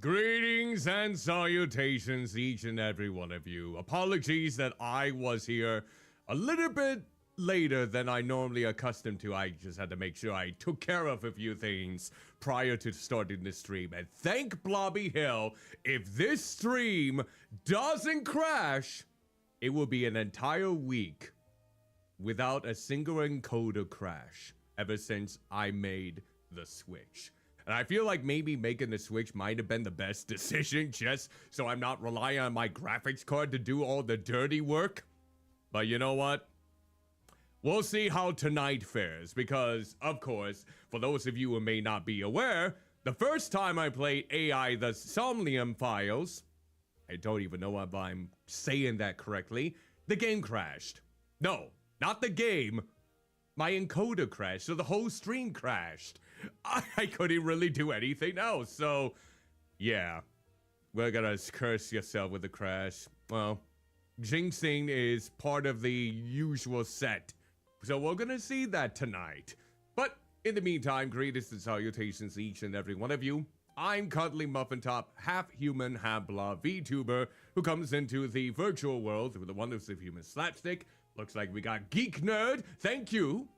Greetings and salutations, each and every one of you. Apologies that I was here a little bit later than I normally accustomed to. I just had to make sure I took care of a few things prior to starting the stream. And thank Blobby Hill, if this stream doesn't crash, it will be an entire week without a single encoder crash ever since I made the switch. And I feel like maybe making the switch might have been the best decision, just so I'm not relying on my graphics card to do all the dirty work. But you know what? We'll see how tonight fares, because, of course, for those of you who may not be aware, the first time I played AI the Somnium files, I don't even know if I'm saying that correctly, the game crashed. No, not the game. My encoder crashed, so the whole stream crashed. I couldn't really do anything else, so yeah. We're gonna curse yourself with the crash. Well, jinxing is part of the usual set, so we're gonna see that tonight. But in the meantime, greetings and salutations each and every one of you. I'm Cuddlymuffintop, half human, half blah VTuber, who comes into the virtual world through the wonders of human slapstick. Looks like we got Geek Nerd. Thank you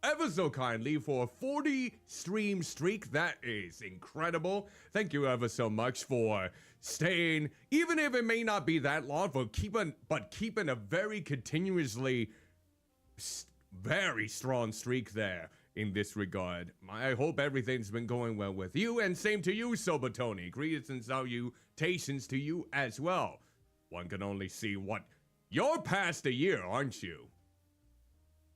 ever so kindly for a 40 stream streak. That is incredible. Thank you ever so much for staying, even if it may not be that long, for keeping a very continuously very strong streak there in this regard. I hope everything's been going well with you, and same to you, Sobatoni. Greetings and salutations to you as well. One can only see what you're past a year, aren't you?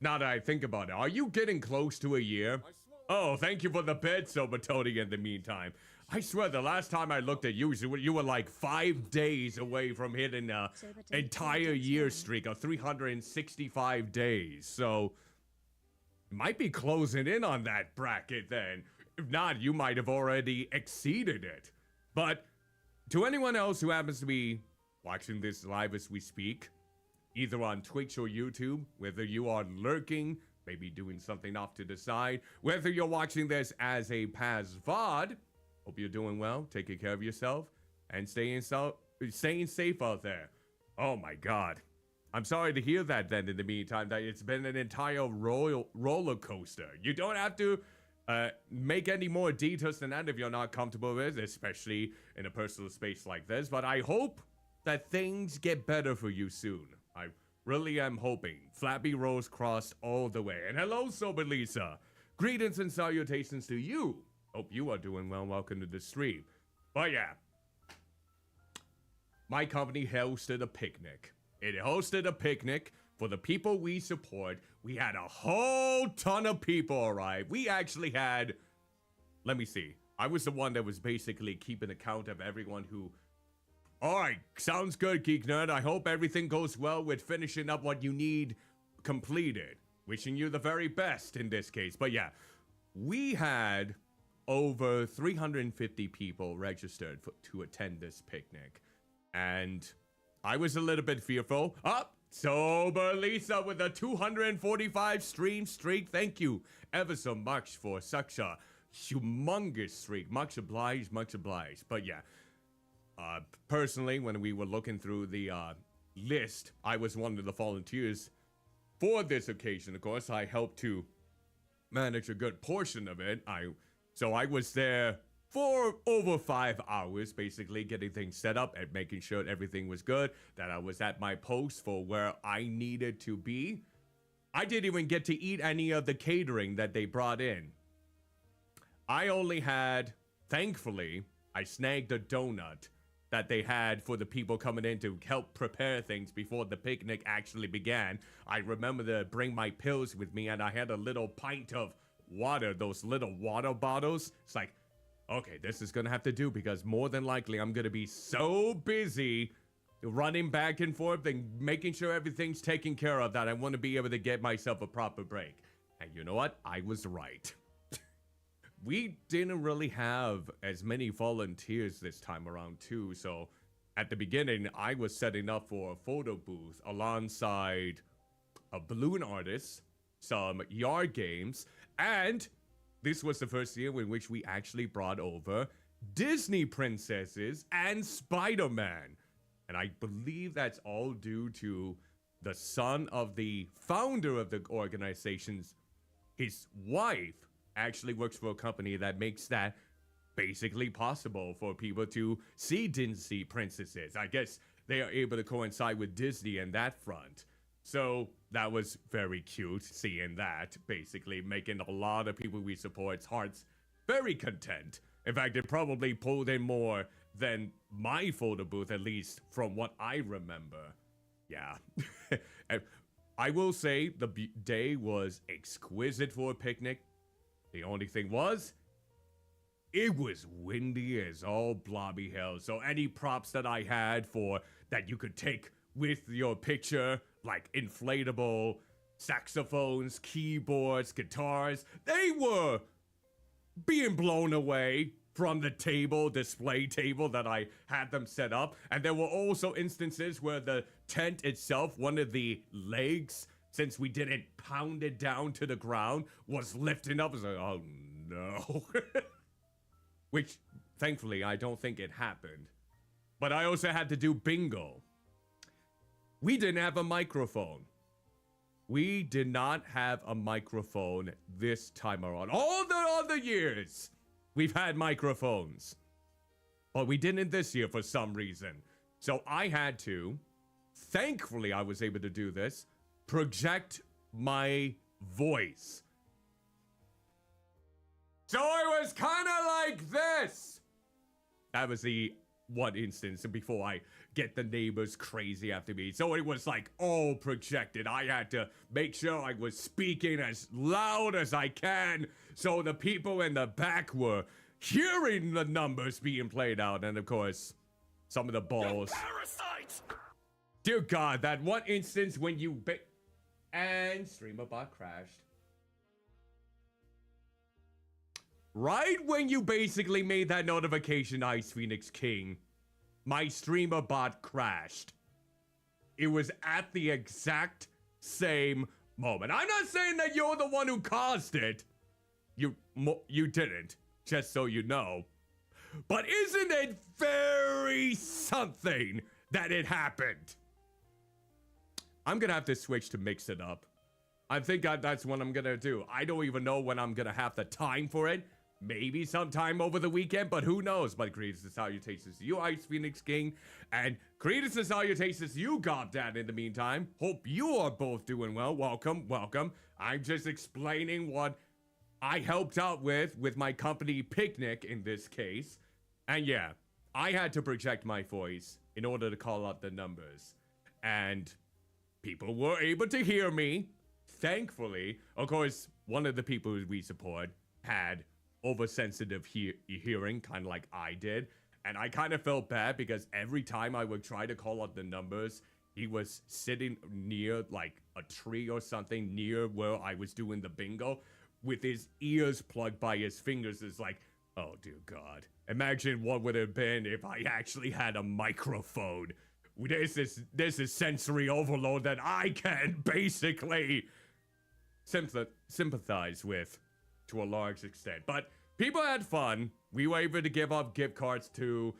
Now that I think about it, are you getting close to a year? Oh, thank you for the bed, Sobatoni, in the meantime. I swear, the last time I looked at you, you were like 5 days away from hitting an entire year streak of 365 days. So, might be closing in on that bracket then. If not, you might have already exceeded it. But to anyone else who happens to be watching this live as we speak, either on Twitch or YouTube, whether you are lurking, maybe doing something off to the side, whether you're watching this as a past VOD, hope you're doing well, taking care of yourself, and staying safe out there. Oh my god. I'm sorry to hear that then in the meantime, that it's been an entire roller coaster. You don't have to make any more details than that if you're not comfortable with it, especially in a personal space like this, but I hope that things get better for you soon. I really am hoping. Flappy Rose crossed all the way. And hello, Sober Lisa. Greetings and salutations to you. Hope you are doing well. Welcome to the stream. But yeah, my company hosted a picnic. It hosted a picnic for the people we support. We had a whole ton of people arrive. We actually had, let me see. I was the one that was basically keeping account of everyone who... Alright, sounds good, Geek Nerd. I hope everything goes well with finishing up what you need completed. Wishing you the very best in this case. But yeah, we had over 350 people registered to attend this picnic. And I was a little bit fearful. Sober Lisa with a 245 stream streak. Thank you ever so much for such a humongous streak. Much obliged, much obliged. But yeah. Personally, when we were looking through the list, I was one of the volunteers for this occasion. Of course, I helped to manage a good portion of it. So I was there for over 5 hours, basically getting things set up and making sure everything was good, that I was at my post for where I needed to be. I didn't even get to eat any of the catering that they brought in. I only had, thankfully, I snagged a donut that they had for the people coming in to help prepare things before the picnic actually began. I remember to bring my pills with me, and I had a little pint of water, those little water bottles. It's like, okay, this is gonna have to do, because more than likely I'm gonna be so busy running back and forth and making sure everything's taken care of that I want to be able to get myself a proper break. And you know what? I was right. We didn't really have as many volunteers this time around too, so at the beginning I was setting up for a photo booth alongside a balloon artist, some yard games, and this was the first year in which we actually brought over Disney princesses, and Spider-Man. And I believe that's all due to the son of the founder of the organization's, his wife actually works for a company that makes that basically possible for people to see Disney princesses. I guess they are able to coincide with Disney in that front. So that was very cute seeing that, basically making a lot of people we support's hearts very content. In fact, it probably pulled in more than my photo booth, at least from what I remember. Yeah. I will say the day was exquisite for a picnic. The only thing was, it was windy as all blobby hell. So any props that I had for that you could take with your picture, like inflatable saxophones, keyboards, guitars, they were being blown away from the display table that I had them set up. And there were also instances where the tent itself, one of the legs, since we didn't pound it down to the ground, was lifting up. I was like, oh no. Which, thankfully, I don't think it happened. But I also had to do bingo. We didn't have a microphone. We did not have a microphone this time around. All the other years, we've had microphones. But we didn't this year for some reason. So I had to, thankfully I was able to do this, project my voice. So it was kind of like this. That was the one instance before I get the neighbors crazy after me. So it was like all projected. I had to make sure I was speaking as loud as I can so the people in the back were hearing the numbers being played out. And of course, some of the balls. You parasites! Dear God, that one instance when you and streamer bot crashed. Right when you basically made that notification, Ice Phoenix King, my streamer bot crashed. It was at the exact same moment. I'm not saying that you're the one who caused it. You didn't, just so you know. But isn't it very something that it happened? I'm gonna have to switch to mix it up. I think that's what I'm gonna do. I don't even know when I'm gonna have the time for it. Maybe sometime over the weekend, but who knows? But greetings and salutations to you, Ice Phoenix King, and greetings and salutations to you, Gobdad, in the meantime. Hope you are both doing well. Welcome, welcome. I'm just explaining what I helped out with my company picnic in this case. And yeah, I had to project my voice in order to call out the numbers. And people were able to hear me. Thankfully, of course, one of the people we support had oversensitive hearing, kind of like I did. And I kind of felt bad because every time I would try to call out the numbers, he was sitting near like a tree or something near where I was doing the bingo with his ears plugged by his fingers. It's like, oh dear God. Imagine what would have been if I actually had a microphone. This is sensory overload that I can basically sympathize with to a large extent. But people had fun. We were able to give up gift cards to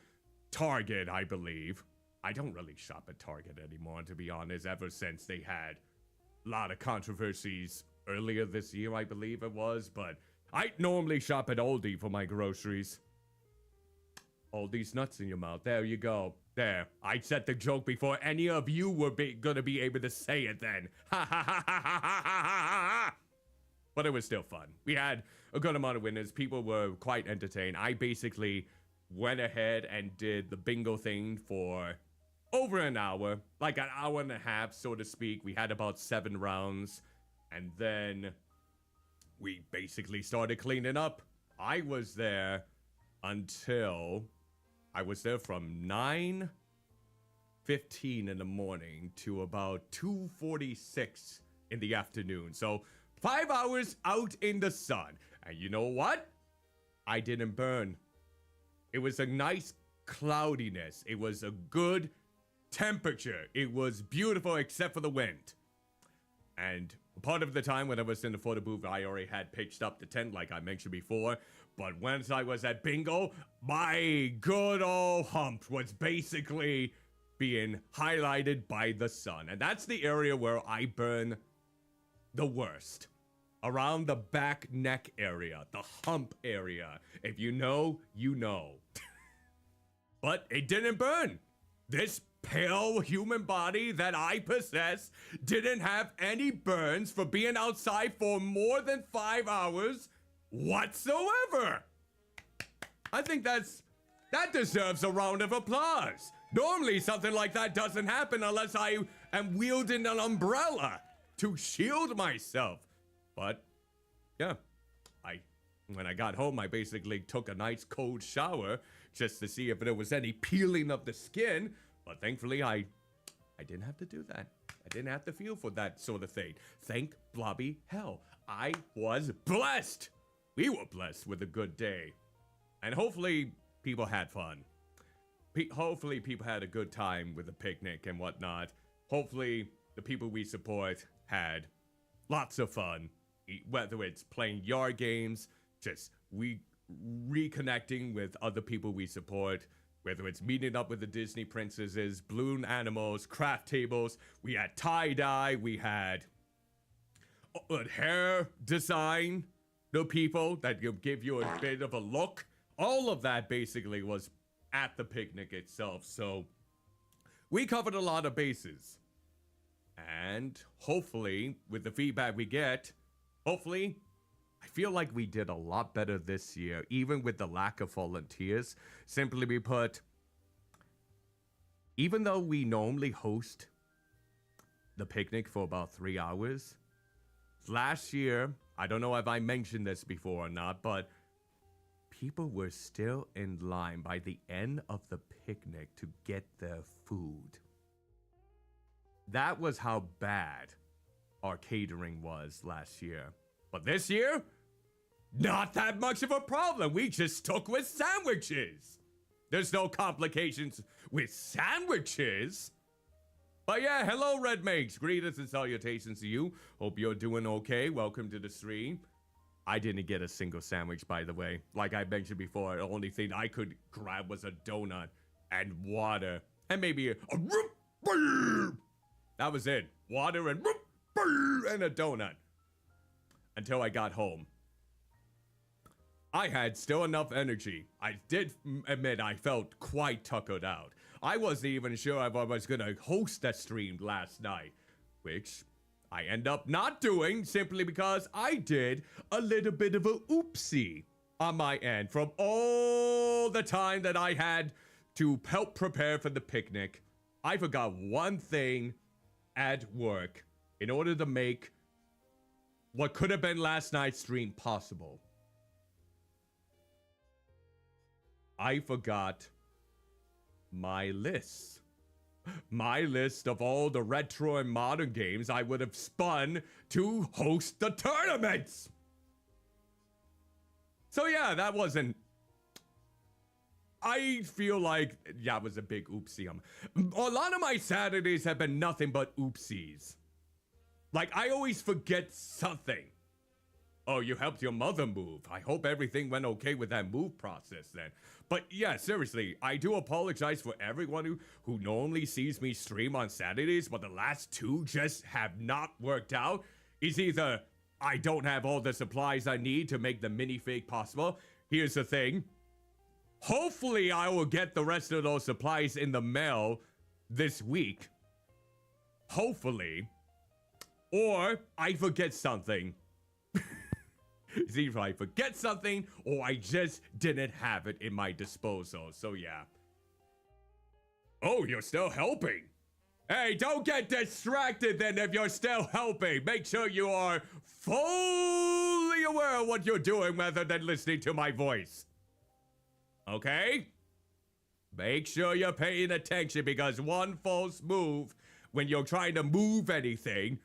Target, I believe. I don't really shop at Target anymore, to be honest, ever since they had a lot of controversies earlier this year, I believe it was. But I normally shop at Aldi for my groceries. All these nuts in your mouth. There you go. There. I said the joke before any of you were gonna be able to say it then. Ha ha ha ha ha ha ha ha! But it was still fun. We had a good amount of winners. People were quite entertained. I basically went ahead and did the bingo thing for over an hour. Like an hour and a half, so to speak. We had about 7 rounds. And then we basically started cleaning up. I was there until... I was there from 9:15 in the morning to about 2:46 in the afternoon. So 5 hours out in the sun. And you know what? I didn't burn. It was a nice cloudiness. It was a good temperature. It was beautiful except for the wind. And part of the time when I was in the photo booth, I already had pitched up the tent like I mentioned before. But once I was at bingo, my good old hump was basically being highlighted by the sun. And that's the area where I burn the worst. Around the back neck area, the hump area. If you know, you know. But it didn't burn. This pale human body that I possess didn't have any burns for being outside for more than 5 hours whatsoever. I think that deserves a round of applause. Normally something like that doesn't happen unless I am wielding an umbrella to shield myself. But yeah, when I got home, I basically took a nice cold shower just to see if there was any peeling of the skin. But thankfully, I didn't have to do that. I didn't have to feel for that sort of thing. Thank blobby hell. I was blessed. We were blessed with a good day. And hopefully, people had fun. Hopefully, people had a good time with the picnic and whatnot. Hopefully, the people we support had lots of fun. Whether it's playing yard games, just reconnecting with other people we support, whether it's meeting up with the Disney princesses, balloon animals, craft tables, we had tie-dye, we had hair design, the people that give you a bit of a look. All of that basically was at the picnic itself, so we covered a lot of bases. And hopefully, with the feedback we get, hopefully, I feel like we did a lot better this year, even with the lack of volunteers. Simply be put, even though we normally host the picnic for about 3 hours, last year, I don't know if I mentioned this before or not, but people were still in line by the end of the picnic to get their food. That was how bad our catering was last year. But this year, not that much of a problem. We just stuck with sandwiches. There's no complications with sandwiches. But yeah, hello, Red Mages. Greetings and salutations to you. Hope you're doing okay. Welcome to the stream. I didn't get a single sandwich, by the way. Like I mentioned before, the only thing I could grab was a donut and water. And maybe that was it. Water and a donut. Until I got home. I had still enough energy. I did admit I felt quite tuckered out. I wasn't even sure if I was gonna host a stream last night, which I end up not doing simply because I did a little bit of a oopsie on my end from all the time that I had to help prepare for the picnic. I forgot one thing at work in order to make what could have been last night's stream possible. I forgot my list. My list of all the retro and modern games I would have spun to host the tournaments. So yeah, that wasn't... I feel like that was a big oopsie. A lot of my Saturdays have been nothing but oopsies. Like, I always forget something. Oh, you helped your mother move. I hope everything went okay with that move process then. But yeah, seriously, I do apologize for everyone who normally sees me stream on Saturdays, but the last two just have not worked out. It's either I don't have all the supplies I need to make the minifig possible. Here's the thing. Hopefully, I will get the rest of those supplies in the mail this week. Hopefully. Or I forget something. It's either I forget something or I just didn't have it in my disposal. So yeah. Oh, you're still helping. Hey, don't get distracted then if you're still helping. Make sure you are fully aware of what you're doing rather than listening to my voice. Okay? Make sure you're paying attention because one false move when you're trying to move anything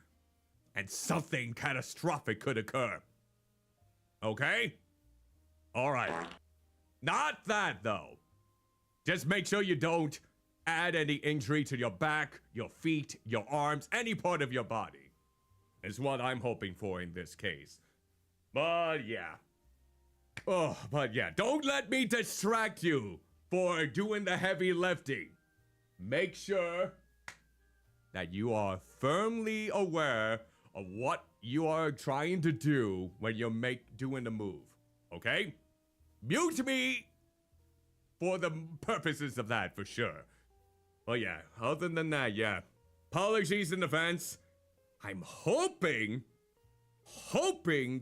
and something catastrophic could occur. Okay? Alright. Not that, though. Just make sure you don't add any injury to your back, your feet, your arms, any part of your body. Is what I'm hoping for in this case. But yeah. Oh, but yeah, don't let me distract you for doing the heavy lifting. Make sure that you are firmly aware of what you are trying to do when you're doing the move. Okay? Mute me for the purposes of that, for sure. Well, yeah, other than that, yeah. Apologies in advance. I'm hoping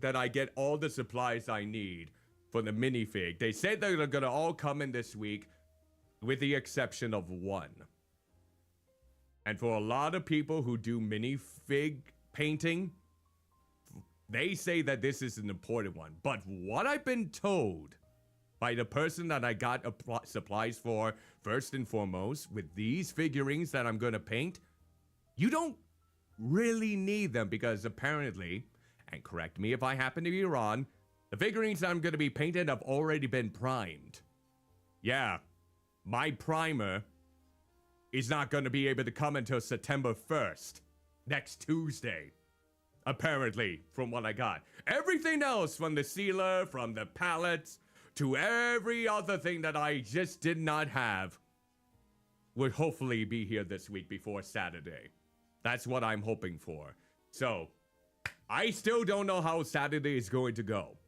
that I get all the supplies I need for the minifig. They said they're gonna all come in this week, with the exception of one. And for a lot of people who do minifig painting, they say that this is an important one. But what I've been told by the person that I got supplies for, first and foremost, with these figurines that I'm gonna paint, you don't really need them because apparently, and correct me if I happen to be wrong, the figurines that I'm gonna be painting have already been primed. Yeah, my primer is not gonna be able to come until September 1st, next Tuesday. Apparently, from what I got. Everything else, from the sealer, from the palettes, to every other thing that I just did not have, would hopefully be here this week before Saturday. That's what I'm hoping for. So, I still don't know how Saturday is going to go.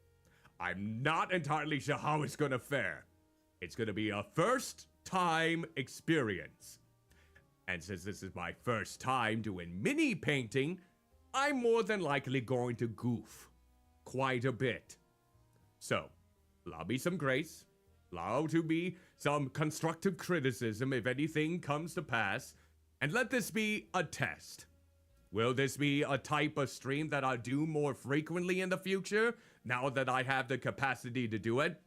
I'm not entirely sure how it's gonna fare. It's gonna be a first time experience. And since this is my first time doing mini painting, I'm more than likely going to goof quite a bit. So, allow me some grace, allow to be some constructive criticism if anything comes to pass, and let this be a test. Will this be a type of stream that I'll do more frequently in the future, now that I have the capacity to do it?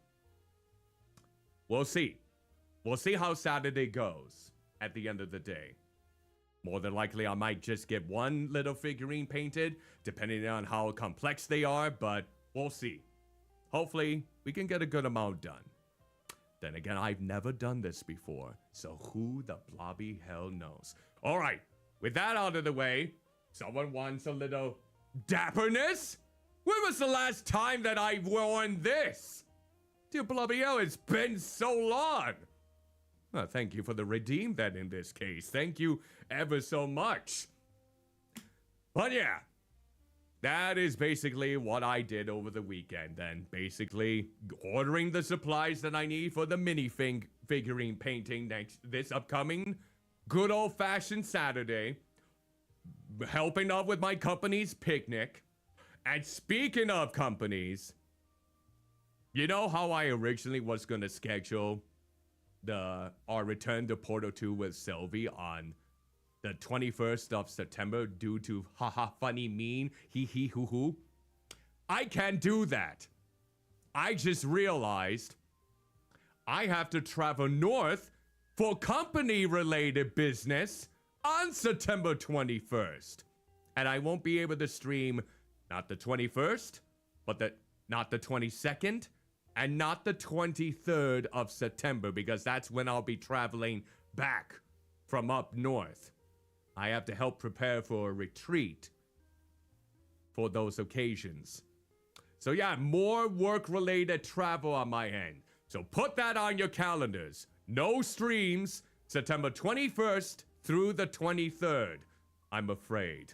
We'll see. We'll see how Saturday goes at the end of the day. More than likely, I might just get one little figurine painted, depending on how complex they are, but we'll see. Hopefully, we can get a good amount done. Then again, I've never done this before, so who the blobby hell knows? All right, with that out of the way, someone wants a little dapperness? When was the last time that I've worn this? Dear blobby hell, it's been so long. Well, thank you for the redeem then in this case. Thank you ever so much. But yeah, that is basically what I did over the weekend then. Basically, ordering the supplies that I need for the figurine painting this upcoming good old-fashioned Saturday. Helping out with my company's picnic. And speaking of companies, you know how I originally was going to schedule our return to Portal 2 with Sylvie on the 21st of September due to haha funny mean hee hoo hoo? I can't do that. I just realized I have to travel north for company related business on September 21st. And I won't be able to stream not the 21st, but not the 22nd, and not the 23rd of September, because that's when I'll be traveling back from up north. I have to help prepare for a retreat for those occasions. So yeah, more work-related travel on my end. So put that on your calendars. No streams September 21st through the 23rd, I'm afraid.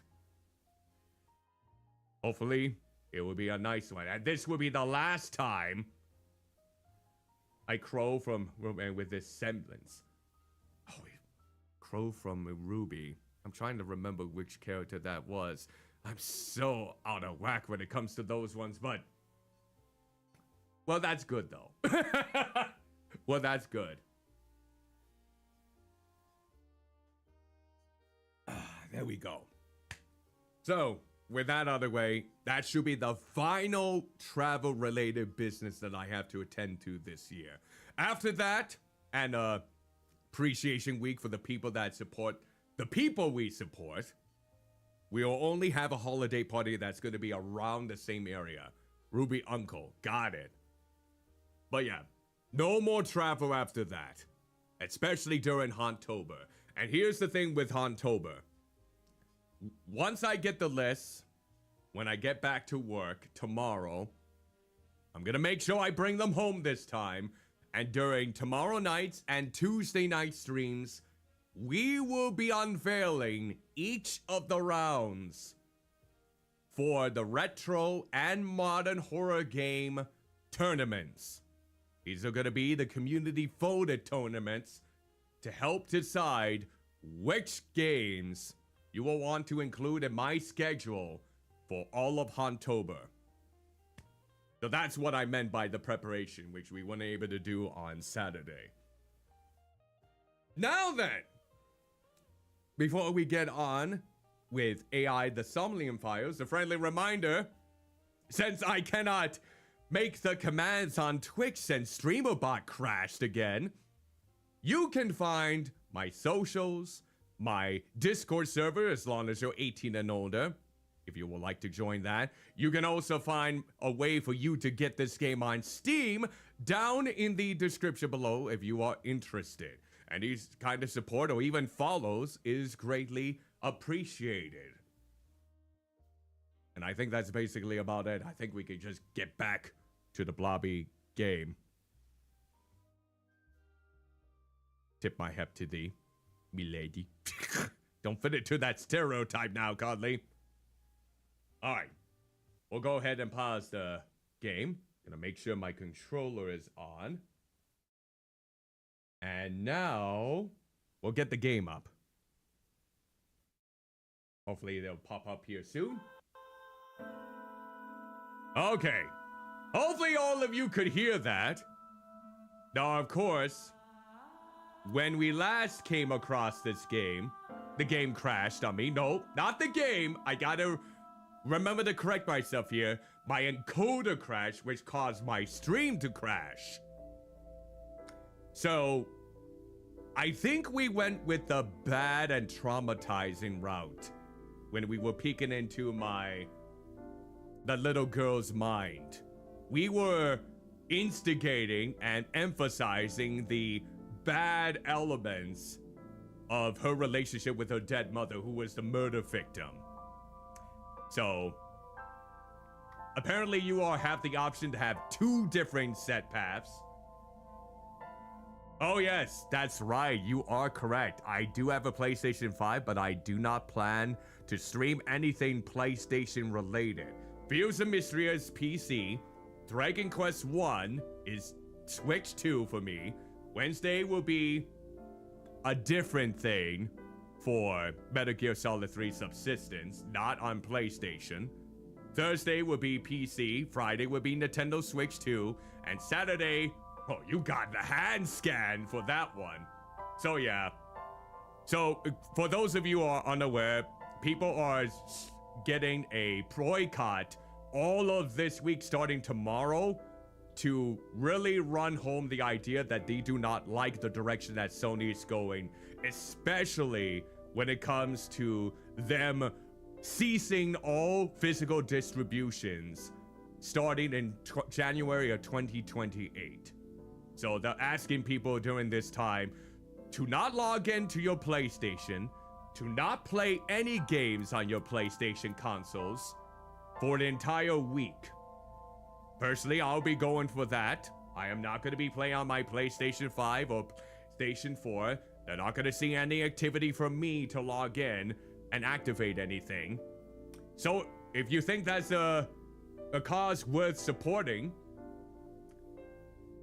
Hopefully, it will be a nice one. And this will be the last time I crow from with this semblance. Oh, crow from Ruby. I'm trying to remember which character that was. I'm so out of whack when it comes to those ones, but well, that's good though. Well, that's good. There we go. So, with that out of the way, that should be the final travel-related business that I have to attend to this year. After that, and appreciation week for the people that support the people we support, we will only have a holiday party that's going to be around the same area. Ruby Uncle, got it. But yeah, no more travel after that, especially during Hauntober. And here's the thing with Hauntober. Once I get the list, when I get back to work tomorrow, I'm gonna make sure I bring them home this time. And during tomorrow night's and Tuesday night streams, we will be unveiling each of the rounds for the retro and modern horror game tournaments. These are going to be the community voted tournaments to help decide which games you will want to include in my schedule for all of October. So that's what I meant by the preparation, which we weren't able to do on Saturday. Now then, before we get on with AI the Somnium files, a friendly reminder, since I cannot make the commands on Twitch since StreamerBot crashed again, you can find my socials, my Discord server as long as you're 18 and older, if you would like to join that. You can also find a way for you to get this game on Steam down in the description below if you are interested. Any kind of support or even follows is greatly appreciated. And I think that's basically about it. I think we can just get back to the blobby game. Tip my hat to thee, milady. Don't fit it to that stereotype now, Cuddly. Alright. We'll go ahead and pause the game. Gonna make sure my controller is on. And now, we'll get the game up. Hopefully they'll pop up here soon. Okay. Hopefully all of you could hear that. Now, of course, when we last came across this game, the game crashed on me. No, not the game. I gotta remember to correct myself here. My encoder crashed, which caused my stream to crash. So, I think we went with the bad and traumatizing route when we were peeking into the little girl's mind. We were instigating and emphasizing the bad elements of her relationship with her dead mother, who was the murder victim. So, apparently you all have the option to have 2 different set paths. Oh yes, that's right, you are correct. I do have a PlayStation 5, but I do not plan to stream anything PlayStation related. Views of Mystery is PC. Dragon Quest 1 is Switch 2 for me. Wednesday will be a different thing for Metal Gear Solid 3 Subsistence, not on PlayStation. Thursday will be PC. Friday will be Nintendo Switch 2. And Saturday, oh, you got the hand scan for that one. So yeah. So for those of you who are unaware, people are getting a boycott all of this week starting tomorrow to really run home the idea that they do not like the direction that Sony is going, especially when it comes to them ceasing all physical distributions starting in January of 2028. So they're asking people during this time to not log into your PlayStation, to not play any games on your PlayStation consoles for the entire week. Personally, I'll be going for that. I am not going to be playing on my PlayStation 5 or PlayStation 4. They're not going to see any activity from me to log in and activate anything. So if you think that's a cause worth supporting,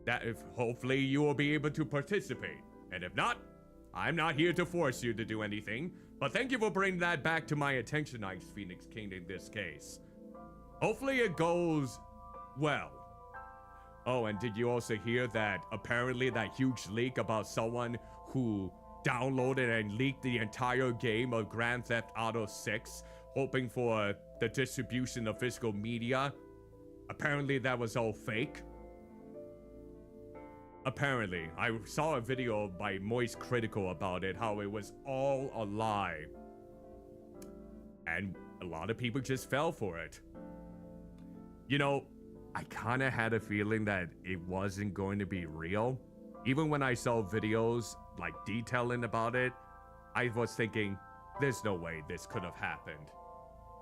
that if hopefully you will be able to participate. And if not, I'm not here to force you to do anything. But thank you for bringing that back to my attention, Ice Phoenix King, in this case. Hopefully it goes well. Oh, and did you also hear that apparently that huge leak about someone who downloaded and leaked the entire game of Grand Theft Auto 6, hoping for the distribution of physical media? Apparently that was all fake. Apparently, I saw a video by Moist Critical about it, how it was all a lie. And a lot of people just fell for it. You know, I kind of had a feeling that it wasn't going to be real. Even when I saw videos, like, detailing about it, I was thinking, there's no way this could have happened.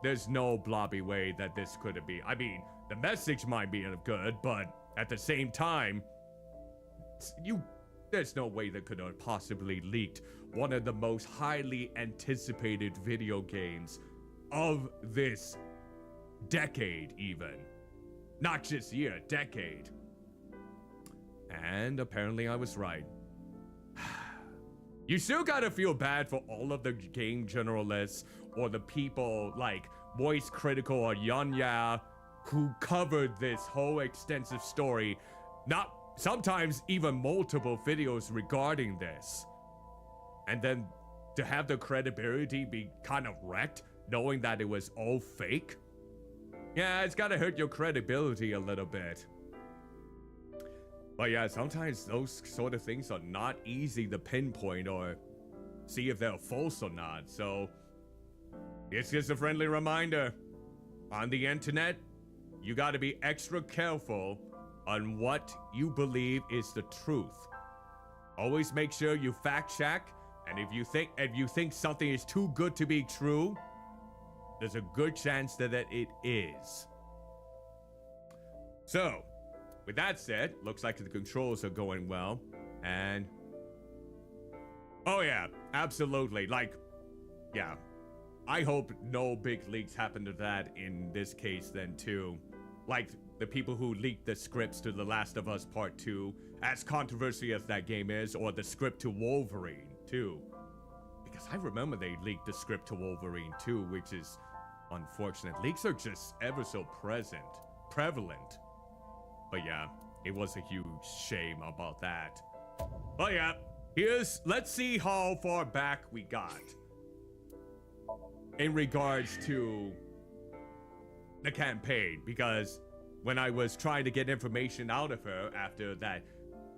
there's no blobby way that this could be. I mean, the message might be good, but at the same time, there's no way that could have possibly leaked one of the most highly anticipated video games of this decade even. Not just year, decade. And apparently I was right. You still gotta feel bad for all of the game journalists or the people like Voice Critical or Yanya who covered this whole extensive story, not sometimes even multiple videos regarding this. And then to have the credibility be kind of wrecked, knowing that it was all fake. Yeah, it's gotta hurt your credibility a little bit. But yeah, sometimes those sort of things are not easy to pinpoint or see if they're false or not. So it's just a friendly reminder. On the internet, you gotta be extra careful on what you believe is the truth. Always make sure you fact check, and if you think something is too good to be true, there's a good chance that it is. So, with that said, looks like the controls are going well, and oh yeah, absolutely. Like, yeah, I hope no big leaks happen to that in this case then too. Like the people who leaked the scripts to The Last of Us Part 2, as controversial as that game is, or the script to Wolverine too. Because I remember they leaked the script to Wolverine too, which is unfortunate. Leaks are just ever so prevalent. But yeah, it was a huge shame about that. But yeah, let's see how far back we got in regards to the campaign, because when I was trying to get information out of her after that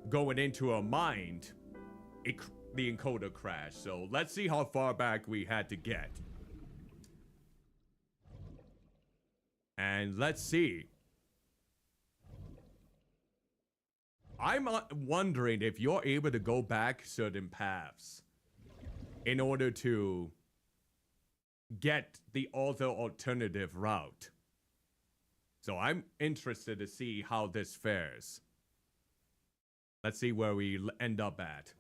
going into her mind, the encoder crashed. So let's see how far back we had to get. And let's see. I'm wondering if you're able to go back certain paths in order to get the other alternative route. So I'm interested to see how this fares. Let's see where we end up at.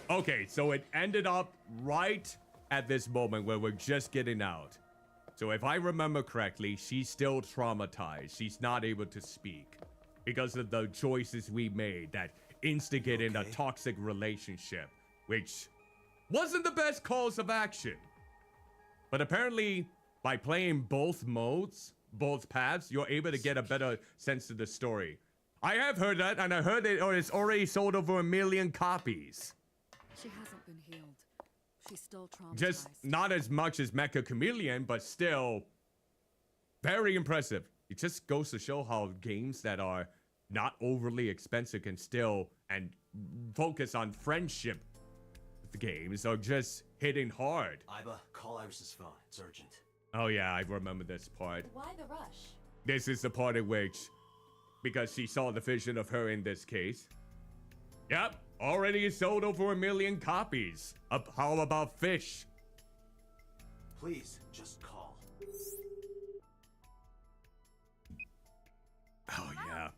Okay, so it ended up right at this moment where we're just getting out. So if I remember correctly, she's still traumatized. She's not able to speak because of the choices we made that instigated a toxic relationship, which wasn't the best course of action. But apparently, by playing both modes, both paths, you're able to get a better sense of the story. I have heard that, and I heard it's already sold over 1 million copies. She hasn't been healed. She's still traumatized. Just not as much as Mecha Chameleon, but still very impressive. It just goes to show how games that are not overly expensive can still and focus on friendship games are just hitting hard. Aiba, call Iris's phone. It's urgent. Oh yeah, I remember this part. Why the rush? This is the part in which, because she saw the vision of her in this case. Yep, already sold over 1 million copies. How about Fish? Please, just call. Oh yeah.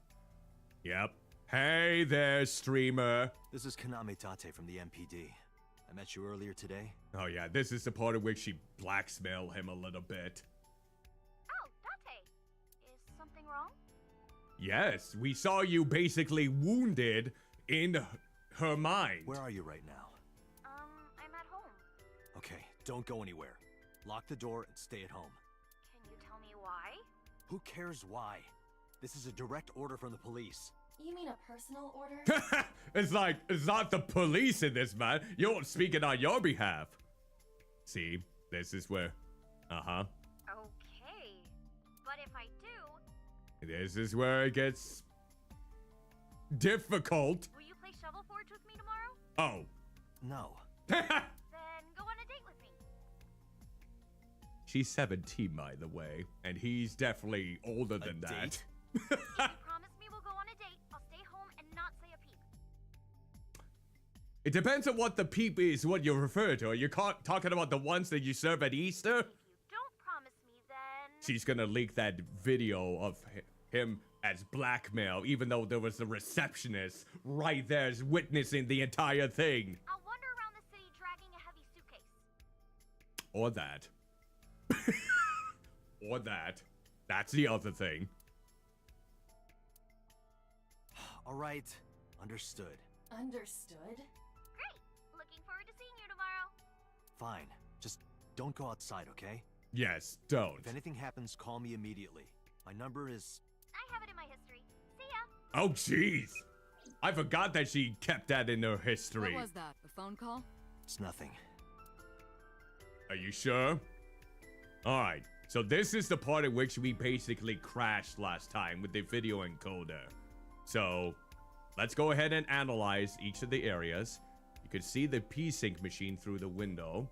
Yep. Hey there, streamer. This is Kaname Tate from the MPD. I met you earlier today. Oh yeah, this is the part in which she blackmailed him a little bit. Oh, Date. Is something wrong? Yes, we saw you basically wounded in her mind. Where are you right now? I'm at home. Okay, don't go anywhere. Lock the door and stay at home. Can you tell me why? Who cares why? This is a direct order from the police. You mean a personal order? It's like, it's not the police in this, man. You're speaking on your behalf. See, this is where, Okay. But if I do... This is where it gets difficult. Will you play Shovel Forge with me tomorrow? Oh. No. Then go on a date with me. She's 17, by the way, and he's definitely older than that. Date? Promise me we'll go on a date. I'll stay home and not say a peep. It depends on what the peep is, what you refer to. Are you talking about the ones that you serve at Easter? If you she's gonna leak that video of him as blackmail, even though there was a receptionist right there witnessing the entire thing. I'll wander around the city dragging a heavy suitcase. Or that. Or that. That's the other thing. All right, understood. Understood. Great. Looking forward to seeing you tomorrow. Fine. Just don't go outside, okay? Yes, don't. If anything happens, call me immediately. My number is... I have it in my history. See ya. Oh, jeez. I forgot that she kept that in her history. What was that? A phone call? It's nothing. Are you sure? Alright, so this is the part at which we basically crashed last time with the video encoder. So, let's go ahead and analyze each of the areas. You can see the P-Sync machine through the window.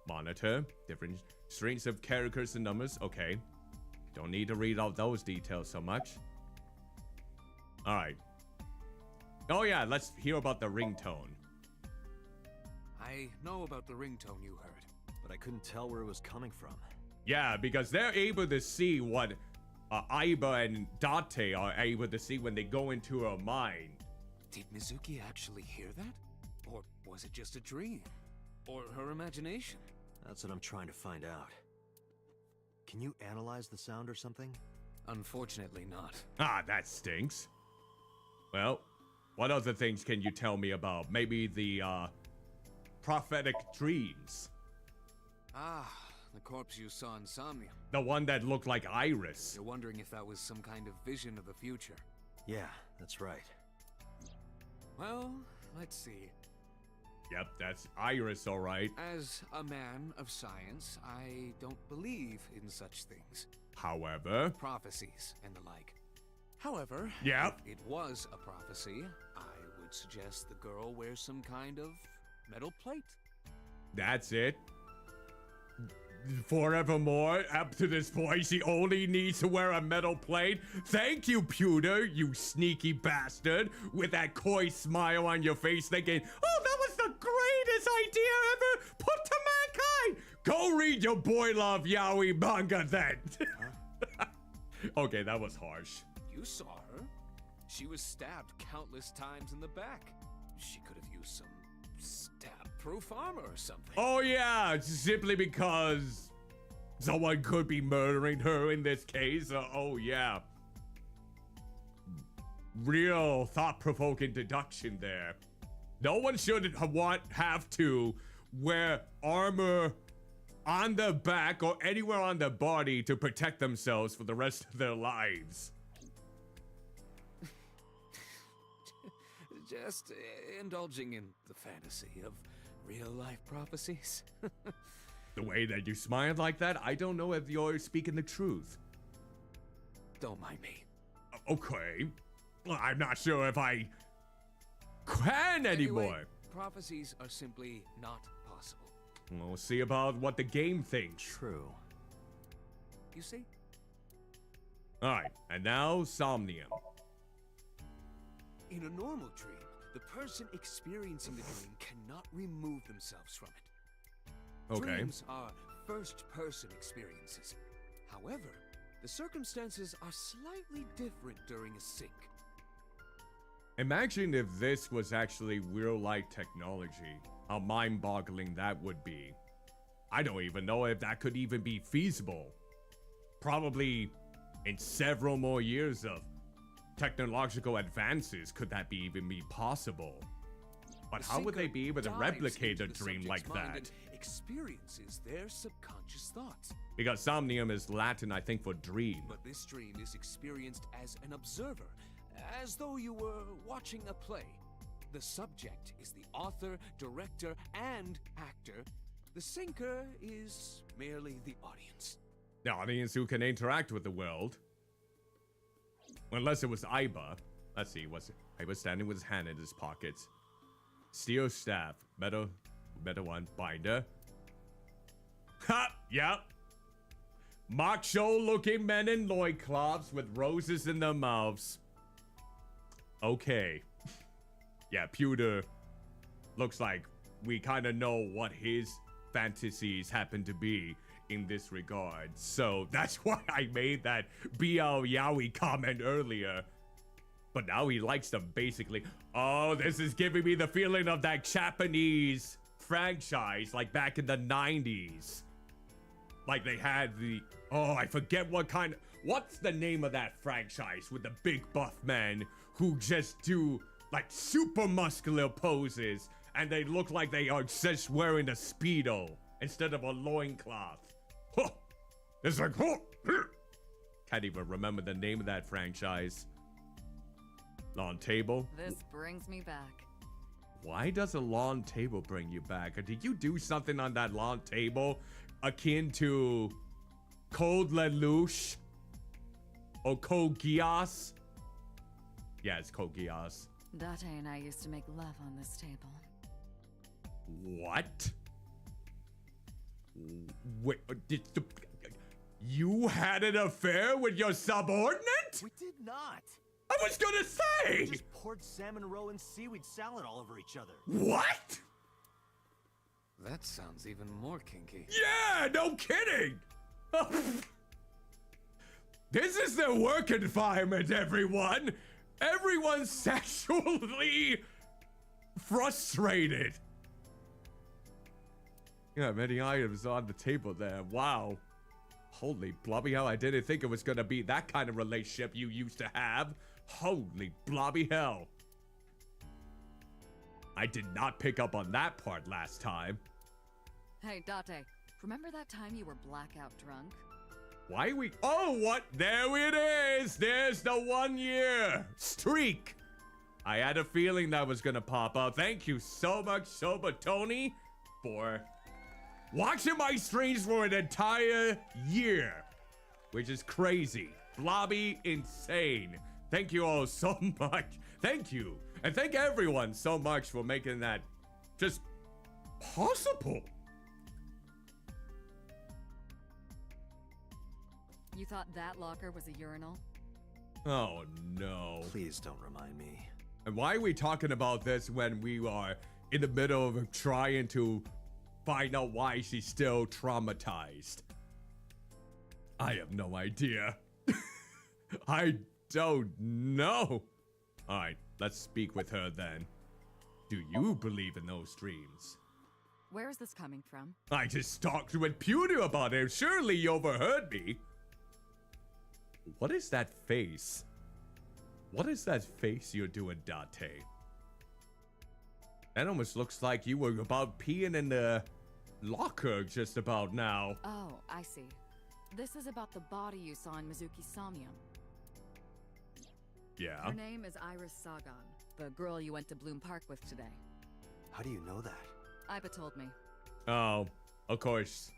Monitor, different strings of characters and numbers. Okay. Don't need to read out those details so much. Alright. Oh yeah, let's hear about the ringtone. I know about the ringtone you heard. But I couldn't tell where it was coming from. Yeah, because they're able to see what Aiba and Date are able to see when they go into her mind. Did Mizuki actually hear that? Or was it just a dream? Or her imagination? That's what I'm trying to find out. Can you analyze the sound or something? Unfortunately not. Ah, that stinks. Well, what other things can you tell me about? Maybe the prophetic dreams. Ah, the corpse you saw in Somnium. The one that looked like Iris. You're wondering if that was some kind of vision of the future. Yeah, that's right. Well, let's see. Yep, that's Iris, all right. As a man of science, I don't believe in such things. However, Prophecies and the like. However, Yep. if it was a prophecy, I would suggest the girl wears some kind of metal plate. that's it. Forevermore, up to this point, she only needs to wear a metal plate. Thank you, Pewter, you sneaky bastard, with that coy smile on your face thinking, oh, that was the greatest idea ever put to mankind. Go read your boy love yaoi manga then. Okay, that was harsh. You saw her. She was stabbed countless times in the back. She could have used some stab-proof armor or something. Oh yeah, simply because someone could be murdering her in this case. Oh yeah. Real thought-provoking deduction there. No one should have to wear armor on the back or anywhere on the body to protect themselves for the rest of their lives. Just indulging in the fantasy of real-life prophecies. The way that you smiled like that, I don't know if you're speaking the truth. Don't mind me. Okay. Well, I'm not sure if I can anymore. Anyway, prophecies are simply not possible. We'll see about what the game thinks. True. You see? Alright, and now Somnium. In a normal dream, the person experiencing the dream cannot remove themselves from it. Okay. Dreams are first-person experiences. However, the circumstances are slightly different during a sync. Imagine if this was actually real-life technology. How mind-boggling that would be. I don't even know if that could even be feasible. Probably in several more years of technological advances could that even be possible. But The how would they sync be able to dives replicate a into the dream like subject's mind that? and experiences their subconscious thoughts. Because Somnium is Latin, I think, for dream. But this dream is experienced as an observer, as though you were watching a play. The subject is the author, director, and actor. The syncer is merely the audience. The audience who can interact with the world. Unless it was Aiba. Let's see, what's it? Aiba standing with his hand in his pockets. Steel staff. Metal one. Binder. Ha! Yep. Macho looking men in loincloths with roses in their mouths. Okay. Yeah, Pewter looks like we kind of know what his fantasies happen to be in this regard. So that's why I made that BL Yaoi comment earlier. But now he likes them basically. Oh, this is giving me the feeling of that Japanese franchise like back in the 90s. Like they had the, oh, I forget what's the name of that franchise with the big buff men who just do like super muscular poses and they look like they are just wearing a Speedo instead of a loincloth. Huh. It's like, huh. Can't even remember the name of that franchise. Lawn table. This brings me back. Why does a lawn table bring you back? Or did you do something on that lawn table akin to Cold Lelouch or Code Geass? Yeah, it's Code Geass. Date and I used to make love on this table. What? Wait, you had an affair with your subordinate? We did not. I was gonna say! We just poured salmon roe and seaweed salad all over each other. What? That sounds even more kinky. Yeah, no kidding! This is the work environment, everyone! Everyone's sexually frustrated. Yeah, many items on the table there. Wow. Holy blobby hell, I didn't think it was gonna be that kind of relationship you used to have. Holy blobby hell. I did not pick up on that part last time. Hey, Date, remember that time you were blackout drunk? Why we? Oh, what? There it is. There's the 1 year streak. I had a feeling that was gonna pop up. Thank you so much, Soba Tony, for watching my streams for an entire year, which is crazy. Blobby insane. Thank you all so much. Thank you. And thank everyone so much for making that just possible. You thought that locker was a urinal? Oh no. Please don't remind me. And why are we talking about this when we are in the middle of trying to find out why she's still traumatized? I have no idea. I don't know. All right, let's speak with her then. Do you believe in those dreams? Where is this coming from? I just talked with Pewter about it. Surely you overheard me. What is that face? What is that face you're doing, Date? That almost looks like you were about peeing in the locker just about now. Oh, I see. This is about the body you saw in Mizuki's Somnium. Yeah. Her name is Iris Sagan, the girl you went to Bloom Park with today. How do you know that? Aiba told me. Oh, of course.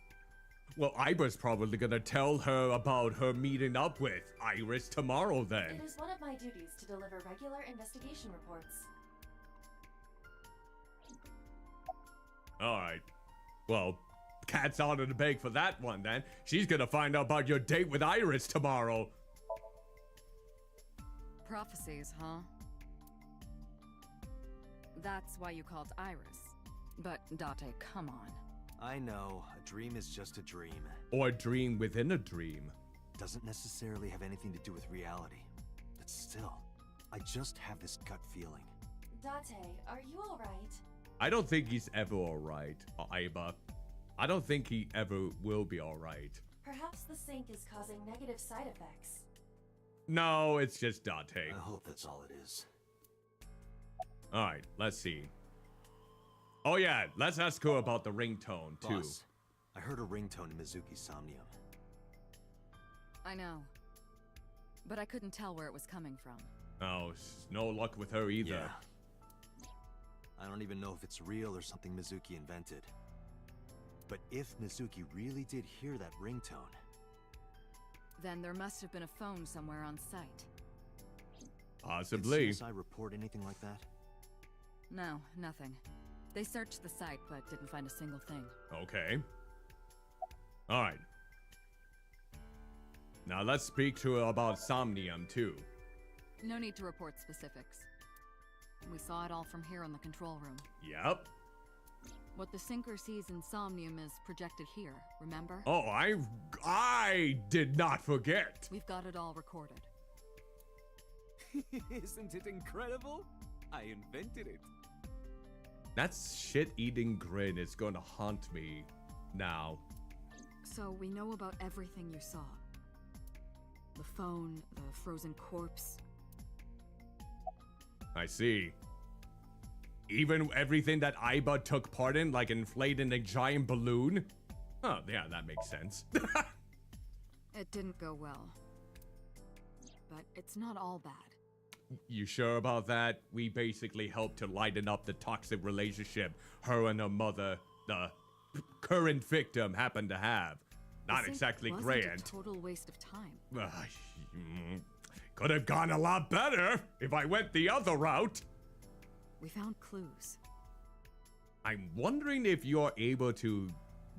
Well, Aiba's probably gonna tell her about her meeting up with Iris tomorrow then. It is one of my duties to deliver regular investigation reports. Alright. Well, cat's out of the bag for that one then. She's gonna find out about your date with Iris tomorrow. Prophecies, huh? That's why you called Iris. But Date, come on. I know, a dream is just a dream. Or a dream within a dream. Doesn't necessarily have anything to do with reality. But still, I just have this gut feeling. Date, are you alright? I don't think he's ever alright, Aiba. I don't think he ever will be alright. Perhaps the sink is causing negative side effects. No, it's just Date. I hope that's all it is. Alright, let's see. Oh yeah, let's ask her about the ringtone too. Boss, I heard a ringtone in Mizuki's Somnium. I know. But I couldn't tell where it was coming from. Oh, no luck with her either. Yeah. I don't even know if it's real or something Mizuki invented. But if Mizuki really did hear that ringtone... Then there must have been a phone somewhere on site. Possibly. Did CSI report anything like that? No, nothing. They searched the site, but didn't find a single thing. Okay. Alright. Now let's speak to her about Somnium too. No need to report specifics. We saw it all from here in the control room. Yep. What the sinker sees in Somnium is projected here, remember? Oh, I did not forget. We've got it all recorded. Isn't it incredible? I invented it. That shit-eating grin is gonna haunt me now. So we know about everything you saw. The phone, the frozen corpse. I see. Even everything that Aiba took part in, like inflating a giant balloon? Oh, yeah, that makes sense. It didn't go well. But it's not all bad. You sure about that? We basically helped to lighten up the toxic relationship her and her mother, the current victim, happened to have. Not This exactly wasn't grand. a total waste of time. Could have gone a lot better if I went the other route. We found clues. I'm wondering if you're able to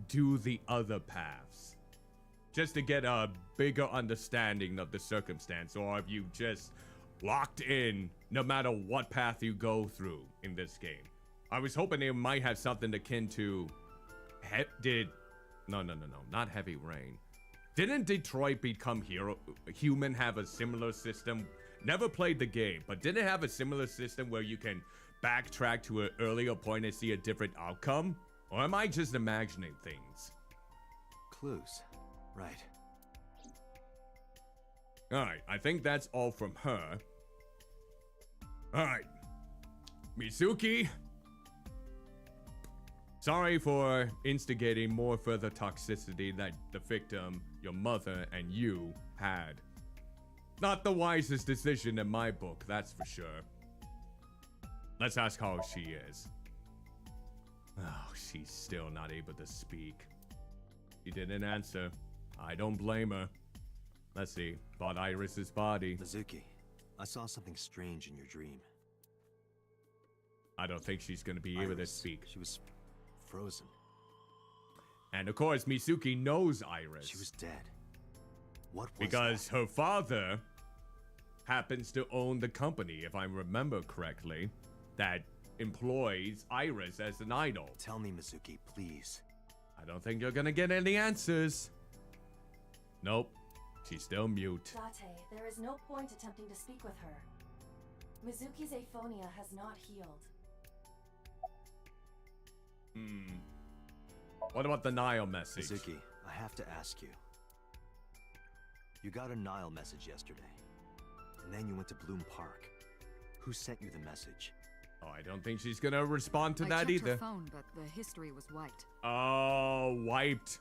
do the other paths. Just to get a bigger understanding of the circumstance, or if you just locked in no matter what path you go through in this game. I was hoping it might have something akin to No, not Heavy Rain. Didn't Detroit Become Human have a similar system? Never played the game, but did it have a similar system where you can backtrack to an earlier point and see a different outcome? Or am I just imagining things? Clues. Right. Alright, I think that's all from her. Alright. Mizuki. Sorry for instigating more further toxicity that the victim, your mother, and you had. Not the wisest decision in my book, that's for sure. Let's ask how she is. Oh, she's still not able to speak. She didn't answer. I don't blame her. Let's see. About Iris's body. Mizuki, I saw something strange in your dream. I don't think she's gonna be able to Iris, speak. She was frozen. And of course, Mizuki knows Iris. She was dead. What was Because that? her father happens to own the company, if I remember correctly, that employs Iris as an idol. Tell me, Mizuki, please. I don't think you're gonna get any answers. Nope. She's still mute. Date, there is no point attempting to speak with her. Mizuki's aphonia has not healed. What about the Nile message? Mizuki, I have to ask you. You got a Nile message yesterday, and then you went to Bloom Park. Who sent you the message? Oh, I don't think she's gonna respond to I that checked either. her phone, but the history was wiped. Oh, wiped.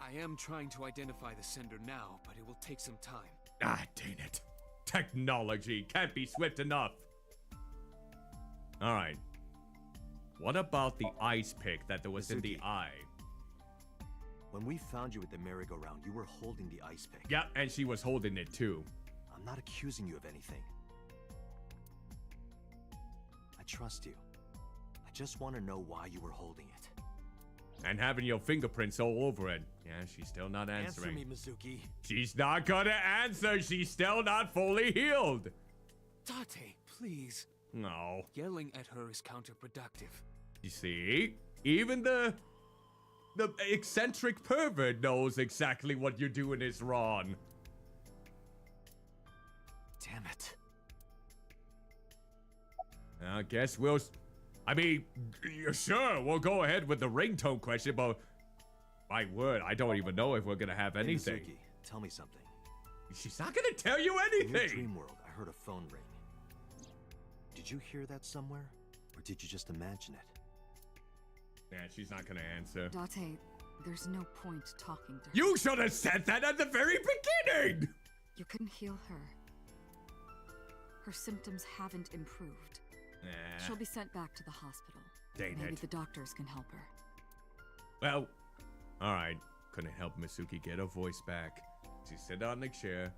I am trying to identify the sender now, but it will take some time. Ah, dang it. Technology can't be swift enough. Alright. What about the ice pick that there was in the Mizuki. eye? When we found you at the merry-go-round, you were holding the ice pick. Yeah, and she was holding it too. I'm not accusing you of anything. I trust you. I just want to know why you were holding it. And having your fingerprints all over it. Yeah, she's still not Answer answering. me, Mizuki. She's not gonna answer. She's still not fully healed. Date, please. No. Yelling at her is counterproductive. You see? Even the eccentric pervert knows exactly what you're doing is wrong. Damn it. I guess we'll... I mean, sure, we'll go ahead with the ringtone question, but... My word, I don't even know if we're gonna have Hey, anything. Mizuki, tell me something. She's not gonna tell you In your anything! dream world, I heard a phone ring. Did you hear that somewhere? Or did you just imagine it? Yeah, she's not gonna answer. Date, there's no point talking to her. You should have said that at the very beginning! You couldn't heal her. Her symptoms haven't improved. Nah, She'll be sent back to the hospital. dang Maybe it. the doctors can help her. Well, alright. Couldn't help Mizuki get her voice back. She sat on the chair.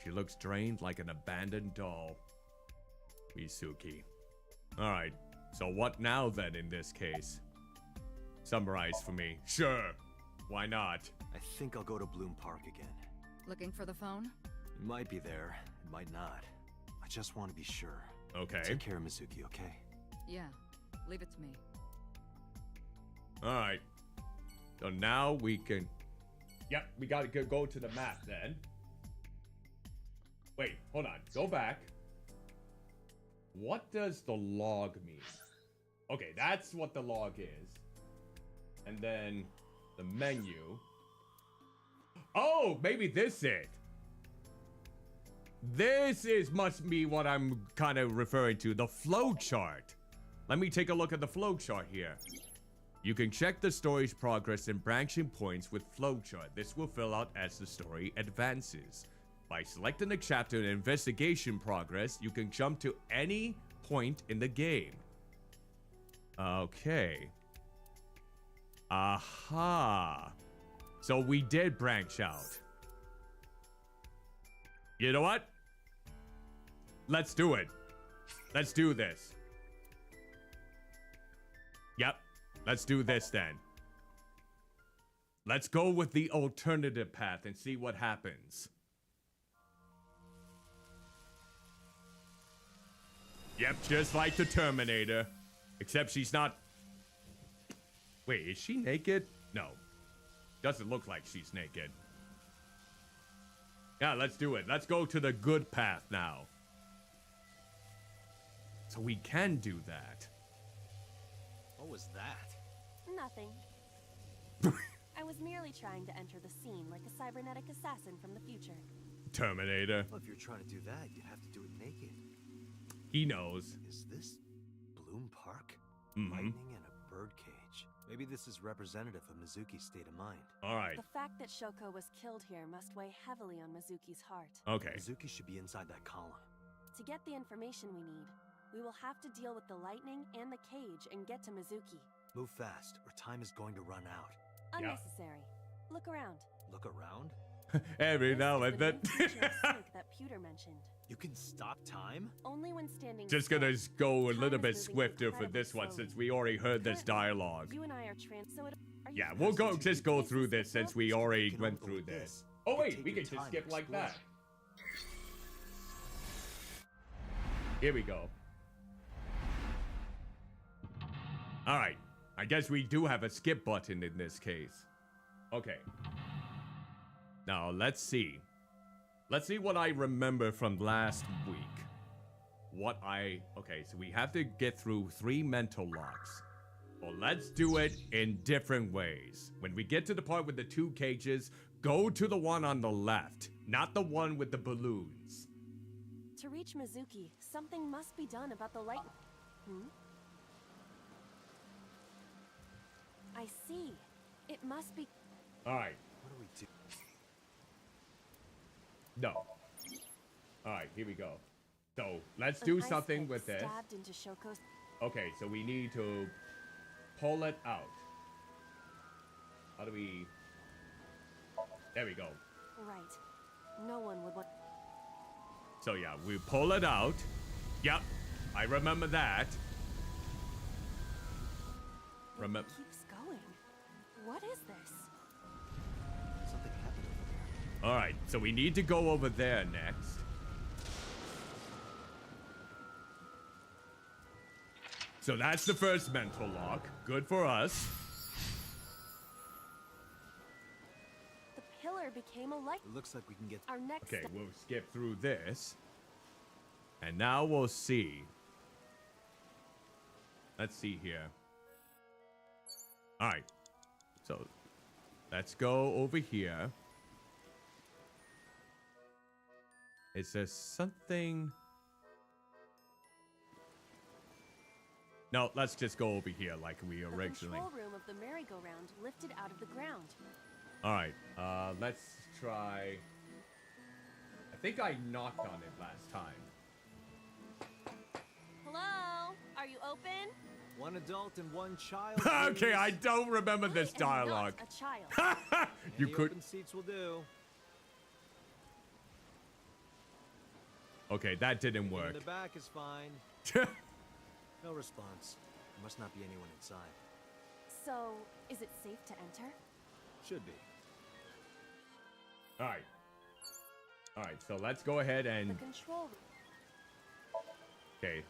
She looks drained like an abandoned doll. Mizuki. Alright, so what now then in this case? Summarize for me. Sure. Why not? I think I'll go to Bloom Park again. Looking for the phone? It might be there, it might not. I just want to be sure. Okay. Take care, Mizuki, okay? Yeah. Leave it to me. All right. So now we can. Yep, we gotta go to the map then. Wait, hold on. Go back. What does the log mean? Okay, that's what the log is. And then the menu. Oh, maybe this it. This must be what I'm kind of referring to, the flow chart. Let me take a look at the flow chart here. You can check the story's progress and branching points with flowchart. This will fill out as the story advances. By selecting a chapter in investigation progress, you can jump to any point in the game. Okay. Aha. So we did branch out. You know what? Let's do it. Let's do this. Yep. Let's do this then. Let's go with the alternative path and see what happens. Yep, just like the Terminator. Except she's not... Wait, is she naked? No. Doesn't look like she's naked. Yeah, let's do it. Let's go to the good path now. So we can do that. What was that? Nothing. I was merely trying to enter the scene like a cybernetic assassin from the future. Terminator. Well, if you're trying to do that, you'd have to do it naked. He knows. Is this Bloom Park? Mm-hmm. Lightning and a birdcage. Maybe this is representative of Mizuki's state of mind. All right. The fact that Shoko was killed here must weigh heavily on Mizuki's heart. Okay. Mizuki should be inside that column. To get the information we need, we will have to deal with the lightning and the cage and get to Mizuki. Move fast, or time is going to run out. Unnecessary. Look around. Look around? Every This now is and the then. new feature of sync that Pewter mentioned. You can stop time? Only when standing Just still. gonna go a Time little is bit moving swifter for incredibly this one slowly. since we already heard this Currently, dialogue. You and I are are you Yeah, we'll go just go This through is the this since book. we already can went go through with this. this. Oh You can wait, take we your can just time skip and like explore. that. Here we go. All right. I guess we do have a skip button in this case. Okay. Now, let's see. Let's see what I remember from last week. Okay, so we have to get through 3 mental locks. Well, let's do it in different ways. When we get to the part with the 2 cages, go to the one on the left, not the one with the balloons. To reach Mizuki, something must be done about the light. I see. It must be. All right. What do we do? No. All right, here we go. So let's An do ice something pick with this. Stabbed into Shoko's. Okay, so we need to pull it out. How do we... There we go. Right. No one would want. So yeah, we pull it out. Yep, I remember that. Remember... It keeps going. What is this? Something happened over there. All right, so we need to go over there next. So that's the first mental lock. Good for us. The pillar became a light. It looks like we can get... Our next Okay, step. we'll skip through this. And now we'll see. Let's see here. All right. So let's go over here. Is there something? No, let's just go over here like we The originally. control room of the merry-go-round lifted out of the ground. All right. Let's try. I think I knocked on it last time. Hello? Are you open? One adult and one child. Okay, I please. don't remember this I am not dialogue. a child. You Any could. open seats will do. Okay, that didn't In work. the back is fine. No response. There must not be anyone inside. So, is it safe to enter? Should be. All right. All right, so let's go ahead The and. control. Okay.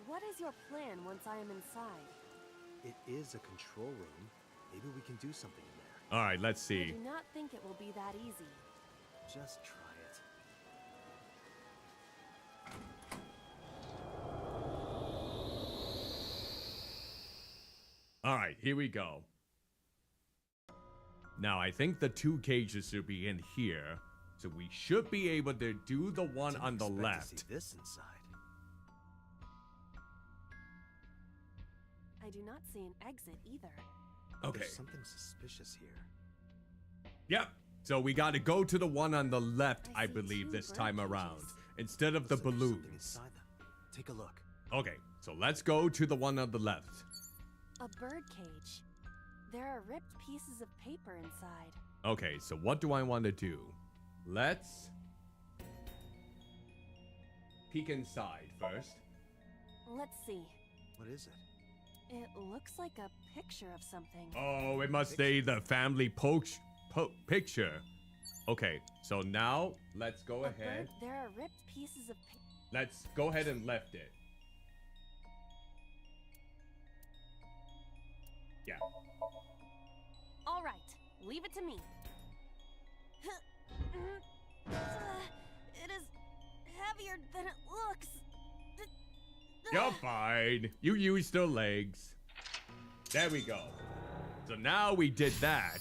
What is your plan once I am inside? it is a control room, maybe we can do something in there. All right, let's I see. do not think it will be that easy. Just try it. All right, here we go. Now, I think the 2 cages should be in here, so we should be able to do the one Didn't on the expect to left. see this inside. I do not see an exit either. Okay. There's something suspicious here. Yep. So we got to go to the one on the left, I I see believe, 2 this bird time cages. around, instead of the Looks like there's something balloons. inside them. Take a look. Okay, so let's go to the one on the left. A bird cage. There are ripped pieces of paper inside. Okay, so what do I want to do? Let's peek inside first. Let's see. What is it? It looks like a picture of something. Oh, it must say the family picture. Okay, so now let's go A ahead. bird- there are ripped pieces of paper. Let's go ahead and left it. Yeah. All right, leave it to me. It is heavier than it looks. You're fine. You used the legs. There we go. So now we did that.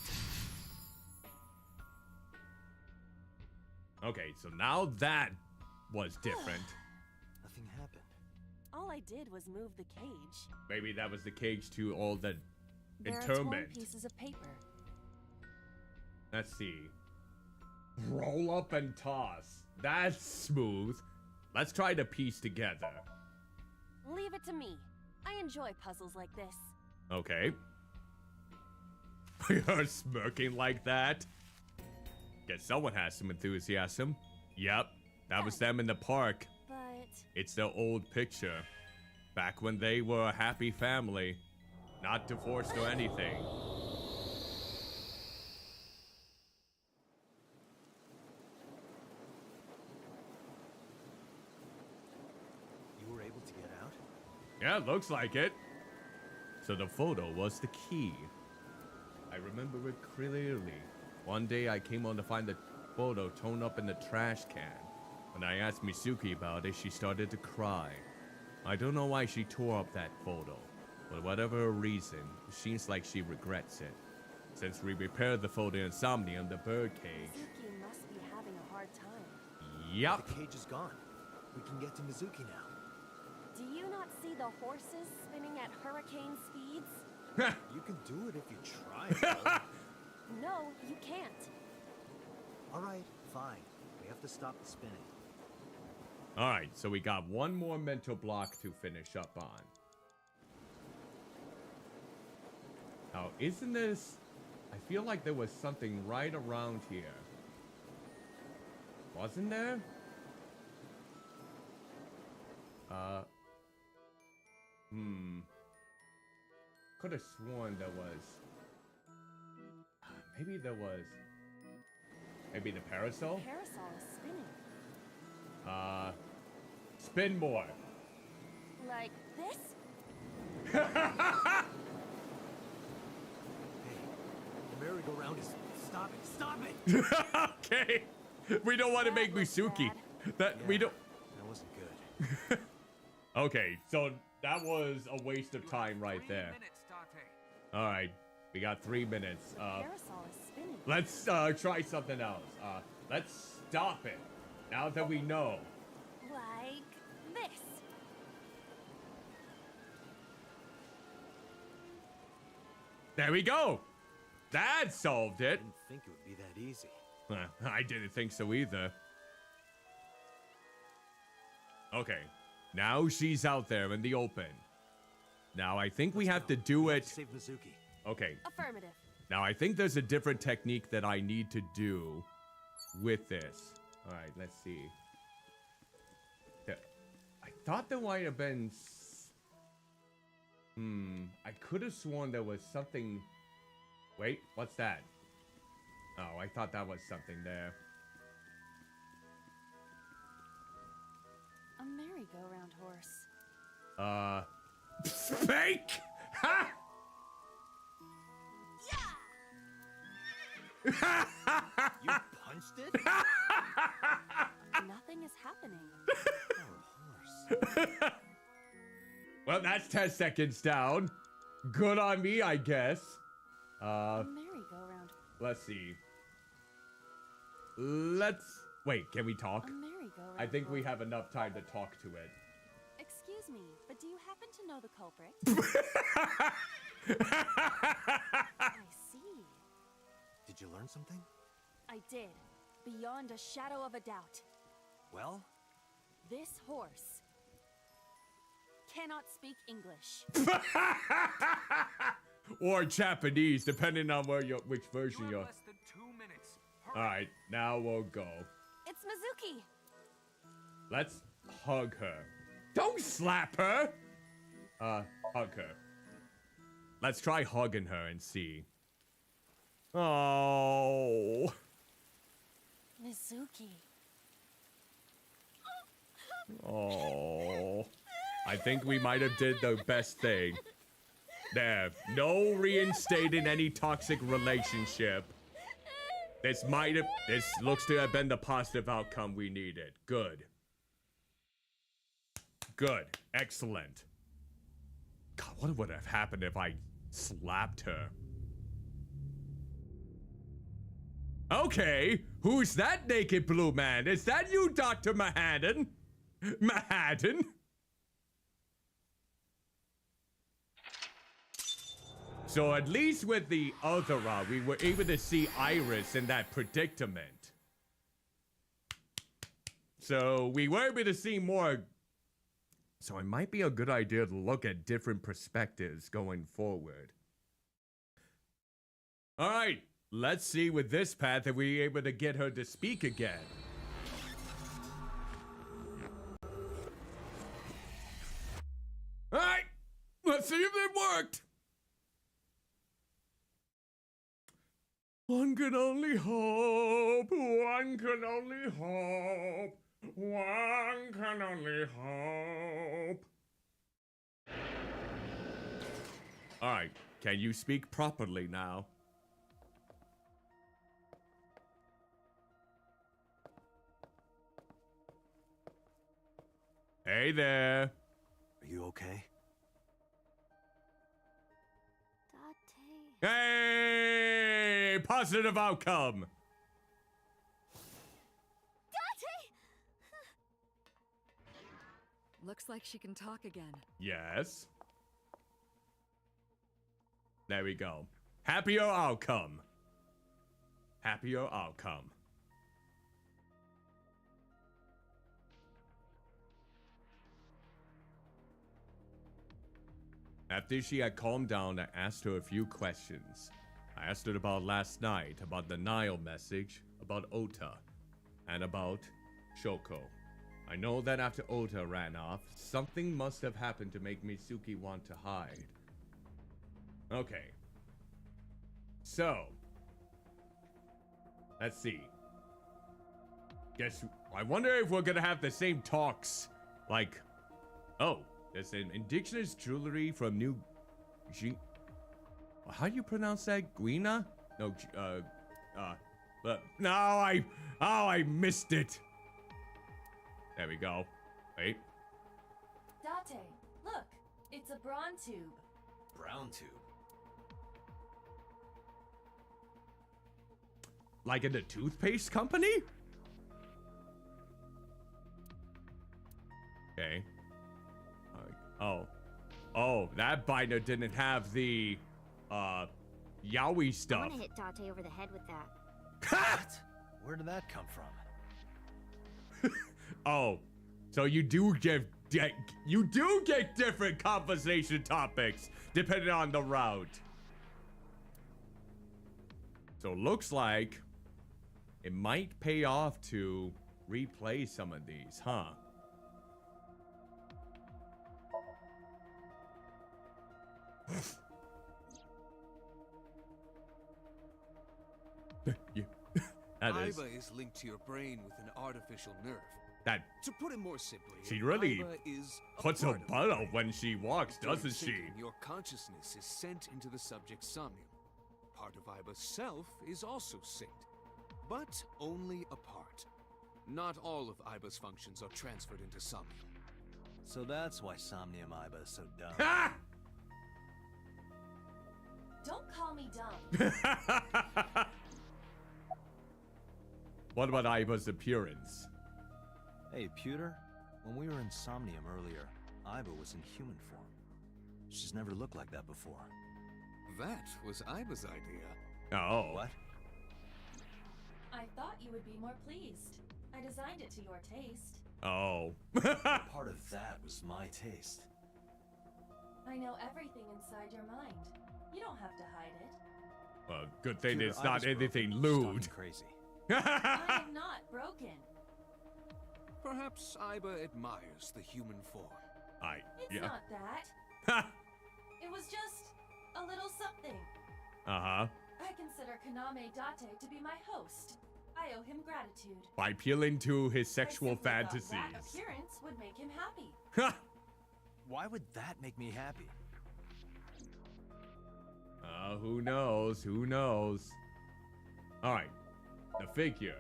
Okay, so now that was different. Nothing happened. All I did was move the cage. Maybe that was the cage to all the There are torn interment. pieces of paper. Let's see. Roll up and toss. That's smooth. Let's try to piece together. Leave it to me. I enjoy puzzles like this. Okay. You're smirking like that. Guess someone has some enthusiasm. Yep, that was them in the park. But It's the old picture. Back when they were a happy family. Not divorced or anything. You were able to get out? Yeah, looks like it. So the photo was the key. I remember it clearly. One day I came on to find the photo torn up in the trash can. When I asked Mizuki about it, she started to cry. I don't know why she tore up that photo, but whatever her reason, it seems like she regrets it. Since we repaired the photo in Somnium, the bird cage. Mizuki must be having a hard time. Yup. The cage is gone. We can get to Mizuki now. Do you not see the horses spinning at hurricane speeds? You can do it if you try. Bro. No, you can't. All right, fine. We have to stop the spinning. Alright, so we got one more mental block to finish up on. Now, isn't this... I feel like there was something right around here. Wasn't there? Could have sworn there was... Maybe there was... Maybe the parasol? Parasol is spinning. Spin more. Like this? Hey, the merry-go-round is... Stop it! Stop it! Okay. We don't want to That make looks Mizuki. bad. We Yeah, don't... That wasn't good. Okay, so that was a waste of time right there. 3 minutes, Date. All right, we got 3 minutes. Parasol is spinning. Let's try something else. Let's stop it. Now that we know. Like this. There we go. That solved it. Didn't think it would be that easy. I didn't think so either. Okay, now she's out there in the open. Now I think we Let's have go. to do We have it. to save Mizuki. Okay, Affirmative. now I think there's a different technique that I need to do with this. All right, let's see. I thought there might have been... I could have sworn there was something... Wait, what's that? Oh, I thought that was something there. A merry-go-round horse. Fake! Ha! You punched it? Nothing is happening. Poor horse. Well, that's 10 seconds down. Good on me, I guess. A merry-go-round. Let's see. Wait, can we talk? A merry-go-round. I think we have enough time to talk to it. Excuse me, but do you happen to know the culprit? I see. Did you learn something? I did. Beyond a shadow of a doubt. Well? This horse cannot speak English. Or Japanese, depending on which version you're. Less than 2 minutes. All right, now we'll go. It's Mizuki. Let's hug her. Don't slap her. Hug her. Let's try hugging her and see. Oh. Mizuki. Oh. I think we might have did the best thing. There. No reinstating any toxic relationship. This looks to have been the positive outcome we needed. Good. Good. Excellent. God, what would have happened if I slapped her? Okay, who's that naked blue man? Is that you, Dr. Manhattan? Manhattan? So at least with the other route, we were able to see Iris in that predicament. So we were able to see more. So it might be a good idea to look at different perspectives going forward. All right, let's see with this path if we're able to get her to speak again. All right, let's see if it worked. One can only hope, one can only hope, one can only hope. All right, can you speak properly now? Hey there. Are you okay? Date. Hey, positive outcome. Looks like she can talk again. Yes. There we go. Happier outcome. Happier outcome. After she had calmed down, I asked her a few questions. I asked her about last night, about the Nile message, about Ota, and about Shoko. I know that after Ota ran off, something must have happened to make Mizuki want to hide. Okay. So, let's see. I wonder if we're gonna have the same talks. Like, oh, there's an indigenous jewelry from New... How do you pronounce that? Guina? No, but now I missed it. There we go. Wait. Date, look, it's a brawn tube. Brown tube. Like in the toothpaste company? Okay. Oh, that binder didn't have the, yaoi I stuff. want to hit Date over the head with that. What? Where did that come from? Oh, so you do get different conversation topics depending on the route. So looks like it might pay off to replay some of these, huh? That is. Aiba is linked to your brain with an artificial nerve. That To put it more simply, she really Aiba is puts a her part of butt you. up when she walks, During doesn't she? syncing, your consciousness is sent into the subject's somnium. part of Aiba's self is also synced, but only a part. Not all of Aiba's functions are transferred into Somnium. So that's why Somnium Aiba is so dumb. Ha! Don't call me dumb. What about Aiba's appearance? Hey, Pewter, when we were in Somnium earlier, Aiba was in human form. She's never looked like that before. That was Aiba's idea. Oh. What? I thought you would be more pleased. I designed it to your taste. Oh. Part of that was my taste. I know everything inside your mind. You don't have to hide it. Well, good thing Pewter, it's not Aiba's anything broken. She's lewd. talking crazy. I am not broken. Perhaps Aiba admires the human form. It's yeah. not that. Ha! It was just a little something. Uh-huh. I consider Kaname Date to be my host. I owe him gratitude. By appealing to his I sexual simply thought fantasies. That appearance would make him happy. Ha! Why would that make me happy? Who knows? Who knows? Alright. The figure.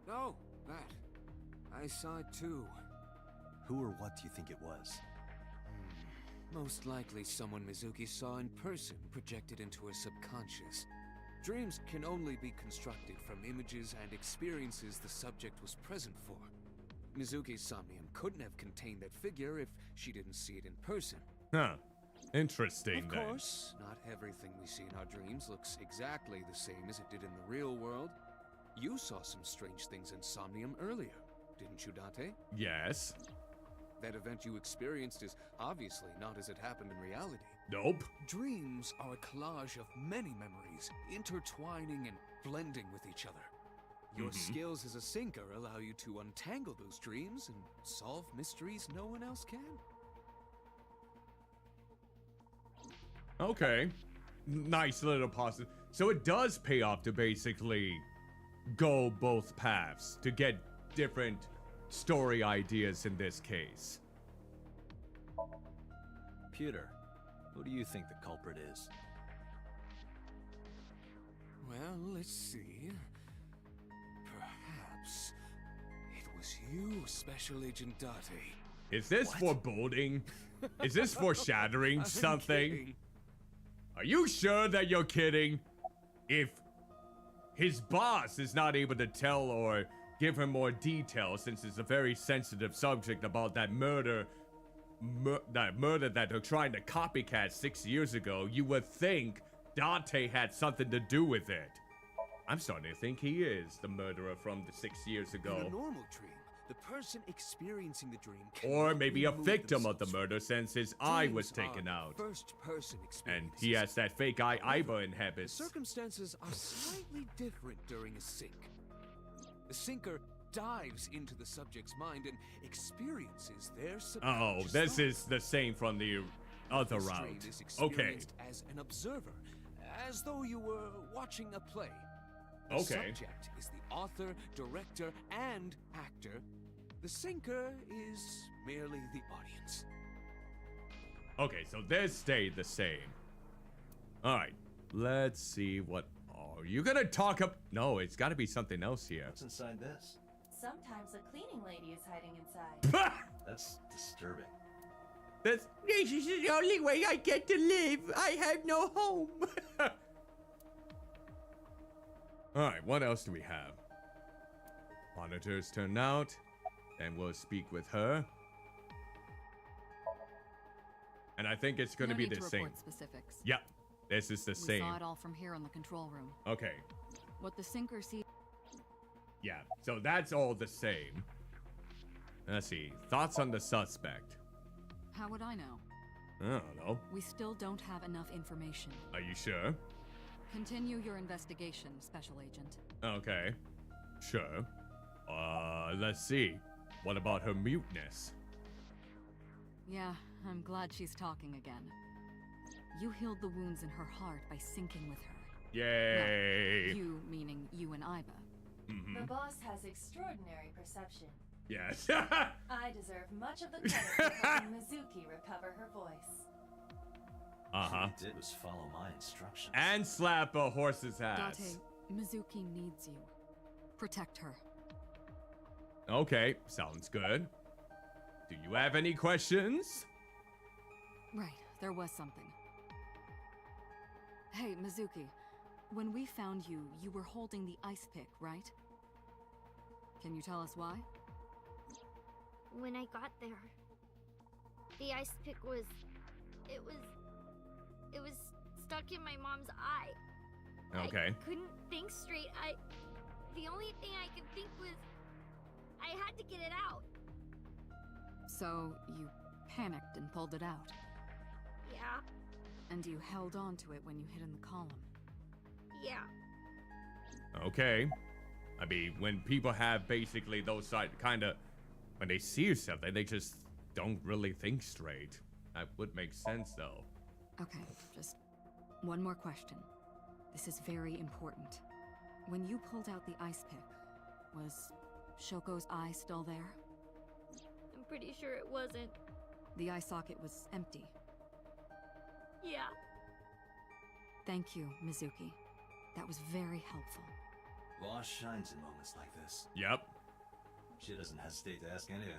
No, that. I saw it too. Who or what do you think it was? Most likely someone Mizuki saw in person projected into her subconscious. Dreams can only be constructed from images and experiences the subject was present for. Mizuki's Somnium couldn't have contained that figure if she didn't see it in person. Huh. Interesting, Of then. course, not everything we see in our dreams looks exactly the same as it did in the real world. You saw some strange things in Somnium earlier, didn't you, Date? Yes. That event you experienced is obviously not as it happened in reality. Nope. Dreams are a collage of many memories, intertwining and blending with each other. Your skills as a sinker allow you to untangle those dreams and solve mysteries no one else can. Okay. Nice little positive. So it does pay off to basically go both paths to get different story ideas in this case. Pewter, who do you think the culprit is? Well, let's see. Perhaps it was you, Special Agent Date. Is this foreboding? Is this foreshadowing I'm something? kidding. Are you sure that you're kidding? If his boss is not able to tell or give him more details, since it's a very sensitive subject about that murder that they're trying to copycat 6 years ago, you would think Date had something to do with it. I'm starting to think he is the murderer from the 6 years In a ago. normal dream, the person experiencing the dream Or cannot maybe a remove victim of the themselves murder since his eye was Dreams taken are out. First-person And experiences. he has that fake eye Aiba The inhabits. circumstances are slightly different during a sync. The syncer dives into the subject's mind and experiences their Oh, subconscious this thoughts. is the same from the other This route. dream is Okay. experienced as an observer, as though you were watching a play. The Okay. subject is the author, director, and actor. The syncer is merely the audience. Okay, so this stayed the same. Alright, let's see what... Are you gonna talk up... No, it's gotta be something else here. What's inside this? Sometimes a cleaning lady is hiding inside. That's disturbing. This is the only way I get to live. I have no home. Alright, what else do we have? Monitors turned out. Then we'll speak with her. And I think it's gonna No be need the to same. report specifics. Yep, this is the We same. saw it all from here in the control room. Okay, What the sinker sees. yeah, so that's all the same. Let's see, thoughts on the suspect? How would I know? I don't know. We still don't have enough information. Are you sure? Continue your investigation, Special Agent. Okay, sure. Let's see. What about her muteness? Yeah, I'm glad she's talking again. You healed the wounds in her heart by syncing with her. Yay! You meaning you and Aiba. The boss has extraordinary perception. Yes. I deserve much of the credit for helping Mizuki recover her voice. Uh-huh. All he did was follow my instructions. And slap a horse's ass. Date, Mizuki needs you. Protect her. Okay, sounds good. Do you have any questions? Right, there was something. Hey, Mizuki. When we found you, you were holding the ice pick, right? Can you tell us why? When I got there, the ice pick was... It was stuck in my mom's eye. Okay. I couldn't think straight. The only thing I could think was... I had to get it out. So, you panicked and pulled it out. Yeah, And you held on to it when you hid in the column. yeah. Okay. I mean, when people have basically those kind of... When they see something, they just don't really think straight. That would make sense, though. Okay, just one more question. This is very important. When you pulled out the ice pick, was Shoko's eye still there? I'm pretty sure it wasn't. The eye socket was empty. Yeah. Thank you, Mizuki. That was very helpful. Boss shines in moments like this. Yep. She doesn't hesitate to ask anything.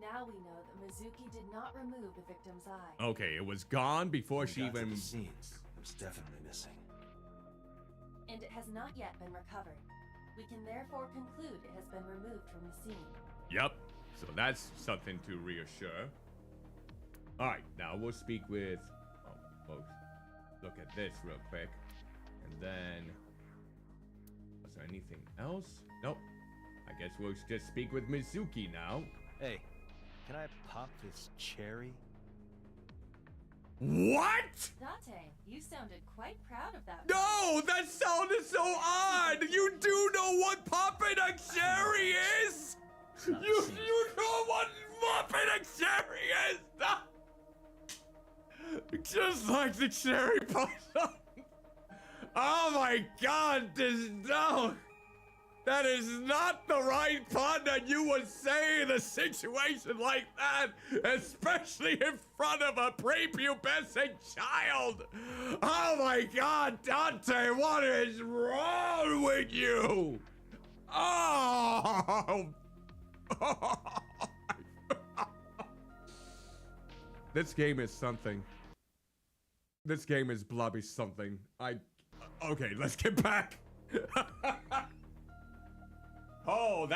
Now we know that Mizuki did not remove the victim's eye. Okay, it was gone before When she we got to even... the scenes, it was definitely missing. And it has not yet been recovered. We can therefore conclude it has been removed from the scene. Yep. So that's something to reassure. Alright, now we'll speak with... Oh, folks. Look at this real quick. And then... Was there anything else? Nope. I guess we'll just speak with Mizuki now. Hey, can I pop this cherry? What? Date, you sounded quite proud of that. No, that sounded so odd. You do know what popping a cherry is? You know what popping a cherry is? Just like the cherry pops. Oh my God! No. That is not the right pun that you would say in a situation like that, especially in front of a prepubescent child. Oh my God, Dante, what is wrong with you? Oh. This game is something. This game is blobby something. Okay, let's get back. Oh,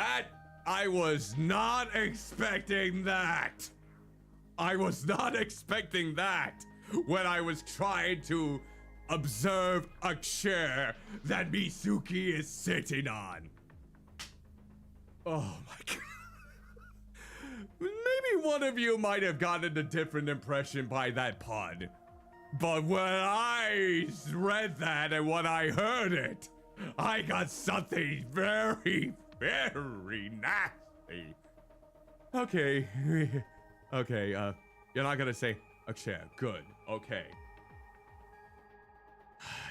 I was not expecting that. I was not expecting that when I was trying to observe a chair that Mizuki is sitting on. Oh my God. Maybe one of you might have gotten a different impression by that pun. But when I read that and when I heard it, I got something very, very nasty. Okay. Okay, you're not gonna say a chair. Good. Okay.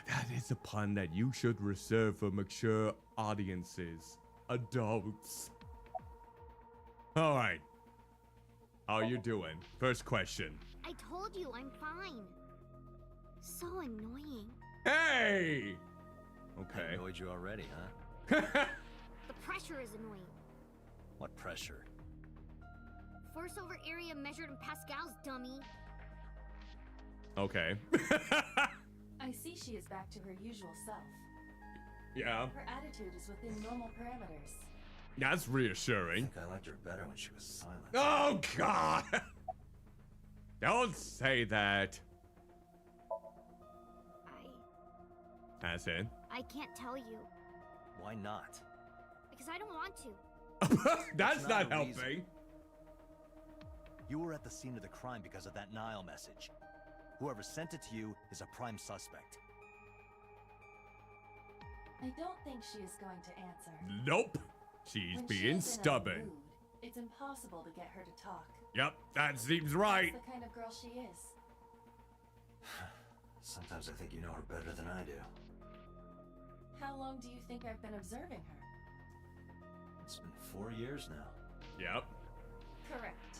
That is a pun that you should reserve for mature audiences. Adults. Alright. How you doing? First question. I told you I'm fine. So annoying. Hey! I Okay. annoyed you already, huh? The pressure is annoying. What pressure? Force over area measured in pascals, dummy. Okay. I see she is back to her usual self. Yeah, Her attitude is within normal parameters. that's I reassuring. think I liked her better when she was silent. Oh, God! Don't say that. As in? I can't tell you. Why not? Because I don't want to. That's It's not not a reason. helping. You were at the scene of the crime because of that Nile message. Whoever sent it to you is a prime suspect. I don't think she is going to answer. Nope. She's When she being is in a stubborn. mood, it's impossible to get her to talk. Yep, that seems right. That's the kind of girl she is. Sometimes I think you know her better than I do. How long do you think I've been observing her? It's been 4 years now. Yep. Correct.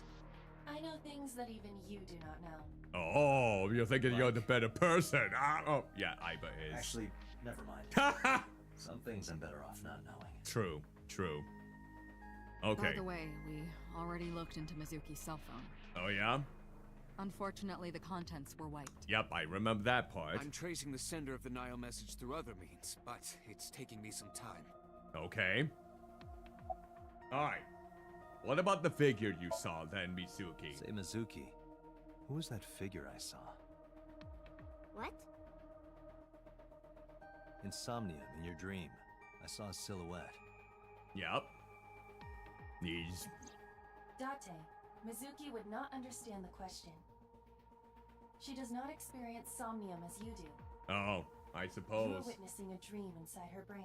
I know things that even you do not know. Oh, you're thinking you're the better person. Oh, yeah, Aiba is. Actually, never mind. Some things I'm better off not knowing. True, true. By Okay. the way, we already looked into Mizuki's cell phone. Oh, yeah? Unfortunately, the contents were wiped. Yep, I remember that part. I'm tracing the sender of the Nile message through other means, but it's taking me some time. Okay. Alright. What about the figure you saw then, Mizuki? Say Mizuki. Who was that figure I saw? What? In Somnium, in your dream. I saw a silhouette. Yep. He's... Date, Mizuki would not understand the question. She does not experience somnium as you do. Oh, I You are suppose. witnessing a dream inside her brain.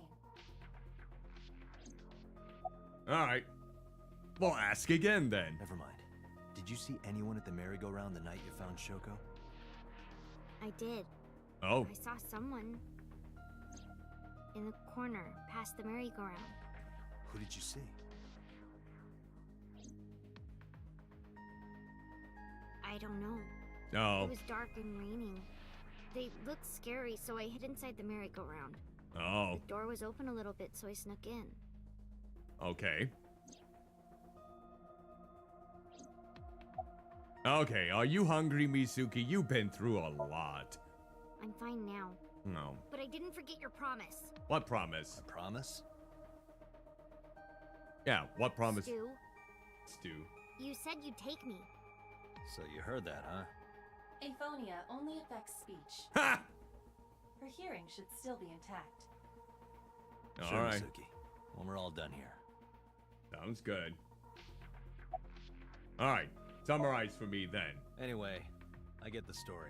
Alright. Well, ask again then. Never mind. Did you see anyone at the merry-go-round the night you found Shoko? I did. Oh, I saw someone in the corner past the merry-go-round. Who did you see? I don't know. no. It was dark and raining. They looked scary, so I hid inside the merry-go-round. Oh, The door was open a little bit, so I snuck in. okay. Okay, are you hungry, Mizuki? You've been through a lot. I'm fine now, No. but I didn't forget your promise. What promise? A promise? Yeah, what promise? Stu, Stu. you said you'd take me. So you heard that, huh? Aphonia only affects speech. Ha! Her hearing should still be intact. Sure, Alright, Mizuki. When we're all done here. sounds good. Alright, summarize for me then. Anyway, I get the story.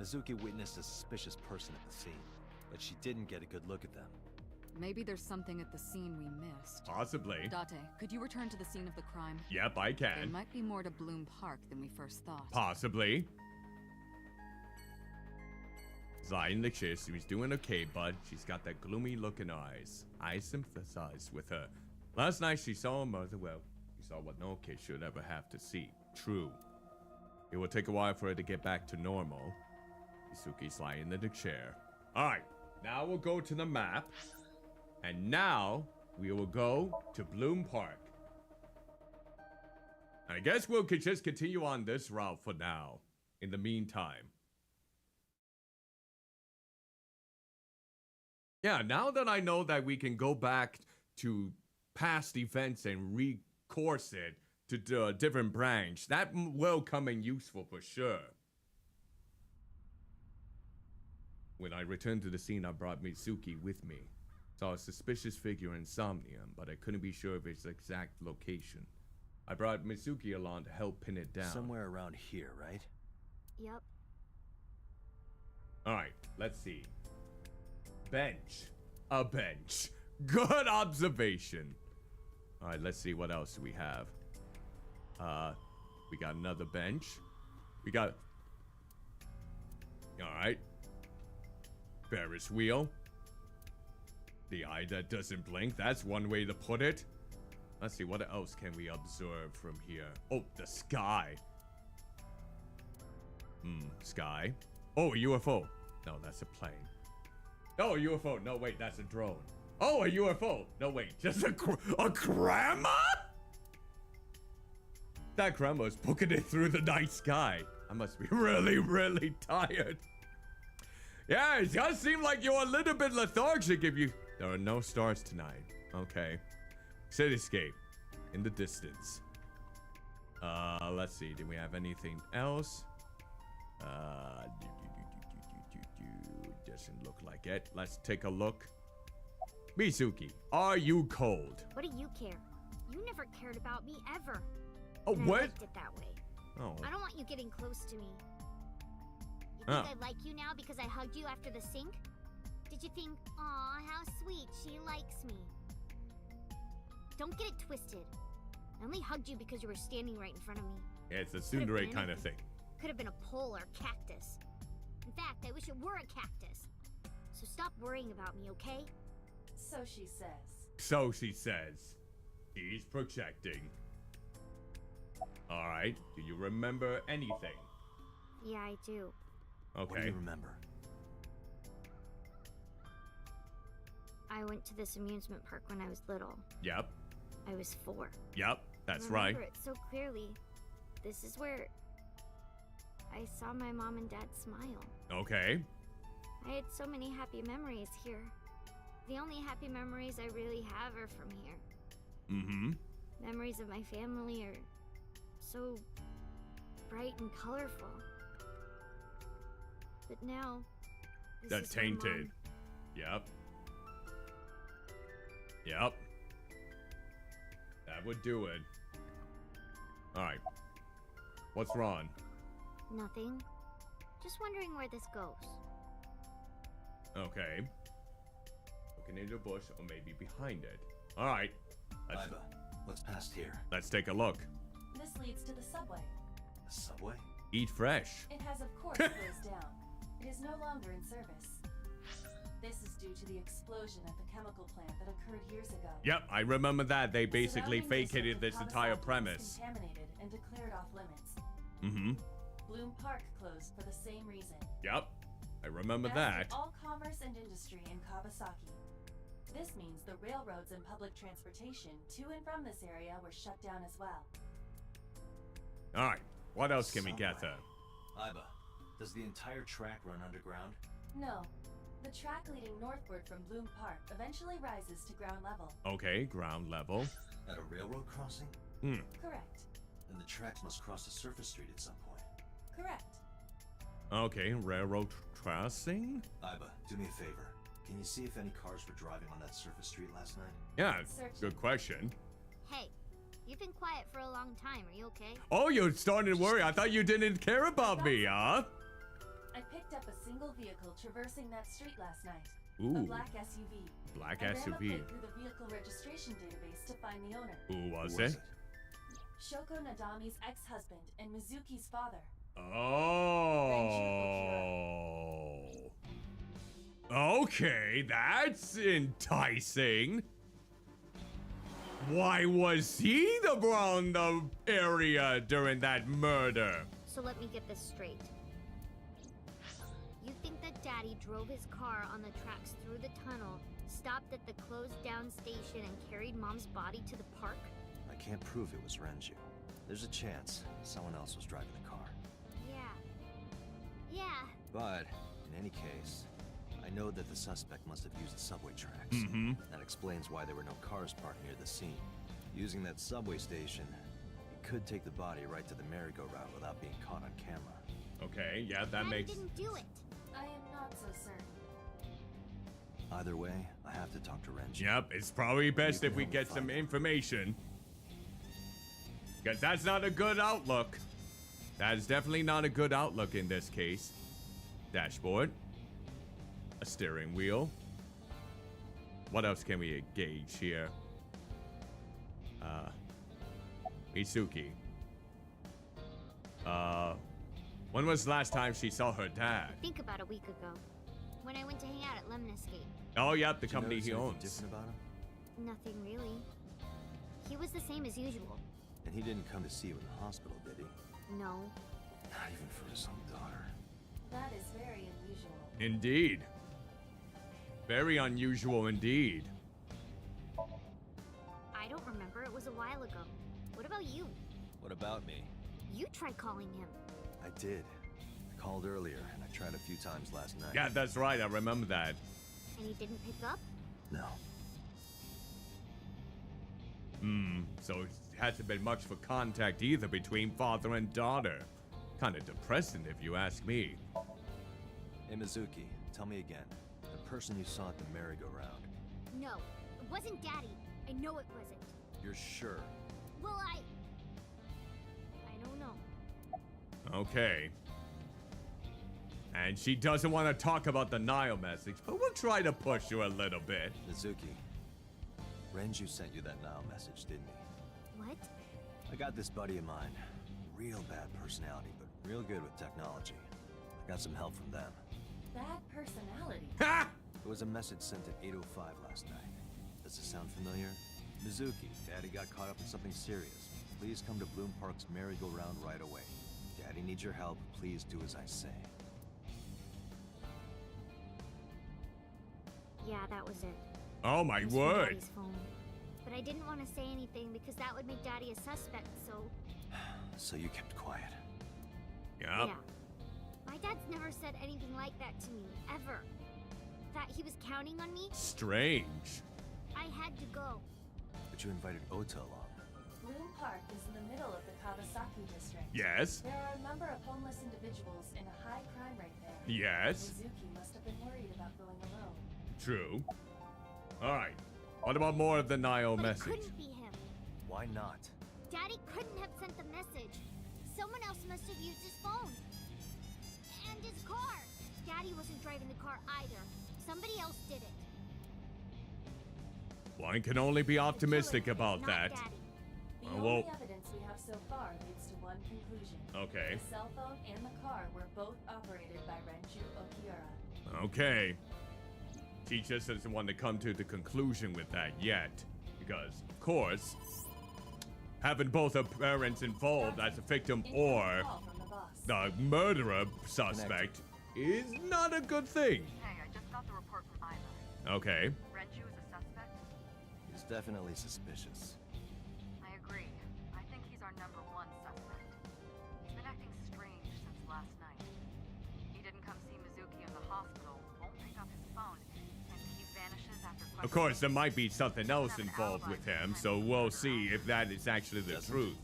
Mizuki witnessed a suspicious person at the scene, but she didn't get a good look at them. Maybe there's something at the scene we missed. Possibly. Date, could you return to the scene of the crime? Yep, I There can. might be more to Bloom Park than we first thought. Possibly. Zion the chick, she's doing okay, bud. She's got that gloomy looking eyes. I sympathize with her. Last night she saw her mother, well, she saw what no kid should ever have to see. True. It will take a while for her to get back to normal. Mizuki's lying in the chair. Alright, now we'll go to the map. And now we will go to Bloom Park. I guess we'll just continue on this route for now. In the meantime. Yeah, now that I know that we can go back to past events and recourse it to a different branch, that will come in useful for sure. When I returned to the scene, I brought Mizuki with me. Saw a suspicious figure in Somnium, but I couldn't be sure of its exact location. I brought Mizuki along to help pin it down. Somewhere around here, right? Yep. Alright, let's see. Bench. A bench. Good observation. Alright, let's see what else we have. We got another bench. We got... Alright. Ferris wheel. The eye that doesn't blink. That's one way to put it. Let's see, what else can we observe from here? Oh, the sky. Sky. Oh, a UFO. No, that's a plane. Oh, a UFO. No, wait, that's a drone. Oh, a UFO. No, wait, just a grandma? That grandma's booking it through the night sky. I must be really, really tired. Yeah, it does seem like you're a little bit lethargic if you... There are no stars tonight. Okay. Cityscape. In the distance. Let's see. Do we have anything else? Doesn't look like it. Let's take a look. Mizuki, are you cold? What do you care? You never cared about me ever. Oh, And I what? liked it that way. Oh. I don't want you getting close to me. You think Oh. I like you now because I hugged you after the sink? Did you think, aw, how sweet, she likes me? Don't get it twisted. I only hugged you because you were standing right in front of me. Yeah, it's a Could've tsundere been kind of thing. anything. Could have been a pole or cactus. In fact, I wish it were a cactus. So stop worrying about me, okay? So she says. So she says. He's projecting. All right. Do you remember anything? Yeah, I do. What do Okay. you remember? I went to this amusement park when I was little. Yep. I was 4. Yep. That's I right. remember it so clearly. This is where I saw my mom and dad smile. Okay. I had so many happy memories here. The only happy memories I really have are from here. Mm-hmm. Memories of my family are so bright and colorful. But now, this That's is where tainted. Yep. Yep. That would do it. All right. What's wrong? Nothing. Just wondering where this goes. Okay. Looking into the bush or maybe behind it. All right. Aiba, what's past here? Let's take a look. This leads to the subway. The subway? Eat fresh. It has, of course, closed down. It is no longer in service. This is due to the explosion at the chemical plant that occurred years ago. Yep, I remember that. They The basically surrounding vacated district this of entire Kawasaki was premise. Contaminated and declared off limits. Mm-hmm. Bloom Park closed for the same reason. Yep. I remember As that. did all commerce and industry in Kawasaki. This means the railroads and public transportation to and from this area were shut down as well. All right. What else can we get Subway. there? Aiba, does the entire track run underground? No. The track leading northward from Bloom Park eventually rises to ground level. Okay, ground level. At a railroad crossing? Hmm. Correct. Then the tracks must cross a surface street at some point. Correct. Okay, railroad crossing? Aiba, do me a favor. Can you see if any cars were driving on that surface street last night? Yeah, Searching. good question. Hey, you've been quiet for a long time. Are you okay? Oh, you're starting to worry. I thought you didn't care about me, huh? I picked up a single vehicle traversing that street last night. Ooh. A black SUV. Black I ran the SUV. plate through the vehicle registration database to find the owner. Who was Who it? Shoko Nadami's ex-husband and Mizuki's father. Oh. Okay, that's enticing. Why was he around the area during that murder? So let me get this straight. You think that Daddy drove his car on the tracks through the tunnel, stopped at the closed down station, and carried Mom's body to the park? I can't prove it was Renju. There's a chance someone else was driving the car. Yeah. But, in any case, I know that the suspect must have used the subway tracks. Mm-hmm. That explains why there were no cars parked near the scene. Using that subway station, it could take the body right to the merry-go-round without being caught on camera. Okay, yeah, that Daddy makes... didn't do it. I am not so certain. Either way, I have to talk to Renju. Yep, it's probably best You if can we help get me some find him. information. Because that's not a good outlook. That is definitely not a good outlook in this case. Dashboard. A steering wheel. What else can we gauge here? Mizuki. When was the last time she saw her dad? I think about a week ago, when I went to hang out at Lemon Escape. Oh, yep, the Did you company notice he anything owns. different about him? Nothing really. He was the same as usual. And he didn't come to see you in the hospital, did he? No. Not even for his own daughter. That is very unusual. Indeed. Very unusual indeed. I don't remember. It was a while ago. What about you? What about me? You tried calling him. I did. I called earlier, and I tried a few times last night. Yeah, that's right. I remember that. And he didn't pick up? No. So it hasn't been much for contact either between father and daughter. Kind of depressing if you ask me. Hey, Mizuki, tell me again. The person you saw at the merry-go-round. No. It wasn't Daddy. I know it wasn't. You're sure? Well, I don't know. Okay. And she doesn't want to talk about the Nile message, but we'll try to push you a little bit. Mizuki, Renju sent you that Nile message, didn't he? What? I got this buddy of mine. Real bad personality, but real good with technology. I got some help from them. Bad personality. Ha! There was a message sent at 8:05 last night. Does it sound familiar? Mizuki, Daddy got caught up in something serious. please come to Bloom Park's merry-go-round right away. Daddy needs your help. Please do as I say. Yeah, that was it. Oh my It was from word. Daddy's phone. But I didn't want to say anything because that would make Daddy a suspect, so... So you kept quiet. Yep. Yeah. My dad's never said anything like that to me, ever. That he was counting on me, Strange. I had to go. But you invited Ota along. Bloom Park is in the middle of the Kawasaki district. Yes. There are a number of homeless individuals and a high crime rate there. Yes. Mizuki must have been worried about going alone. True. All right. What about more of the Nio But message? it couldn't be him. Why not? Daddy couldn't have sent the message. Someone else must have used his phone. And his car. Daddy wasn't driving the car either. Somebody else did it. One can only be optimistic The killer, about not that. Daddy. The Well, only evidence we have so far leads to one conclusion. Okay. The cell phone and the car were both operated by Renju Okiura. Okay. She just doesn't want to come to the conclusion with that yet. Because, of course, having both her parents involved as a victim or Call from the boss. the murderer suspect is not a good thing. Hey, I just got the report from Aiba. Okay. Renju is a suspect? He's definitely suspicious. I agree. I think he's our number one suspect. He's been acting strange since last night. He didn't come see Mizuki in the hospital, won't pick up his phone, and he vanishes after Of course, there might be something else involved with him, so we'll see if that is actually the truth.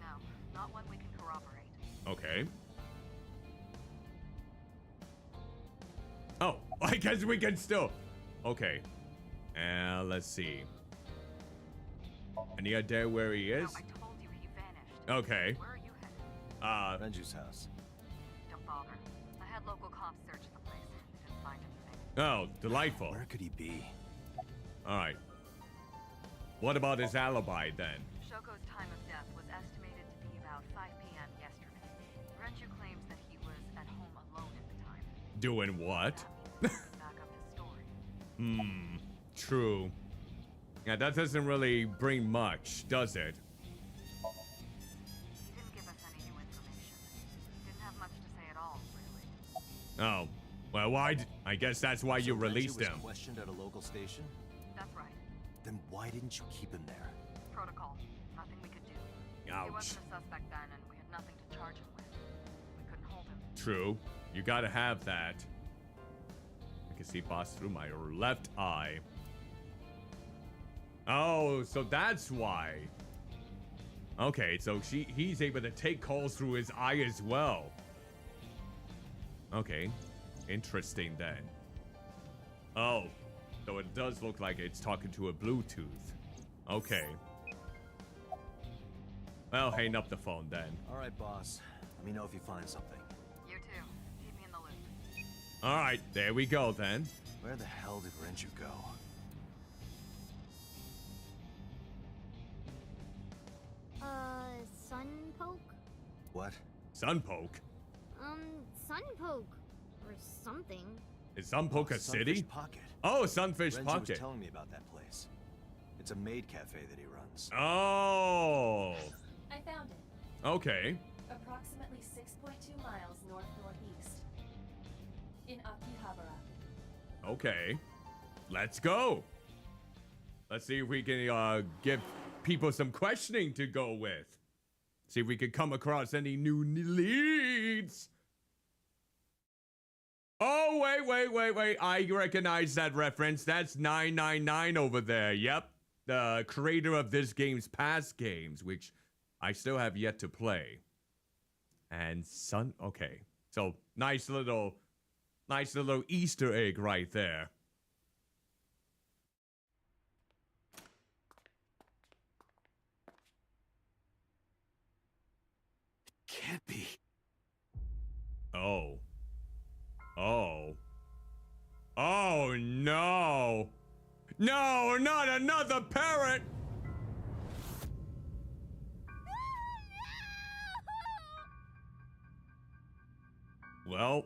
No, not one we can corroborate. Okay. Oh, I guess we can still. Okay. Let's see. Any idea where he No, is? I told you he vanished. Okay. Where are you headed? Renju's house. Don't bother. I had local cops search the place. Didn't find anything. Oh, delightful. Where could he be? All right. What about his alibi then? Shoko's time of death was estimated to be about 5 p.m. yesterday. Renju claims that he was at home alone at the time. Doing what? That means he can back up his story. True. Yeah, that doesn't really bring much, does it? He didn't give us any new information. Didn't have much to say at all, really. Oh. Well, I guess that's why you So Renju released was him. questioned at a local station? That's right. Then why didn't you keep him there? Protocol. Nothing we could do. He Ouch. wasn't a suspect then, and we had nothing to charge him with. We couldn't hold him. True. You gotta have that. I can see boss through my left eye. Oh, so that's why. Okay, so he's able to take calls through his eye as well. Okay. Interesting then. Oh. So it does look like it's talking to a Bluetooth. Okay. Well, hang up the phone then. All right, boss. Let me know if you find something. You too. Keep me in the loop. All right, there we go then. Where the hell did Renju go? Sunpoke? What? Sunpoke. Sunpoke. Or something. Is Sunpoke a city? Sunfish Pocket. Oh, Sunfish Renju Pocket. was telling me about that place. It's a maid cafe that he runs. Oh. I found it. Okay. Approximately 6.2 miles north-northeast. In Akihabara. Okay. Let's go. Let's see if we can give people some questioning to go with. See if we can come across any new leads. Oh, wait. I recognize that reference. That's 999 over there. Yep. The creator of this game's past games, which I still have yet to play. And okay. So nice little Easter egg right there. Can't be. Oh. Oh no. No, not another parrot. Well,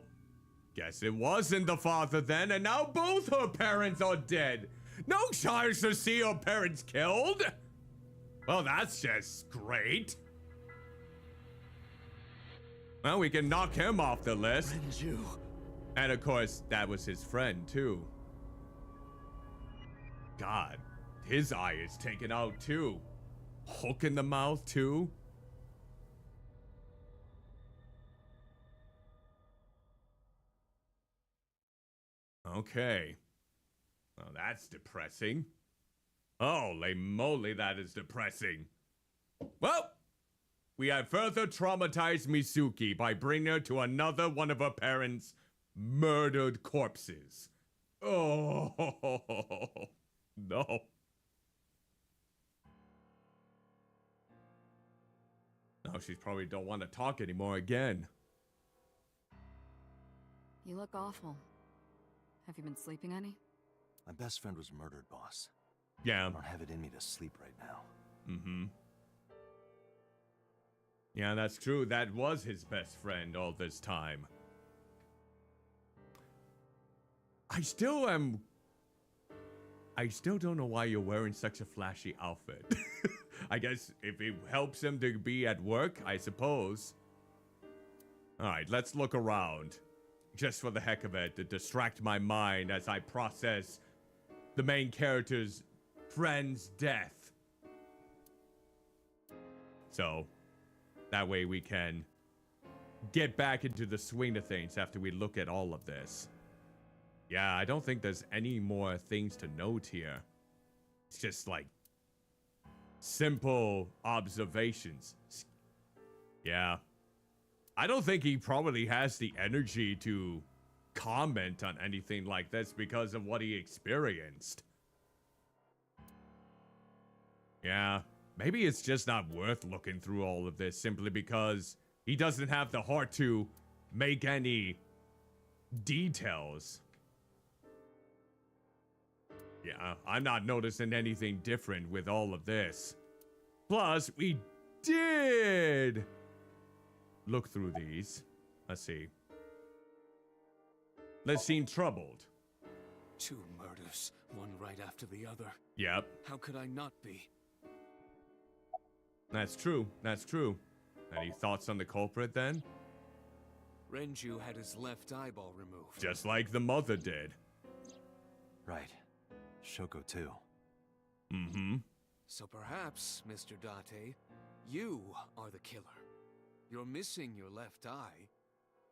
guess it wasn't the father then, and now both her parents are dead. No chance to see her parents killed. Well, that's just great. Well, we can knock him off the list. Renju. And of course, that was his friend, too. God, his eye is taken out, too. Hook in the mouth, too. Okay. Well, that's depressing. Holy moly, that is depressing. Well, we have further traumatized Mizuki by bringing her to another one of her parents' murdered corpses. Oh, no. Now she probably don't want to talk anymore again. You look awful. Have you been sleeping any? My best friend was murdered, boss. Yeah. I don't have it in me to sleep right now. Mm-hmm. Yeah, that's true. That was his best friend all this time. I still don't know why you're wearing such a flashy outfit. I guess if it helps him to be at work, I suppose. Alright, let's look around. Just for the heck of it, to distract my mind as I process the main character's friend's death. So, that way we can get back into the swing of things after we look at all of this. Yeah, I don't think there's any more things to note here. It's just like simple observations. Yeah. I don't think he probably has the energy to comment on anything like this because of what he experienced. Yeah, maybe it's just not worth looking through all of this simply because he doesn't have the heart to make any details. Yeah, I'm not noticing anything different with all of this. Plus, we did look through these. Let's see. They seem troubled. 2 murders, one right after the other. Yep, How could I not be? that's true. That's true. Any thoughts on the culprit then? Renju had his left eyeball removed. Just like the mother did. Right. Shoko too. Mm-hmm. So perhaps, Mr. Date, you are the killer. You're missing your left eye,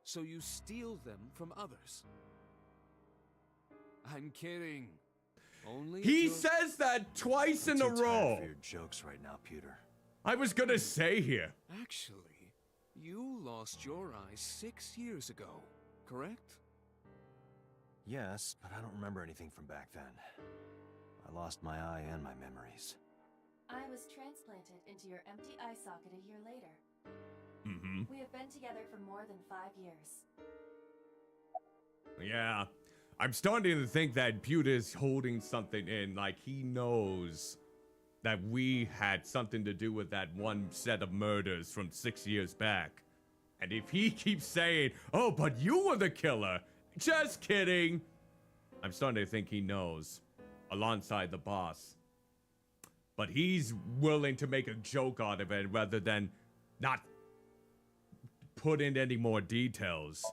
so you steal them from others. I'm kidding. Only He says that twice in a I'm too tired row. for your jokes right now, Pewter. I was gonna say here. Actually, you lost your eye 6 years ago, correct? Yes, but I don't remember anything from back then. I lost my eye and my memories. I was transplanted into your empty eye socket a year later. Mm-hmm. We have been together for more than 5 years. Yeah. I'm starting to think that Pewter's holding something in, like he knows that we had something to do with that one set of murders from 6 years back. And if he keeps saying, oh, but you were the killer, just kidding. I'm starting to think he knows, alongside the boss. But he's willing to make a joke out of it rather than not put in any more details.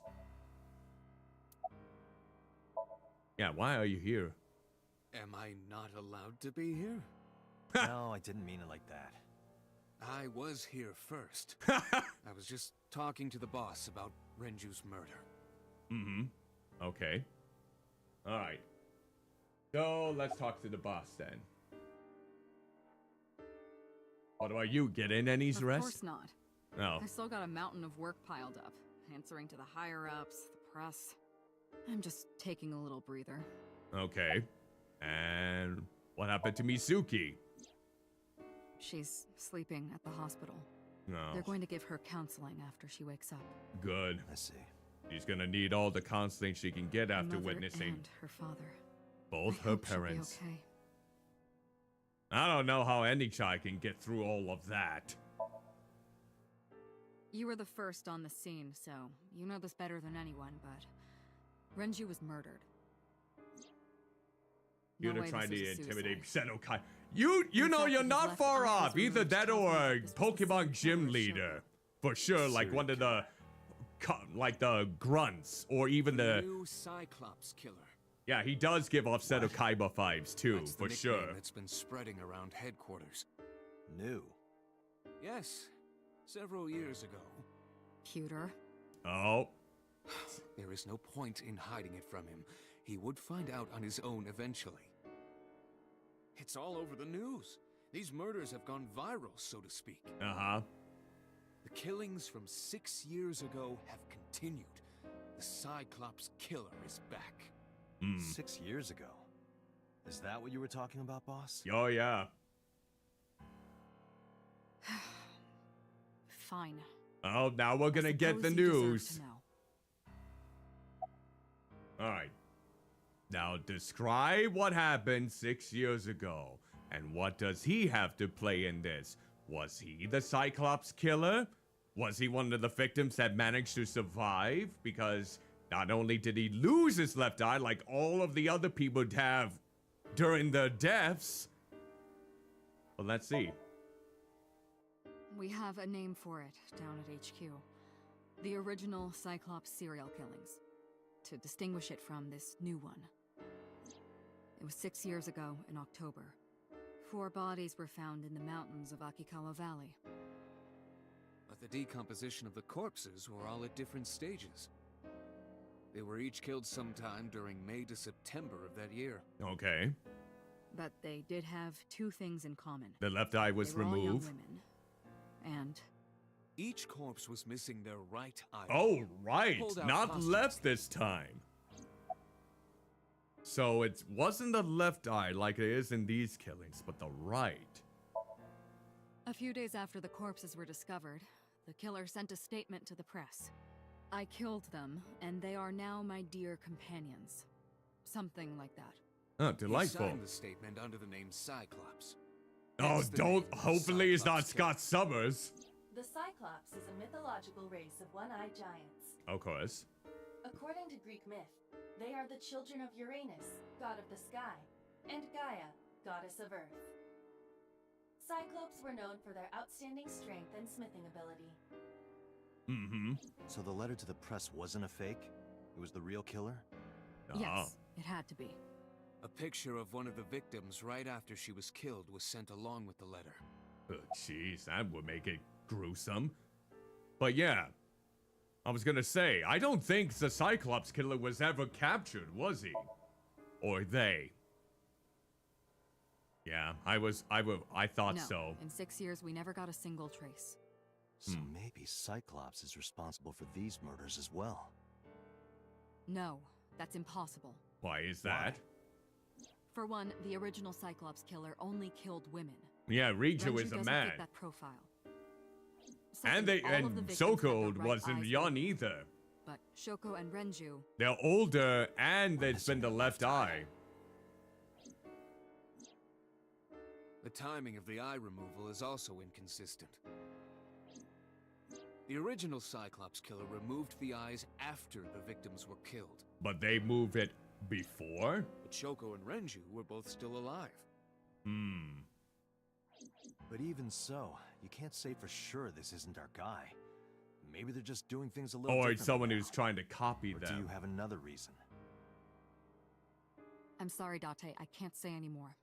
Yeah, why are you here? Am I not allowed to be here? No, I didn't mean it like that. I was here first. I was just talking to the boss about Renju's murder. Mm-hmm. Okay. Alright. So, let's talk to the boss then. What about you? Get in any Of rest? course not. No. I still got a mountain of work piled up, answering to the higher-ups, the press. I'm just taking a little breather. Okay. And what happened to Mizuki? She's sleeping at the hospital. No. They're going to give her counseling after she wakes up. Good. I see. She's gonna need all the counseling she can get after Mother witnessing and her father. both I her hope she'll be parents. okay. I don't know how any child can get through all of that. You were the first on the scene, so you know this better than anyone, but Renju was murdered. No You're way trying this to was a intimidate suicide. Sedokai. You In know fact, you're his not left far eye was off. Either removed that shortly or a after this was the Pokemon same gym killer leader. Shoko. For sure, like one of the like the grunts or even The the new Cyclops killer. yeah, he does give off Sedokaiba vibes too, That's the for nickname sure. that's been spreading around headquarters. New. Yes, several years ago. Cuter. Oh, There is no point in hiding it from him. He would find out on his own eventually. It's all over the news. These murders have gone viral, so to speak. uh-huh. The killings from 6 years ago have continued. The Cyclops killer is back. 6 years ago. Is that what you were talking about, boss? Oh yeah. Fine. Oh, now we're gonna get the Suppose you deserve news. to know. Alright. Now describe what happened 6 years ago. And what does he have to play in this? Was he the Cyclops killer? Was he one of the victims that managed to survive? Because not only did he lose his left eye like all of the other people would have during their deaths. Well, let's see. We have a name for it down at HQ. The original Cyclops serial killings. To distinguish it from this new one. It was 6 years ago in October. 4 bodies were found in the mountains of Akikawa Valley. But the decomposition of the corpses were all at different stages. They were each killed sometime during May to September of that year. Okay. But they did have 2 things in common. The left eye was They were all young removed. women. And Each corpse was missing their right eye. Oh, right. Pulled out Not posthumously. left this time. So it wasn't the left eye like it is in these killings, but the right. a few days after the corpses were discovered, the killer sent a statement to the press. I killed them, and they are now my dear companions. Something like that. Oh, He delightful. signed the statement under the name Cyclops. Oh, Hence the don't. name Hopefully it's not Cyclops killer. Scott Summers. The Cyclops is a mythological race of one-eyed giants. Of course. According to Greek myth, they are the children of Uranus, god of the sky, and Gaia, goddess of earth. Cyclopes were known for their outstanding strength and smithing ability. Mm-hmm. So the letter to the press wasn't a fake? It was the real killer? Yes, it had to be. A picture of one of the victims right after she was killed was sent along with the letter. Oh, jeez, that would make it gruesome. But yeah, I was gonna say, I don't think the Cyclops killer was ever captured, was he? Or they? Yeah, I thought No, so. in 6 years we never got a single trace. So maybe Cyclops is responsible for these murders as well. No, that's impossible. Why is that? For one, the original Cyclops killer only killed women. Yeah, Riju Renju is a doesn't man. fit that profile. And Second, all of the victims had Shoko their right wasn't eyes young open, either. But Shoko and Renju, They're older, and it's been the left eye. The timing of the eye removal is also inconsistent. The original Cyclops killer removed the eyes after the victims were killed. But they move it before? But Shoko and Renju were both still alive. But even so, you can't say for sure this isn't our guy. Maybe they're just doing things a little Or differently it's someone now. who's trying to copy Or do them. you have another reason? I'm sorry, Date, I can't say anymore.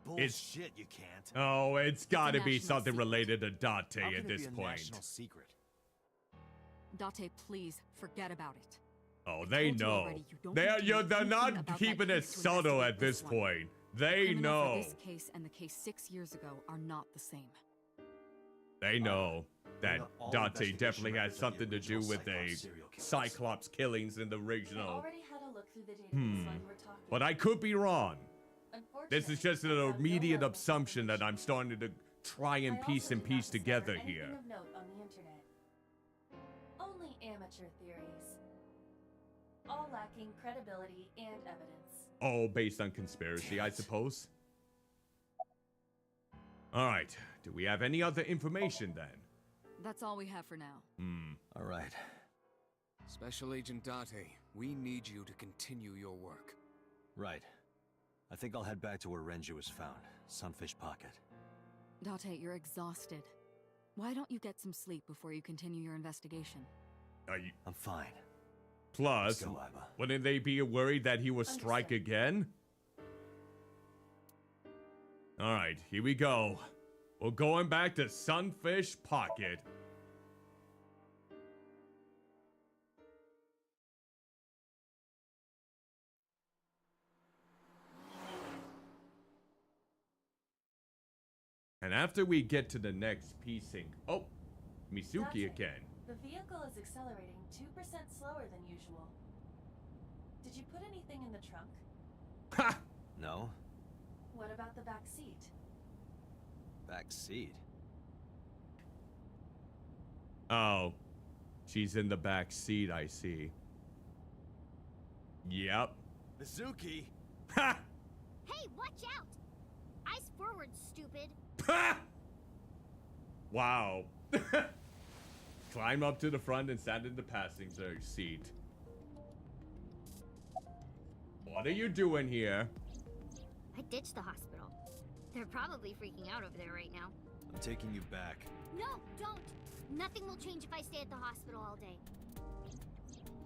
Bullshit, you can't. Oh, it's gotta be national something secret. related to Date How can at it this be a point. national secret? Date, please, forget about it. Oh, I they told you know. already, you don't need to know They're anything not about that keeping it case to subtle at investigate this one. point. The They criminal know. for this case and the case 6 years ago are not the same. They know that all Date investigation definitely has records of the something to do original with the Cyclops serial killers. Cyclops killings in the I original. already had a look through the database while you were talking. But I could be wrong. This is Unfortunately, just an I found no immediate relevant assumption that I'm information. starting to try and I piece also and did not piece discover together anything here. of note on the internet. Only amateur theories. All lacking credibility and evidence. All based on conspiracy, I suppose. Alright, do we have any other information then? That's all we have for now. All right. Special Agent Date, we need you to continue your work. Right. I think I'll head back to where Renju was found. Sunfish Pocket. Date, you're exhausted. Why don't you get some sleep before you continue your investigation? I'm fine. Plus, Let's go, Aiba. wouldn't they be worried that he would strike again? Alright, here we go. We're going back to Sunfish Pocket. And after we get to the next piecing... Oh, Mizuki Date, again. The vehicle is accelerating 2% slower than usual. Did you put anything in the trunk? Ha! No? What about the back seat? Back seat? Oh, she's in the back seat, I see. Yep. Mizuki! Ha! Hey, watch out! Eyes forward, stupid. Ha! Wow. Climb up to the front and stand in the passenger seat. What are you doing here? I ditched the hospital. They're probably freaking out over there right now. I'm taking you back. No, don't! Nothing will change if I stay at the hospital all day.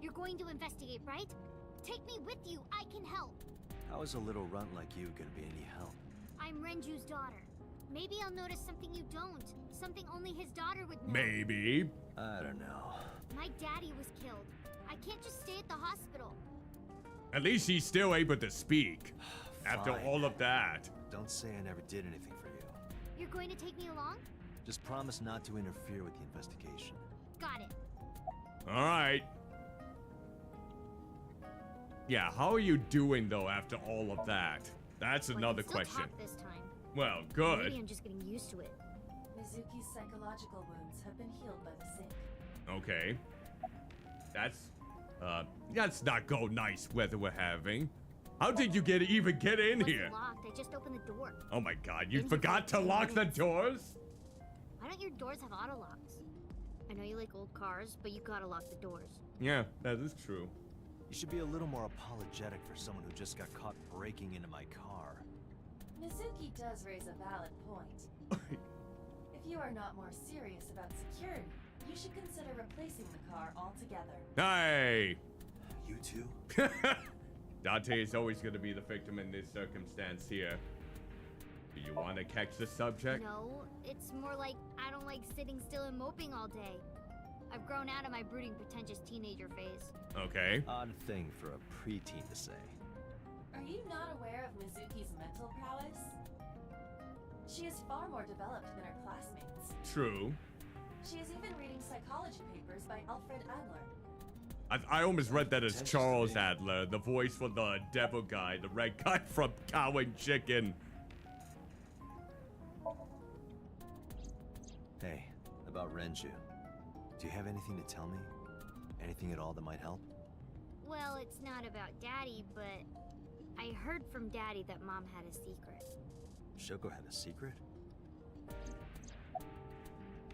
You're going to investigate, right? Take me with you, I can help. How is a little runt like you gonna be any help? I'm Renju's daughter. Maybe I'll notice something you don't. Something only his daughter would know. Maybe. I don't know. My daddy was killed. I can't just stay at the hospital. At least she's still able to speak. After Fine. all of that. Don't say I never did anything for you. You're going to take me along? Just promise not to interfere with the investigation. Got it. Alright. Yeah, how are you doing though after all of that? That's Well, I another can still question. talk this time. Well, Maybe good. I'm just getting used to it. Mizuki's psychological wounds have been healed by the sink. Okay. That's not go nice weather we're having. How did you even get in It here? wasn't locked. I just opened the door. Oh my god, you Been here for forgot like to 10 lock the minutes. doors? Why don't your doors have auto locks? I know you like old cars, but you gotta lock the doors. Yeah, that is true. You should be a little more apologetic for someone who just got caught breaking into my car. Mizuki does raise a valid point. If you are not more serious about security, you should consider replacing the car altogether. Hey! You too? Dante is always going to be the victim in this circumstance here. Do you want to catch the subject? No, it's more like I don't like sitting still and moping all day. I've grown out of my brooding, pretentious teenager phase. Okay. Odd thing for a preteen to say. Are you not aware of Mizuki's mental prowess? She is far more developed than her classmates. True. She is even reading psychology papers by Alfred Adler. I almost read that as Charles Adler, the voice for the devil guy, the red guy from Cow and Chicken. Hey, about Renju. Do you have anything to tell me? Anything at all that might help? Well, it's not about Daddy, but I heard from Daddy that Mom had a secret. Shoko had a secret?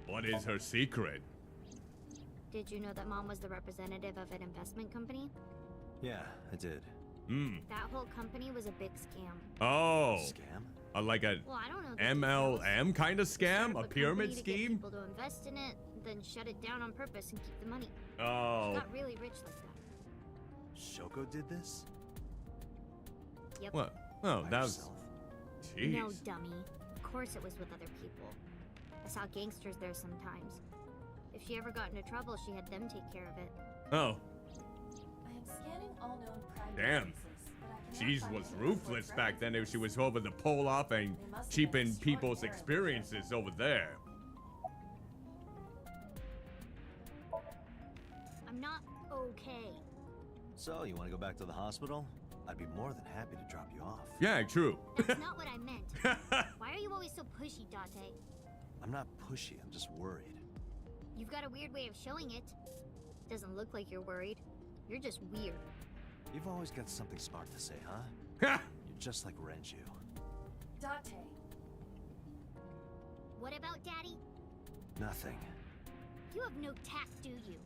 What is her secret? Did you know that Mom was the representative of an investment company? Yeah, I did. Hmm. That whole company was a big scam. Oh. Scam? Like a Well, I don't know the details. MLM kind of Start scam? up A pyramid company to get scheme? people to invest in it, then shut it down on purpose and keep the money. Oh. Got really rich like that. Shoko did this? Yep. What? Oh, By that was... herself? Jeez. No, dummy. Of course it was with other people. I saw gangsters there sometimes. If she ever got into trouble, she had them take care of it. Oh. I am scanning all known crime Damn. cases, but I cannot She find was any ruthless reports back then if she was referencing able to pull off and They must have cheapen been people's extraordinarily experiences over there. I'm not okay. So, you want to go back to the hospital? I'd be more than happy to drop you off. Yeah, true. That's not what I meant. Why are you always so pushy, Date? I'm not pushy, I'm just worried. You've got a weird way of showing it. Doesn't look like you're worried. You're just weird. You've always got something smart to say, huh? Ha! You're just like Renju. Date, What about Daddy? Nothing. You have no tact, do you?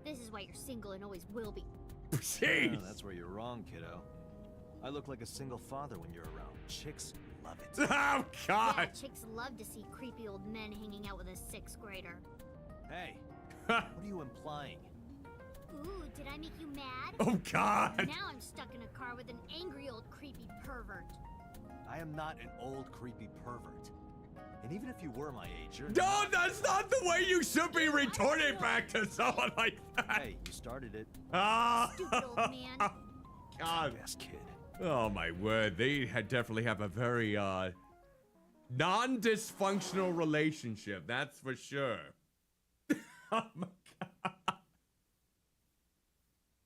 This is why you're single and always will be. Jeez. That's where you're wrong, kiddo. I look like a single father when you're around. Chicks love it. Oh, Yeah, God. chicks love to see creepy old men hanging out with a 6th grader. Hey, what are you implying? Ooh, did I make you mad? Oh, God. Now I'm stuck in a car with an angry old creepy pervert. I am not an old creepy pervert. And even if you were my age, you're No, that's not the way you should be retorting back to someone like that. Hey, you started it. Ah. Stupid old man. God. Yes, kid. Oh, my word. They definitely have a very, non-dysfunctional relationship. That's for sure. Oh, my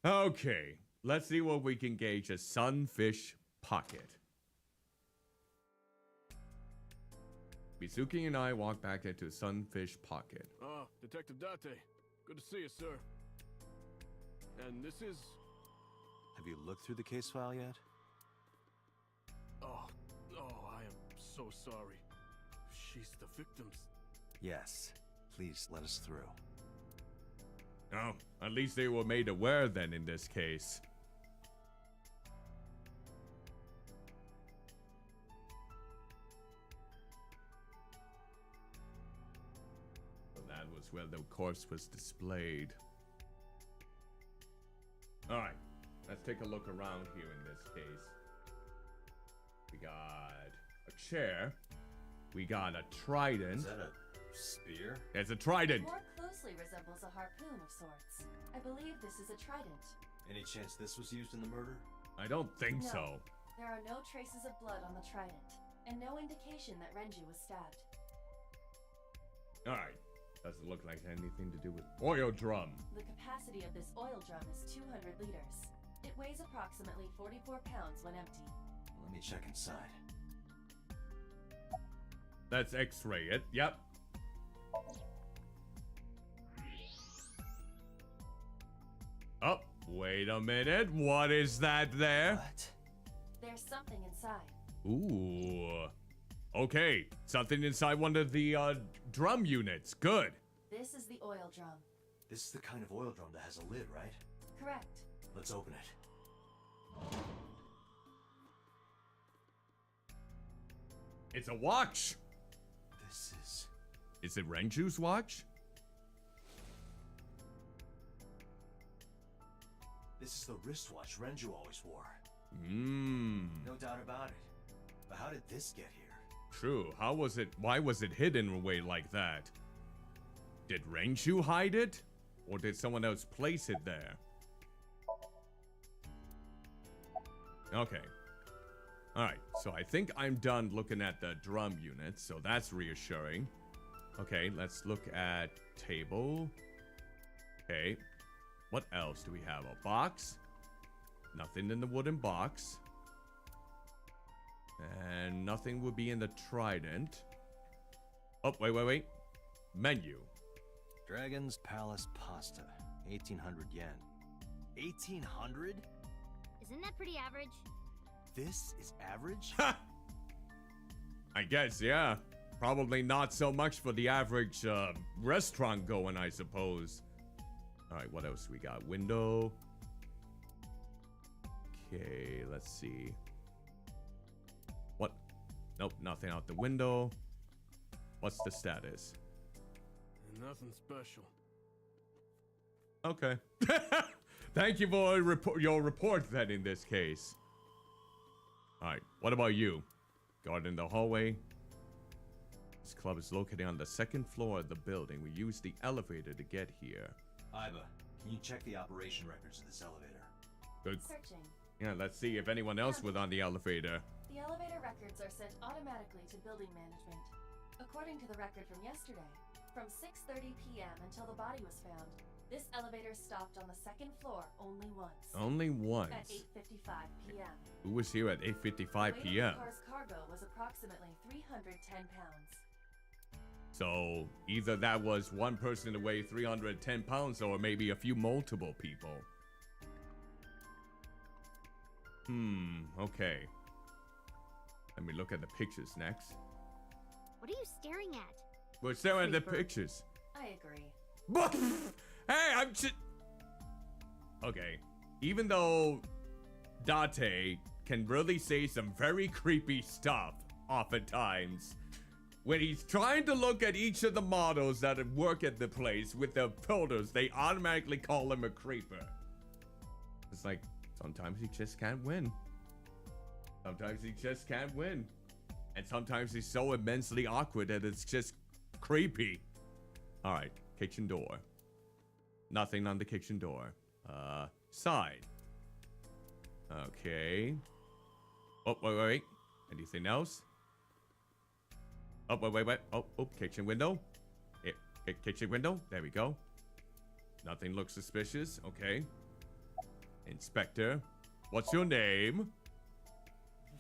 God. Okay. Let's see what we can gauge a sunfish pocket. Mizuki and I walk back into Sunfish Pocket. Ah, Detective Date. Good to see you, sir. And this is... Have you looked through the case file yet? Oh, I am so sorry. She's the victim's... Yes. Please let us through. Oh, at least they were made aware then in this case. So that was where the corpse was displayed. Alright, let's take a look around here in this case. We got a chair. We got a trident. Is that a spear? It's a trident. More closely resembles a harpoon of sorts. I believe this is a trident. Any chance this was used in the murder? I don't think No. so. There are no traces of blood on the trident, and no indication that Renju was stabbed. Alright. Doesn't look like anything to do with oil drum. The capacity of this oil drum is 200 liters. It weighs approximately 44 pounds when empty. Let me check inside. Let's x-ray it. Yep. Oh, wait a minute. What is that there? What? There's something inside. Ooh. Okay, something inside one of the drum units. Good. This is the oil drum. This is the kind of oil drum that has a lid, right? Correct. Let's open it. It's a watch. This is... Is it Renju's watch? This is the wristwatch Renju always wore. Mmm. No doubt about it. But how did this get here? True. How was it? Why was it hidden away like that? Did Renju hide it? Or did someone else place it there? Okay. Alright, so I think I'm done looking at the drum unit, so that's reassuring. Okay, let's look at table. Okay. What else do we have? A box? Nothing in the wooden box. And nothing would be in the trident. Oh, wait. Menu. Dragon's Palace Pasta. 1,800 yen. 1,800? Isn't that pretty average? This is average? I guess, yeah. Probably not so much for the average restaurant going, I suppose. Alright, what else we got? Window. Okay, let's see. What? Nope, nothing out the window. What's the status? Nothing special. Okay. Thank you for your report then in this case. Alright, what about you? Guard in the hallway. This club is located on the 2nd floor of the building. We use the elevator to get here. Aiba, can you check the operation records of this elevator? Good. Searching. Yeah, let's see if anyone else was on the elevator. The elevator records are sent automatically to building management. According to the record from yesterday, from 6:30 p.m. until the body was found, this elevator stopped on the 2nd floor only once. Only once. At 8:55 p.m. Who was here at 8:55 The weight of p.m.? the car's cargo was approximately 310 pounds. So either that was one person to weigh 310 pounds or maybe a few multiple people. Okay. Let me look at the pictures next. What are you staring at? We're staring at the Creeper. pictures. I agree. But hey, I'm just okay. Even though Date can really say some very creepy stuff oftentimes. When he's trying to look at each of the models that work at the place with the filters, they automatically call him a creeper. It's like, sometimes he just can't win. Sometimes he just can't win. And sometimes he's so immensely awkward that it's just creepy. All right, kitchen door. Nothing on the kitchen door. Side. Okay. Oh, wait. Anything else? Oh, wait. Oh, kitchen window. Kitchen window. There we go. Nothing looks suspicious. Okay. Inspector. What's your name?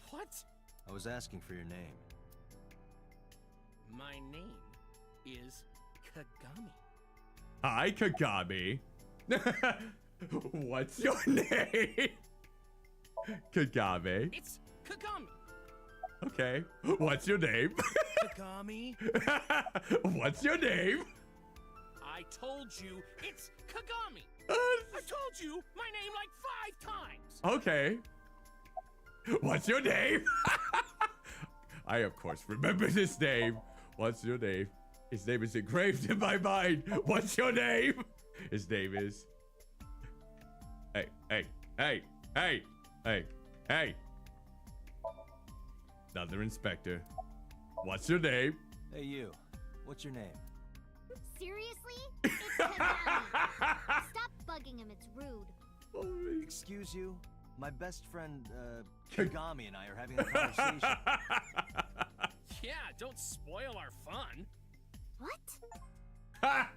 What? I was asking for your name. My name is Kagami. Hi, Kagami. What's your name? Kagami. It's Kagami. Okay. What's your name? Kagami. What's your name? I told you it's Kagami. I told you my name like 5 times. Okay. What's your name? I, of course, remember this name. What's your name? His name is engraved in my mind. What's your name? His name is... Hey. Another inspector. What's your name? Hey, you. What's your name? Seriously? It's Kagami. Stop bugging him, it's rude. Excuse you? My best friend, Kagami and I are having a conversation. Yeah, don't spoil our fun. What? Ha!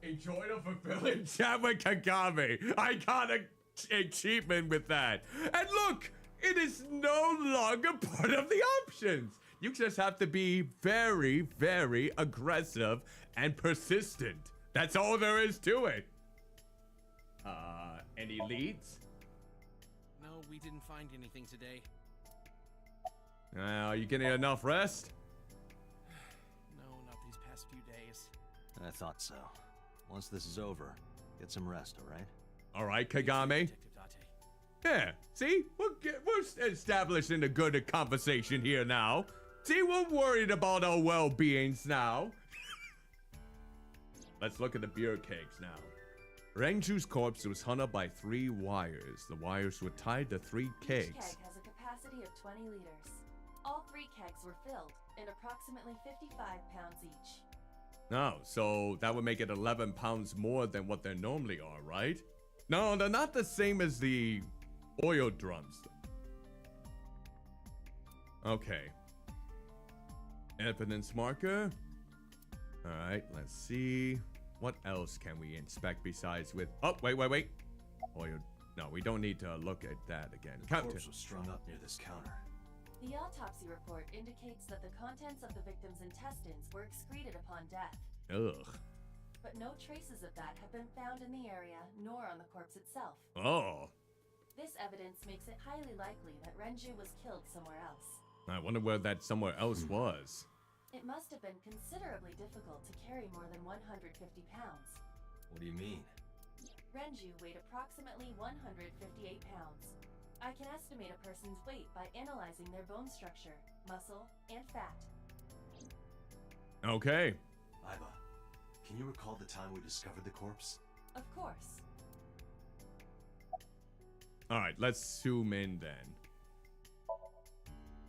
Enjoy the fulfilling chat with Kagami. I got an achievement with that. And look, it is no longer part of the options. You just have to be very, very aggressive and persistent. That's all there is to it. Any leads? No, we didn't find anything today. Are you getting enough rest? No, not these past few days. I thought so. Once this is over, get some rest, all right? All right, Kagami. Detective Date. Yeah, see? We're establishing a good conversation here now. See, we're worried about our well-beings now. Let's look at the beer kegs now. Renju's corpse was hung up by 3 wires. The wires were tied to 3 kegs. Each keg has a capacity of 20 liters. All 3 kegs were filled, and approximately 55 pounds each. No, so that would make it 11 pounds more than what they normally are, right? No, they're not the same as the oil drums. Okay. Evidence marker. All right, let's see. What else can we inspect besides with... Oh, wait. Oil. No, we don't need to look at that again. The corpse was strung up near this counter. The autopsy report indicates that the contents of the victim's intestines were excreted upon death. Ugh. But no traces of that have been found in the area, nor on the corpse itself. Oh. This evidence makes it highly likely that Renju was killed somewhere else. I wonder where that somewhere else was. It must have been considerably difficult to carry more than 150 pounds. What do you mean? Renju weighed approximately 158 pounds. I can estimate a person's weight by analyzing their bone structure, muscle, and fat. Okay. Aiba, can you recall the time we discovered the corpse? Of course. All right, let's zoom in then.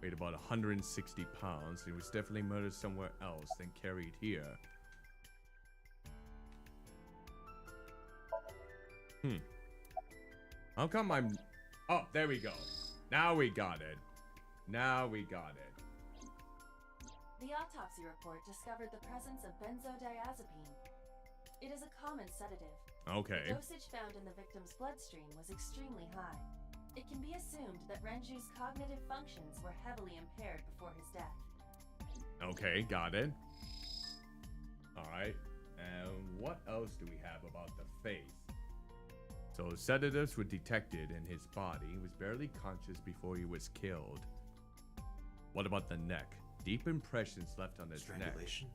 Weighed about 160 pounds. He was definitely murdered somewhere else than carried here. How come I'm... Oh, there we go. Now we got it. The autopsy report discovered the presence of benzodiazepine. It is a common sedative. Okay. The dosage found in the victim's bloodstream was extremely high. It can be assumed that Renju's cognitive functions were heavily impaired before his death. Okay, got it. All right. And what else do we have about the face? So sedatives were detected in his body. He was barely conscious before he was killed. What about the neck? Deep impressions left on his neck. Strangulation?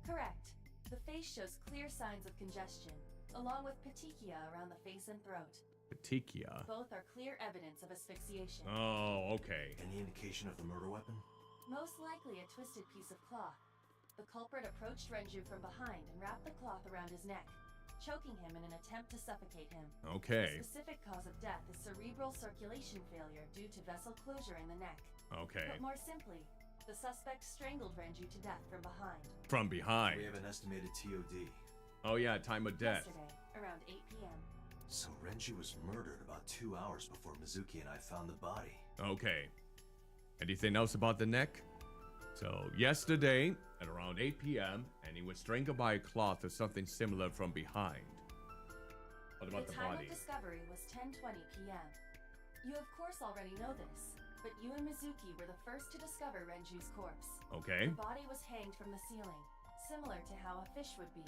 Correct. The face shows clear signs of congestion. along with petechia around the face and throat. Petechia. Both are clear evidence of asphyxiation. Oh, okay. Any indication of the murder weapon? Most likely a twisted piece of cloth. The culprit approached Renju from behind and wrapped the cloth around his neck, choking him in an attempt to suffocate him. Okay. The specific cause of death is cerebral circulation failure due to vessel closure in the neck. Okay. But more simply, the suspect strangled Renju to death from behind. From behind. We have an estimated TOD. Oh yeah, time of death. Yesterday, around 8 p.m. So Renju was murdered about 2 hours before Mizuki and I found the body. Okay. Anything else about the neck? So, yesterday, at around 8 p.m., and he was strangled by a cloth or something similar from behind. What about the time body? of discovery was 10:20 p.m. You of course already know this, but you and Mizuki were the first to discover Renju's corpse. Okay. The body was hanged from the ceiling, similar to how a fish would be.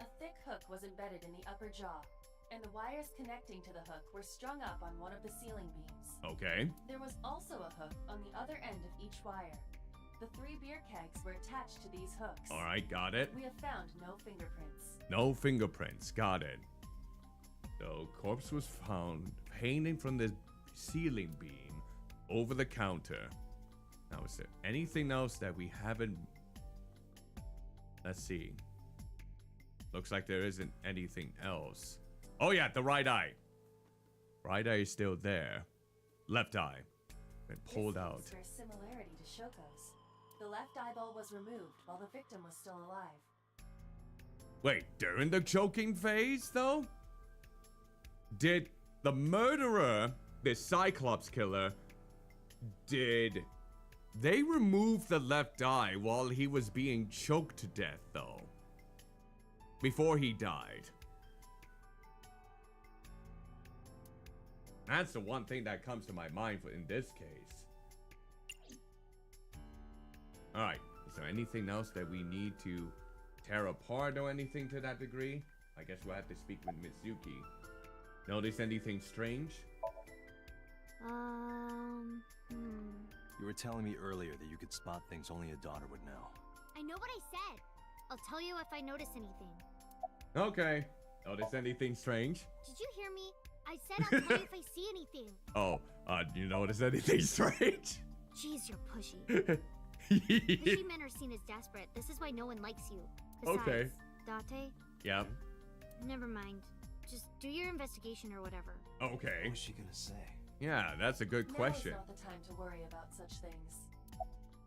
A thick hook was embedded in the upper jaw, and the wires connecting to the hook were strung up on one of the ceiling beams. Okay. There was also a hook on the other end of each wire. The 3 beer kegs were attached to these hooks. All right, got it. We have found no fingerprints. No fingerprints, got it. So, corpse was found hanging from the ceiling beam over the counter. Now, is there anything else that we haven't... Let's see. Looks like there isn't anything else. Oh yeah, the right eye. Right eye is still there. Left eye. Been pulled out. This seems for a similarity to Shoko's. The left eyeball was removed while the victim was still alive. Wait, during the choking phase, though? Did the murderer, the Cyclops killer, did they remove the left eye while he was being choked to death, though? Before he died? That's the one thing that comes to my mind in this case. Alright, is there anything else that we need to tear apart or anything to that degree? I guess we'll have to speak with Mizuki. Notice anything strange? You were telling me earlier that you could spot things only a daughter would know. I know what I said. I'll tell you if I notice anything. Okay. Notice anything strange? Did you hear me? I said I'll tell you if I see anything. Oh, do you notice anything strange? Jeez, you're pushy. Pushy men are seen as desperate. This is why no one likes you. Besides, Okay. Date? Yeah. Never mind. Just do your investigation or whatever. Okay. What was she gonna say? Yeah, that's a good question. Now is not the time to worry about such things.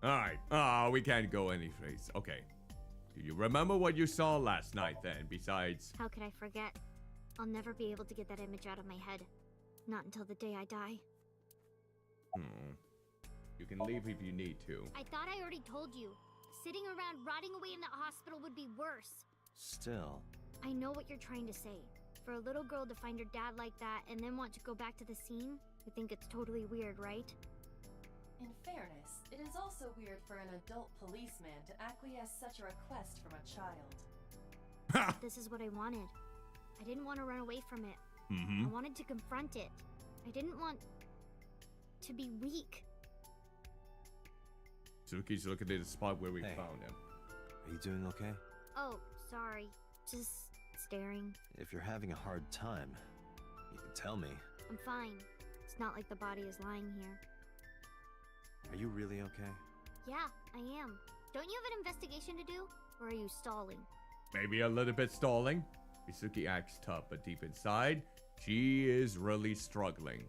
Alright. Oh, we can't go any place. Okay. Do you remember what you saw last night then, besides... How could I forget? I'll never be able to get that image out of my head. Not until the day I die. You can leave if you need to. I thought I already told you. Sitting around rotting away in that hospital would be worse. Still. I know what you're trying to say. For a little girl to find her dad like that and then want to go back to the scene, you think it's totally weird, right? In fairness, it is also weird for an adult policeman to acquiesce such a request from a child. This is what I wanted. I didn't want to run away from it. Mm-hmm. I wanted to confront it. I didn't want to be weak. Suki's looking at the spot where we Hey. found him. Are you doing okay? Oh, sorry. Just staring. If you're having a hard time, you can tell me. I'm fine. It's not like the body is lying here. Are you really okay? Yeah, I am. Don't you have an investigation to do? Or are you stalling? Maybe a little bit stalling. Misuki acts tough, but deep inside, she is really struggling.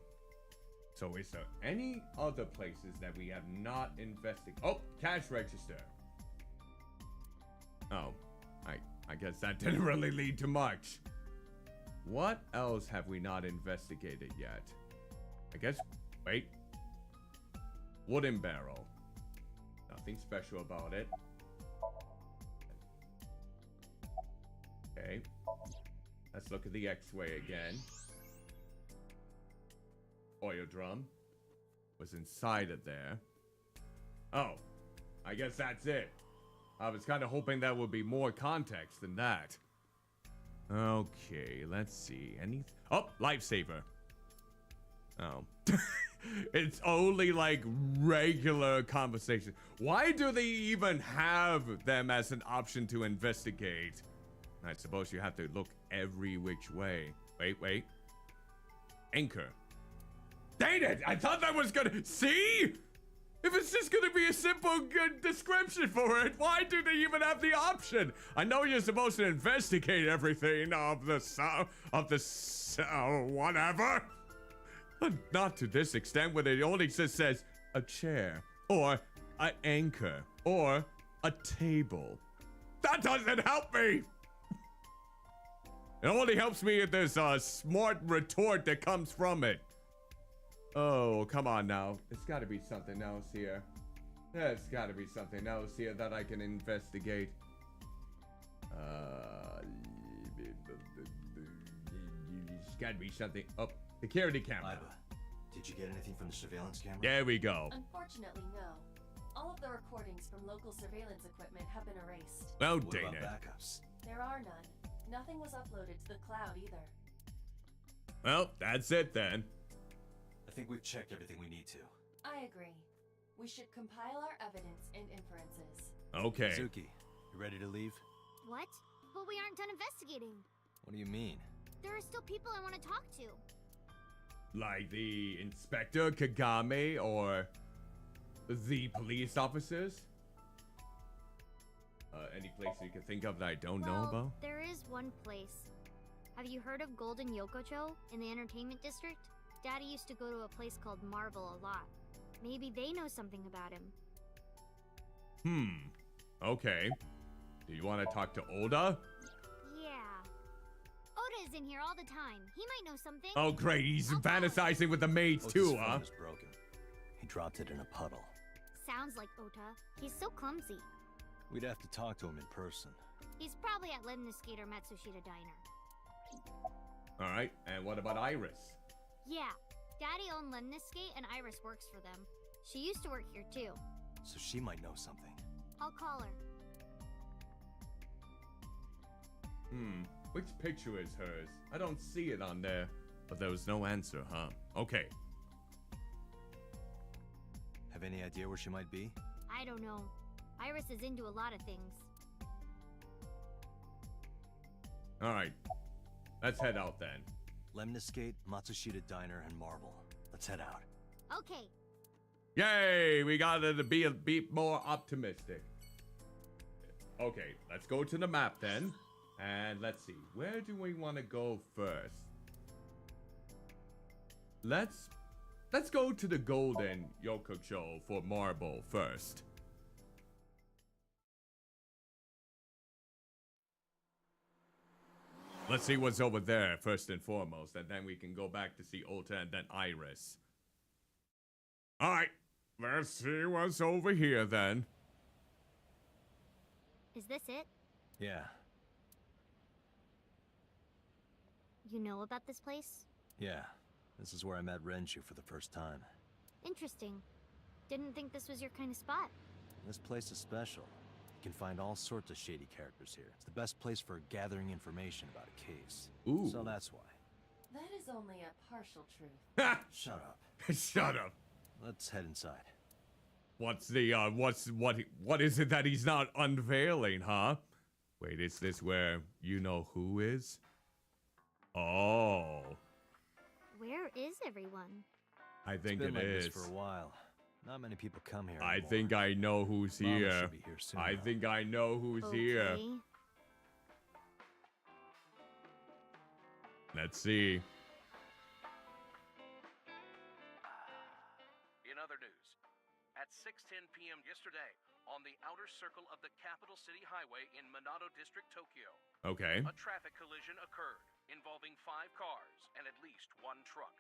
So is there any other places that we have not investigated? Oh, cash register. Oh, I guess that didn't really lead to much. What else have we not investigated yet? I guess, wait. Wooden barrel. Nothing special about it. Okay. Let's look at the X-ray again. Oil drum was inside of there. Oh, I guess that's it. I was kind of hoping that would be more context than that. Okay, let's see. Oh, lifesaver. Oh. It's only like regular conversation. Why do they even have them as an option to investigate? I suppose you have to look every which way. Wait. Anchor. Dang it! I thought that was gonna... See? If it's just gonna be a simple good description for it, why do they even have the option? I know you're supposed to investigate everything of the whatever. But not to this extent where it only just says a chair, or an anchor, or a table. That doesn't help me! It only helps me if there's a smart retort that comes from it. Oh, come on now. It's gotta be something else here. There's gotta be something else here that I can investigate. There's gotta be something. Oh, security camera. Aiba, did you get anything from the surveillance camera? There we go. Unfortunately, no. All of the recordings from local surveillance equipment have been erased. Oh, What dang about it. backups? There are none. Nothing was uploaded to the cloud either. Well, that's it then. I think we've checked everything we need to. I agree. We should compile our evidence and inferences. Okay. Mizuki, you ready to leave? What? But we aren't done investigating. What do you mean? There are still people I want to talk to. Like the inspector, Kagame, or the police officers? Any place you can think of that I don't know about? There is one place. Have you heard of Golden Yokocho in the entertainment district? Daddy used to go to a place called Marvel a lot. Maybe they know something about him. Okay. Do you want to talk to Oda? Yeah. Oda is in here all the time. He might know something. Oh, great. He's I'll call him. fantasizing with the maids Ota's too, phone huh? is broken. He dropped it in a puddle. Sounds like Ota. He's so clumsy. We'd have to talk to him in person. He's probably at Lemniscate or Matsushita Diner. All right. And what about Iris? Yeah. Daddy owned Lemniscate and Iris works for them. She used to work here too. So she might know something. I'll call her. Which picture is hers? I don't see it on there. But there was no answer, huh? Okay. Have any idea where she might be? I don't know. Iris is into a lot of things. All right. Let's head out then. Lemniscate, Matsushita Diner, and Marble. Let's head out. Okay. Yay! We gotta be a bit more optimistic. Okay, let's go to the map then. And let's see. Where do we want to go first? Let's go to the Golden Yokocho for Marble first. Let's see what's over there first and foremost, and then we can go back to see Ota and then Iris. Alright, let's see what's over here then. Is this it? Yeah. You know about this place? Yeah. This is where I met Renshu for the first time. Interesting. Didn't think this was your kind of spot. This place is special. You can find all sorts of shady characters here. It's the best place for gathering information about a case. Ooh. So that's why. That is only a partial truth. Ha! Shut up. Shut up. Let's head inside. What's the, what is it that he's not unveiling, huh? Wait, is this where you know who is? Oh. Where is everyone? I think It's been it like is. this for a while. Not many people come here I anymore. think I know who's Mama here. should be here soon, I though. think I know who's here. Okay. Let's see. In other news, at 6:10 p.m. yesterday, on the outer circle of the Capital City Highway in Minato District, Tokyo, Okay. a traffic collision occurred involving 5 cars and at least 1 truck.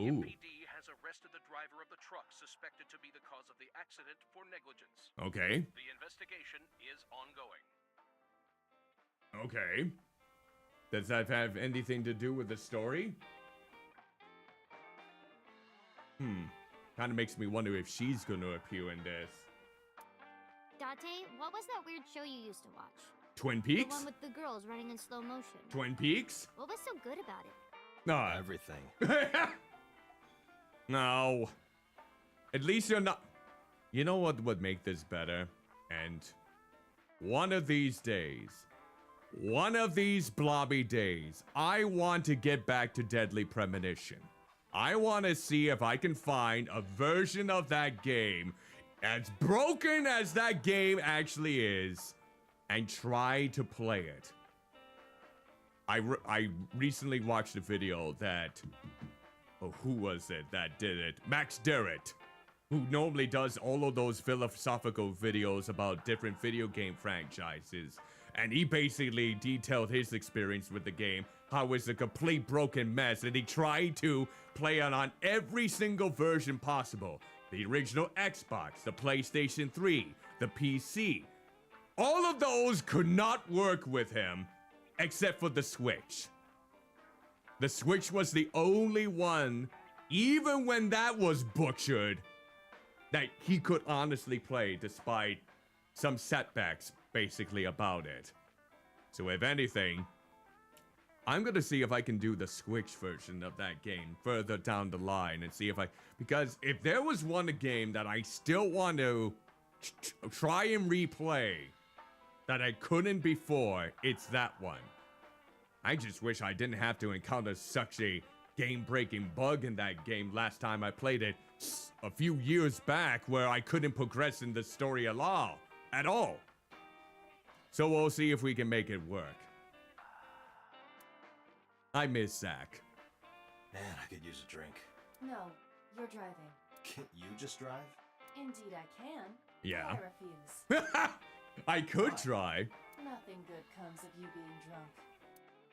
Ooh. MPD has arrested the driver of the truck suspected to be the cause of the accident for negligence. Okay. The investigation is ongoing. Okay. Does that have anything to do with the story? Kind of makes me wonder if she's going to appear in this. Date, what was that weird show you used to watch? Twin The Peaks? one with the girls running in slow motion. Twin Peaks? What was so good about it? No. Everything. No. At least you're not... You know what would make this better? And one of these days, one of these blobby days, I want to get back to Deadly Premonition. I want to see if I can find a version of that game, as broken as that game actually is, and try to play it. I recently watched a video that, oh, who was it that did it? Max Derritt, who normally does all of those philosophical videos about different video game franchises. And he basically detailed his experience with the game, how it's a complete broken mess, and he tried to play it on every single version possible. The original Xbox, the PlayStation 3, the PC. All of those could not work with him, except for the Switch. The Switch was the only one, even when that was butchered, that he could honestly play despite some setbacks basically about it. So if anything, I'm gonna see if I can do the Switch version of that game further down the line and see if because if there was one game that I still want to try and replay that I couldn't before, it's that one. I just wish I didn't have to encounter such a game-breaking bug in that game last time I played it a few years back, where I couldn't progress in the story at all. So we'll see if we can make it work. I miss Zach. Man, I could use a drink. No, you're driving. Can't you just drive? Indeed I can. Yeah. I refuse. I could try. Nothing good comes of you being drunk.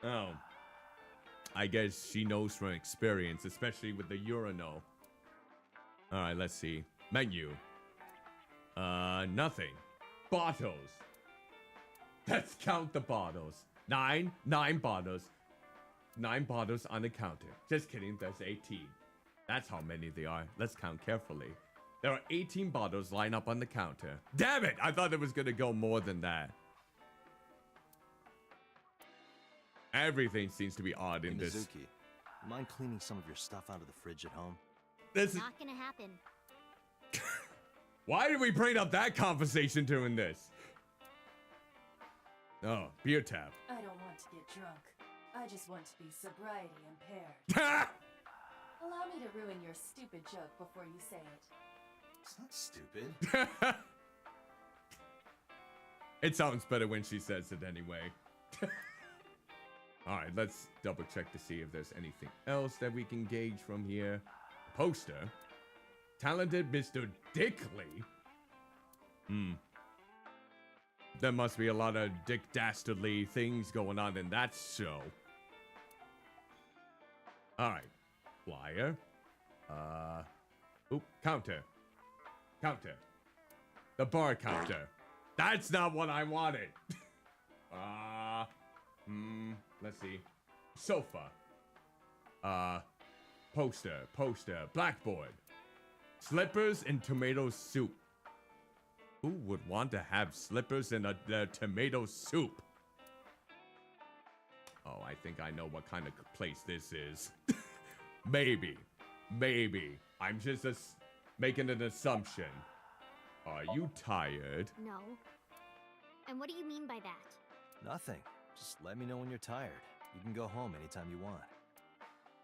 Oh. I guess she knows from experience, especially with the urinal. Alright, let's see. Menu. Nothing. Bottles. Let's count the bottles. 9 bottles. 9 bottles on the counter. Just kidding, there's 18. That's how many there are. Let's count carefully. There are 18 bottles lined up on the counter. Damn it! I thought it was gonna go more than that. Everything seems to be odd in this. Mizuki, mind cleaning some of your stuff out of the fridge at home? This is Not gonna happen. Why did we bring up that conversation during this? Oh, beer tap. I don't want to get drunk. I just want to be sobriety impaired. Allow me to ruin your stupid joke before you say it. It's not stupid. It sounds better when she says it anyway. Alright, let's double check to see if there's anything else that we can gauge from here. Poster. Talented Mr. Dickley. There must be a lot of Dick Dastardly things going on in that show. Alright. Flyer. Counter. Counter. The bar counter. That's not what I wanted. Let's see. Sofa. Poster. Blackboard. Slippers and tomato soup. Who would want to have slippers and a tomato soup? Oh, I think I know what kind of place this is. Maybe. I'm just making an assumption. Are you tired? No. And what do you mean by that? Nothing. Just let me know when you're tired. You can go home anytime you want.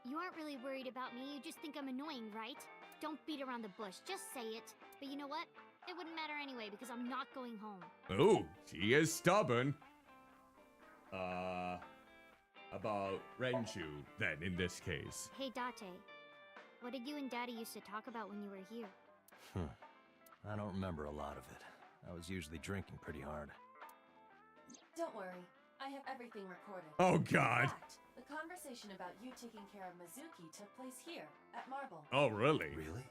You aren't really worried about me, you just think I'm annoying, right? Don't beat around the bush, just say it. But you know what? It wouldn't matter anyway, because I'm not going home. Oh, she is stubborn. About Renju, then, in this case. Hey, Date. What did you and Daddy used to talk about when you were here? I don't remember a lot of it. I was usually drinking pretty hard. Don't worry, I have everything recorded. Oh, God. In fact, the conversation about you taking care of Mizuki took place here, at Marble. Oh, really? Really?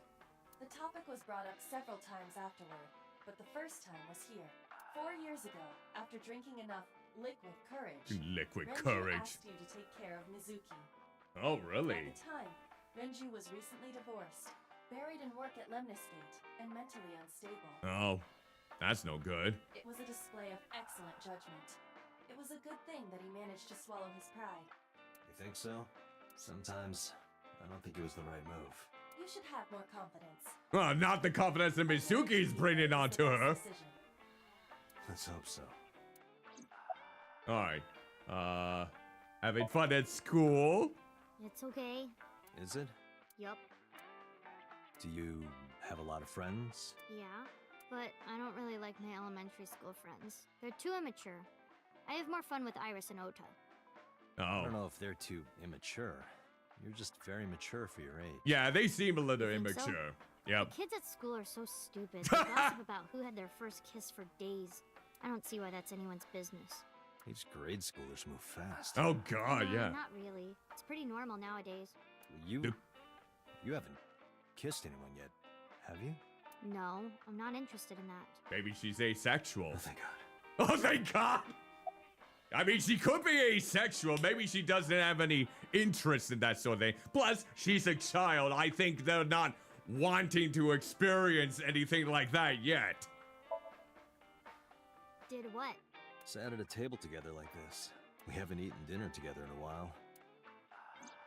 The topic was brought up several times afterward, but the first time was here. 4 years ago, after drinking enough liquid courage, Renju asked you to take care of Mizuki. Oh, really? At the time, Renju was recently divorced, buried in work at Lemnisgate, and mentally unstable. Oh, that's no good. It was a display of excellent judgment. It was a good thing that he managed to swallow his pride. You think so? Sometimes, I don't think it was the right move. You should have more confidence. Well, not the confidence that Mizuki's bringing onto her. Let's hope so. All right. Having fun at school? It's okay. Is it? Yup. Do you have a lot of friends? Yeah. But I don't really like my elementary school friends. They're too immature. I have more fun with Iris and Ota. I Oh. don't know if they're too immature. You're just very mature for your age. Yeah, they seem a little You think so? immature. Yep. The kids at school are so stupid. They gossip about who had their first kiss for days. I don't see why that's anyone's business. These grade schoolers move fast. Oh God, yeah. Not really. It's pretty normal nowadays. You haven't kissed anyone yet, have you? No, I'm not interested in that. Maybe she's asexual. Oh, thank God. Oh, thank God. I mean, she could be asexual. Maybe she doesn't have any interest in that sort of thing. Plus, she's a child. I think they're not wanting to experience anything like that yet. Did what? Sat at a table together like this. We haven't eaten dinner together in a while.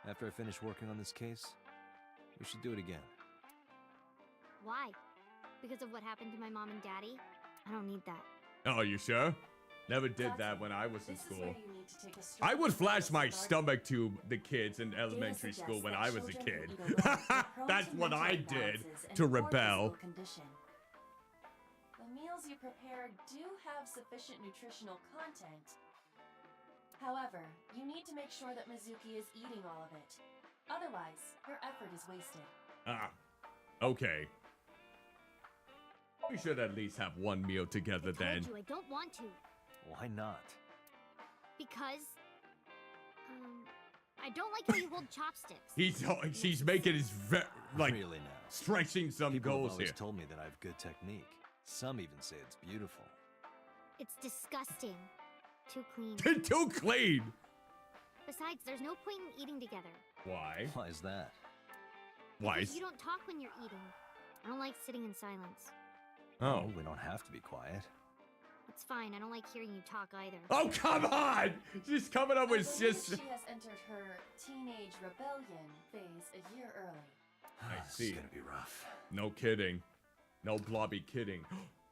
After I finish working on this case, we should do it again. Why? Because of what happened to my mom and daddy? I don't need that. Oh, you sure? Never did That's that it. when I was in This is school. where you need to take a strong I would flash my stance stomach to the kids in Data elementary suggests school when that I was a children kid. who either lack or prone That's to what mental I did imbalances and to poor rebel. physical condition. The meals you prepare do have sufficient nutritional content. However, you need to make sure that Mizuki is eating all of it. Otherwise, your effort is wasted. Ah, okay. We should at least have one meal together I then. told you I don't want to. Why not? Because, I don't like how you hold chopsticks. She's making his like Really now. stretching some People have goals always here. told me that I have good technique. Some even say it's beautiful. It's disgusting. Too clean. Too clean. Besides, there's no point in eating together. Why? Why is that? Why? Because you don't talk when you're eating. I don't like sitting in silence. Oh. We don't have to be quiet. It's fine. I don't like hearing you talk either. Oh, come on! She's coming up I with believe just. she has entered her teenage rebellion phase a year early. I This see. is gonna be rough. No kidding. No blobby kidding.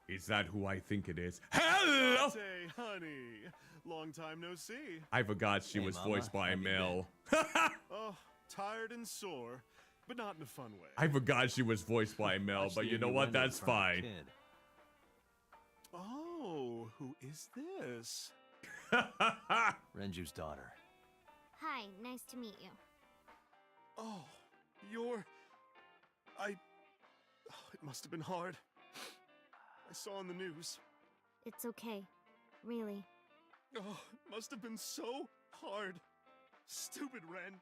Is that who I think it is? Hello! Say, honey, long time no see. I forgot she Hey, was Mama, voiced by how you Mel. Oh, tired and sore, but not in a fun way. I forgot she was voiced by Mel, Watch but the you know what? innuendo in That's front of the fine. kid. Oh, who is this? Renju's daughter. Hi, nice to meet you. Oh, you're... It must have been hard. I saw on the news. It's okay. Really. Oh, it must have been so hard. Stupid Ren.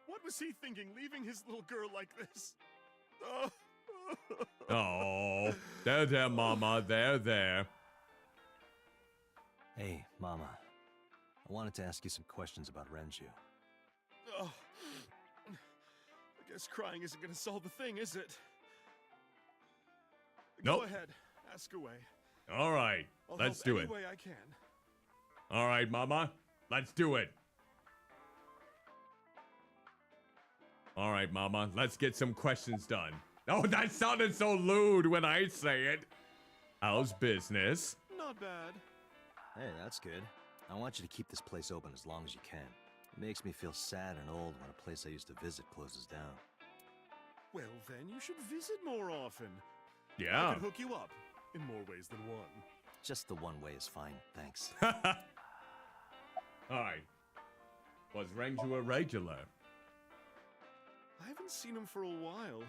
What was he thinking, leaving his little girl like this? Oh. Oh, there, Mama. There. Hey, Mama. I wanted to ask you some questions about Renju. Oh. I guess crying isn't gonna solve the thing, is it? Nope. Go ahead, ask away. All right, I'll let's help do any it. way I can. All right, Mama, let's do it. All right, Mama, let's get some questions done. Oh, that sounded so lewd when I say it. How's business? Not bad. Hey, that's good. I want you to keep this place open as long as you can. It makes me feel sad and old when a place I used to visit closes down. Well, then you should visit more often. I Yeah. could hook you up in more ways than one. Just the one way is fine, thanks. All right. Was Renju a regular? I haven't seen him for a while.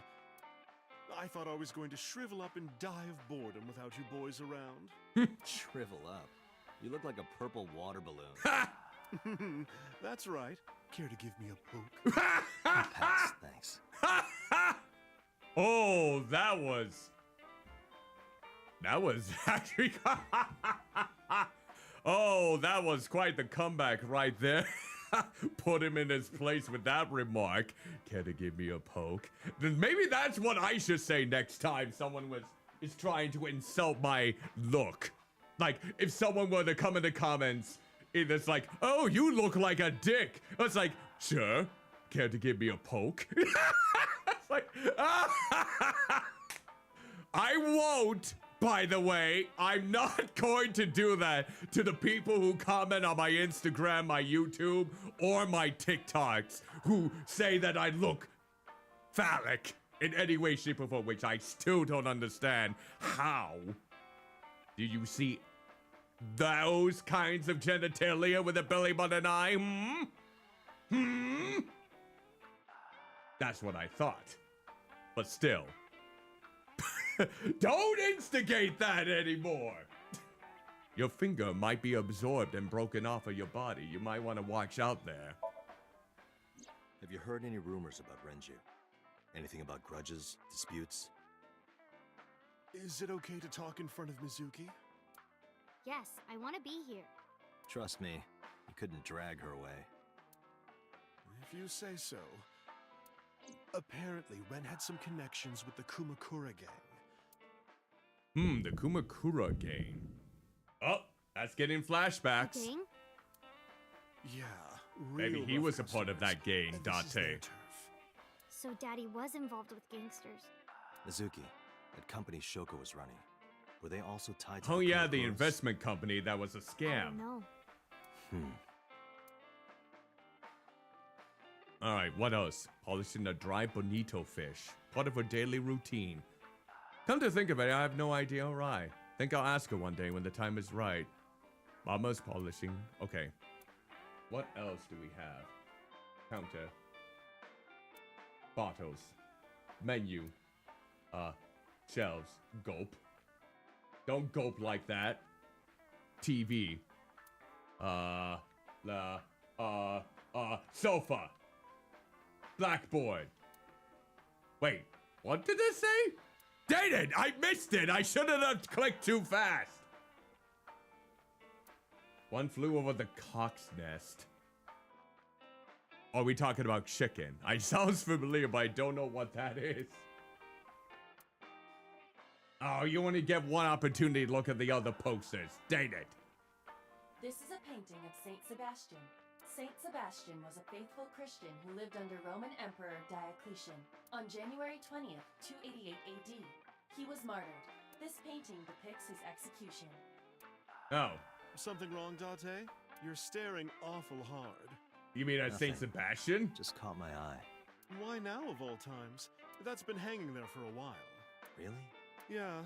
I thought I was going to shrivel up and die of boredom without you boys around. Shrivel up. You look like a purple water balloon. That's right. Care to give me a poke? Pass, thanks. Oh, that was actually. Oh, that was quite the comeback right there. Put him in his place with that remark. Care to give me a poke? Then maybe that's what I should say next time someone is trying to insult my look. Like, if someone were to come in the comments, it's like, oh, you look like a dick. It's like, sure. Care to give me a poke? It's like, I won't, By the way, I'm not going to do that to the people who comment on my Instagram, my YouTube, or my TikToks who say that I look phallic in any way, shape, or form, which I still don't understand. How do you see those kinds of genitalia with a belly button eye? That's what I thought. But still. Don't instigate that anymore. Your finger might be absorbed and broken off of your body. You might want to watch out there. Have you heard any rumors about Renju? Anything about grudges, disputes? Is it okay to talk in front of Mizuki? Yes, I want to be here. Trust me, you couldn't drag her away. If you say so. Apparently, Ren had some connections with the Kumakura gang. The Kumakura gang. Oh, that's getting flashbacks. Gang? Yeah, Maybe he was a part of that gang, Date. So Daddy was involved with gangsters. Mizuki, that company Shoko was running, were they also tied to Oh yeah, the Kumakuras? investment company that was a I scam. don't know. Alright, what else? Polishing a dry bonito fish. Part of her daily routine. Come to think of it, I have no idea why. Think I'll ask her one day when the time is right. Mama's polishing. Okay. What else do we have? Counter. Bottles. Menu. Shelves. Gulp. Don't gulp like that. TV. Sofa. Blackboard. Wait, what did it say? Dang it, I missed it. I shouldn't have clicked too fast. One flew over the cock's nest. Are we talking about chicken? I sounds familiar, but I don't know what that is. Oh, you only get one opportunity to look at the other posters. Dang it. This is a painting of Saint Sebastian. Saint Sebastian was a faithful Christian who lived under Roman Emperor Diocletian on January 20th, 288 AD. He was martyred. This painting depicts his execution. Oh. Something wrong, Date? You're staring awful hard. You mean at Saint Nothing. Sebastian? Just caught my eye. Why now of all times? That's been hanging there for a while. Really? Yeah,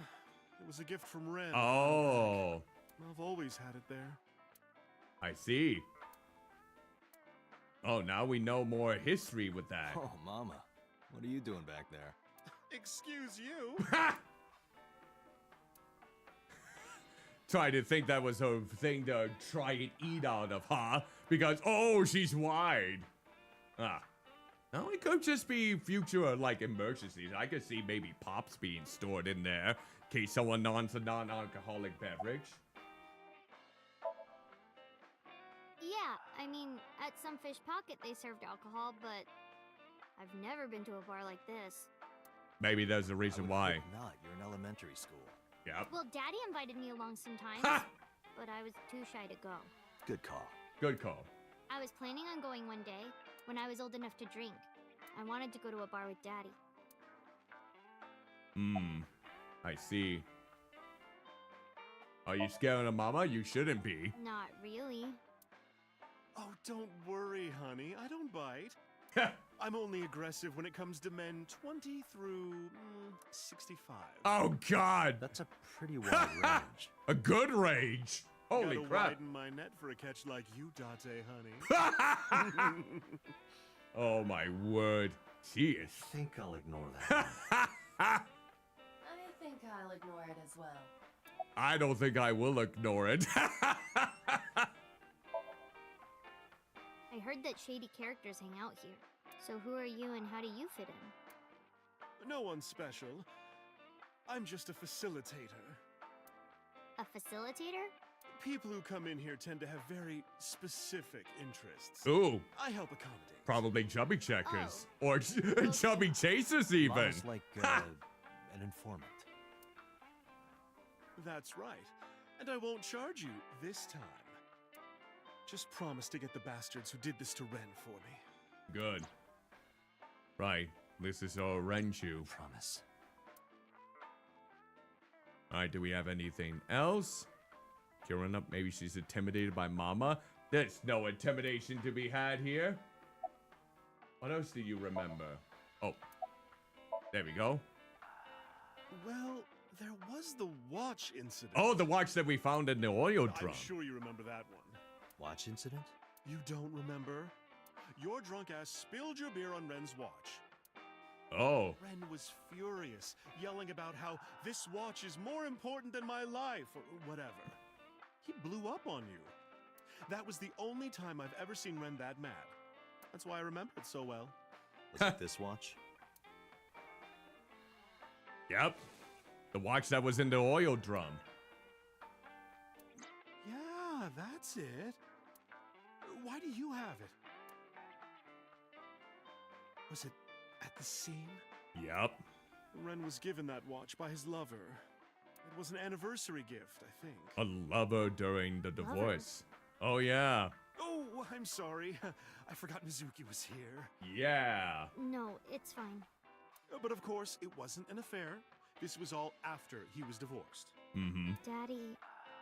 it was a gift from Ren. Oh. I've always had it there. I see. Oh, now we know more history with that. Oh, Mama. What are you doing back there? Excuse you? Try to think that was a thing to try and eat out of, huh? Because, oh, she's wide. Ah. No, it could just be future, like, emergencies. I could see maybe pops being stored in there in case someone wants a non-alcoholic beverage. Yeah, I mean, at some fish pocket they served alcohol, but I've never been to a bar like this. Maybe there's a reason why. Not. You're in elementary school. Yep. Well, Daddy invited me along sometimes, Ha! but I was too shy to go. Good call. Good call. I was planning on going one day when I was old enough to drink. I wanted to go to a bar with Daddy. I see. Are you scaring of Mama? You shouldn't be. Not really. Oh, don't worry, honey. I don't bite. I'm only aggressive when it comes to men 20 through 65. Oh, God. That's a pretty wide range. A good range. Holy Gotta crap. widen my net for a catch like you, Date, honey. Oh, my word. She is. I think I'll ignore that. I think I'll ignore it as well. I don't think I will ignore it. I heard that shady characters hang out here. So who are you and how do you fit in? No one special. I'm just a facilitator. A facilitator? People who come in here tend to have very specific interests. Ooh, I help accommodate. probably chubby checkers. Oh. Or chubby chasers, even. Mama's like an informant. That's right. And I won't charge you this time. Just promise to get the bastards who did this to Ren for me. Good. Right. This is all Renju. Promise. All right, do we have anything else? Curing up, maybe she's intimidated by Mama. There's no intimidation to be had here. What else do you remember? Oh, there we go. Well, there was the watch incident. Oh, the watch that we found in the oil drum. I'm sure you remember that one. Watch incident? You don't remember? Your drunk ass spilled your beer on Ren's watch. Oh. Ren was furious, yelling about how this watch is more important than my life, or whatever. He blew up on you. That was the only time I've ever seen Ren that mad. That's why I remember it so well. Was it this watch? Yep. The watch that was in the oil drum. Yeah, that's it. Why do you have it? Was it at the scene? Yep. Ren was given that watch by his lover. It was an anniversary gift, I think. A lover during the divorce. Oh, yeah. Oh, I'm sorry. I forgot Mizuki was here. Yeah. No, it's fine. But of course, it wasn't an affair. This was all after he was divorced. Mm-hmm. Daddy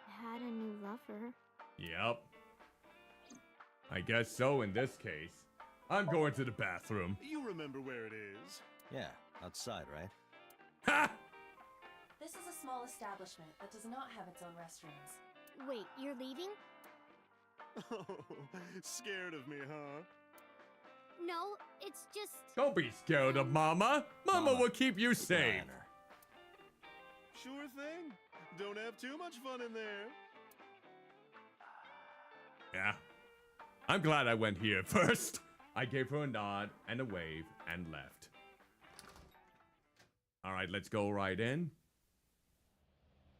had a new lover. Yep. I guess so in this case. I'm going to the bathroom. You remember where it is? Yeah, outside, right? Ha! This is a small establishment that does not have its own restrooms. Wait, you're leaving? Oh, scared of me, huh? No, it's just... Don't be scared of Mama. Mama will keep you safe. Minor. Sure thing. Don't have too much fun in there. Yeah. I'm glad I went here first. I gave her a nod and a wave and left. All right, let's go right in.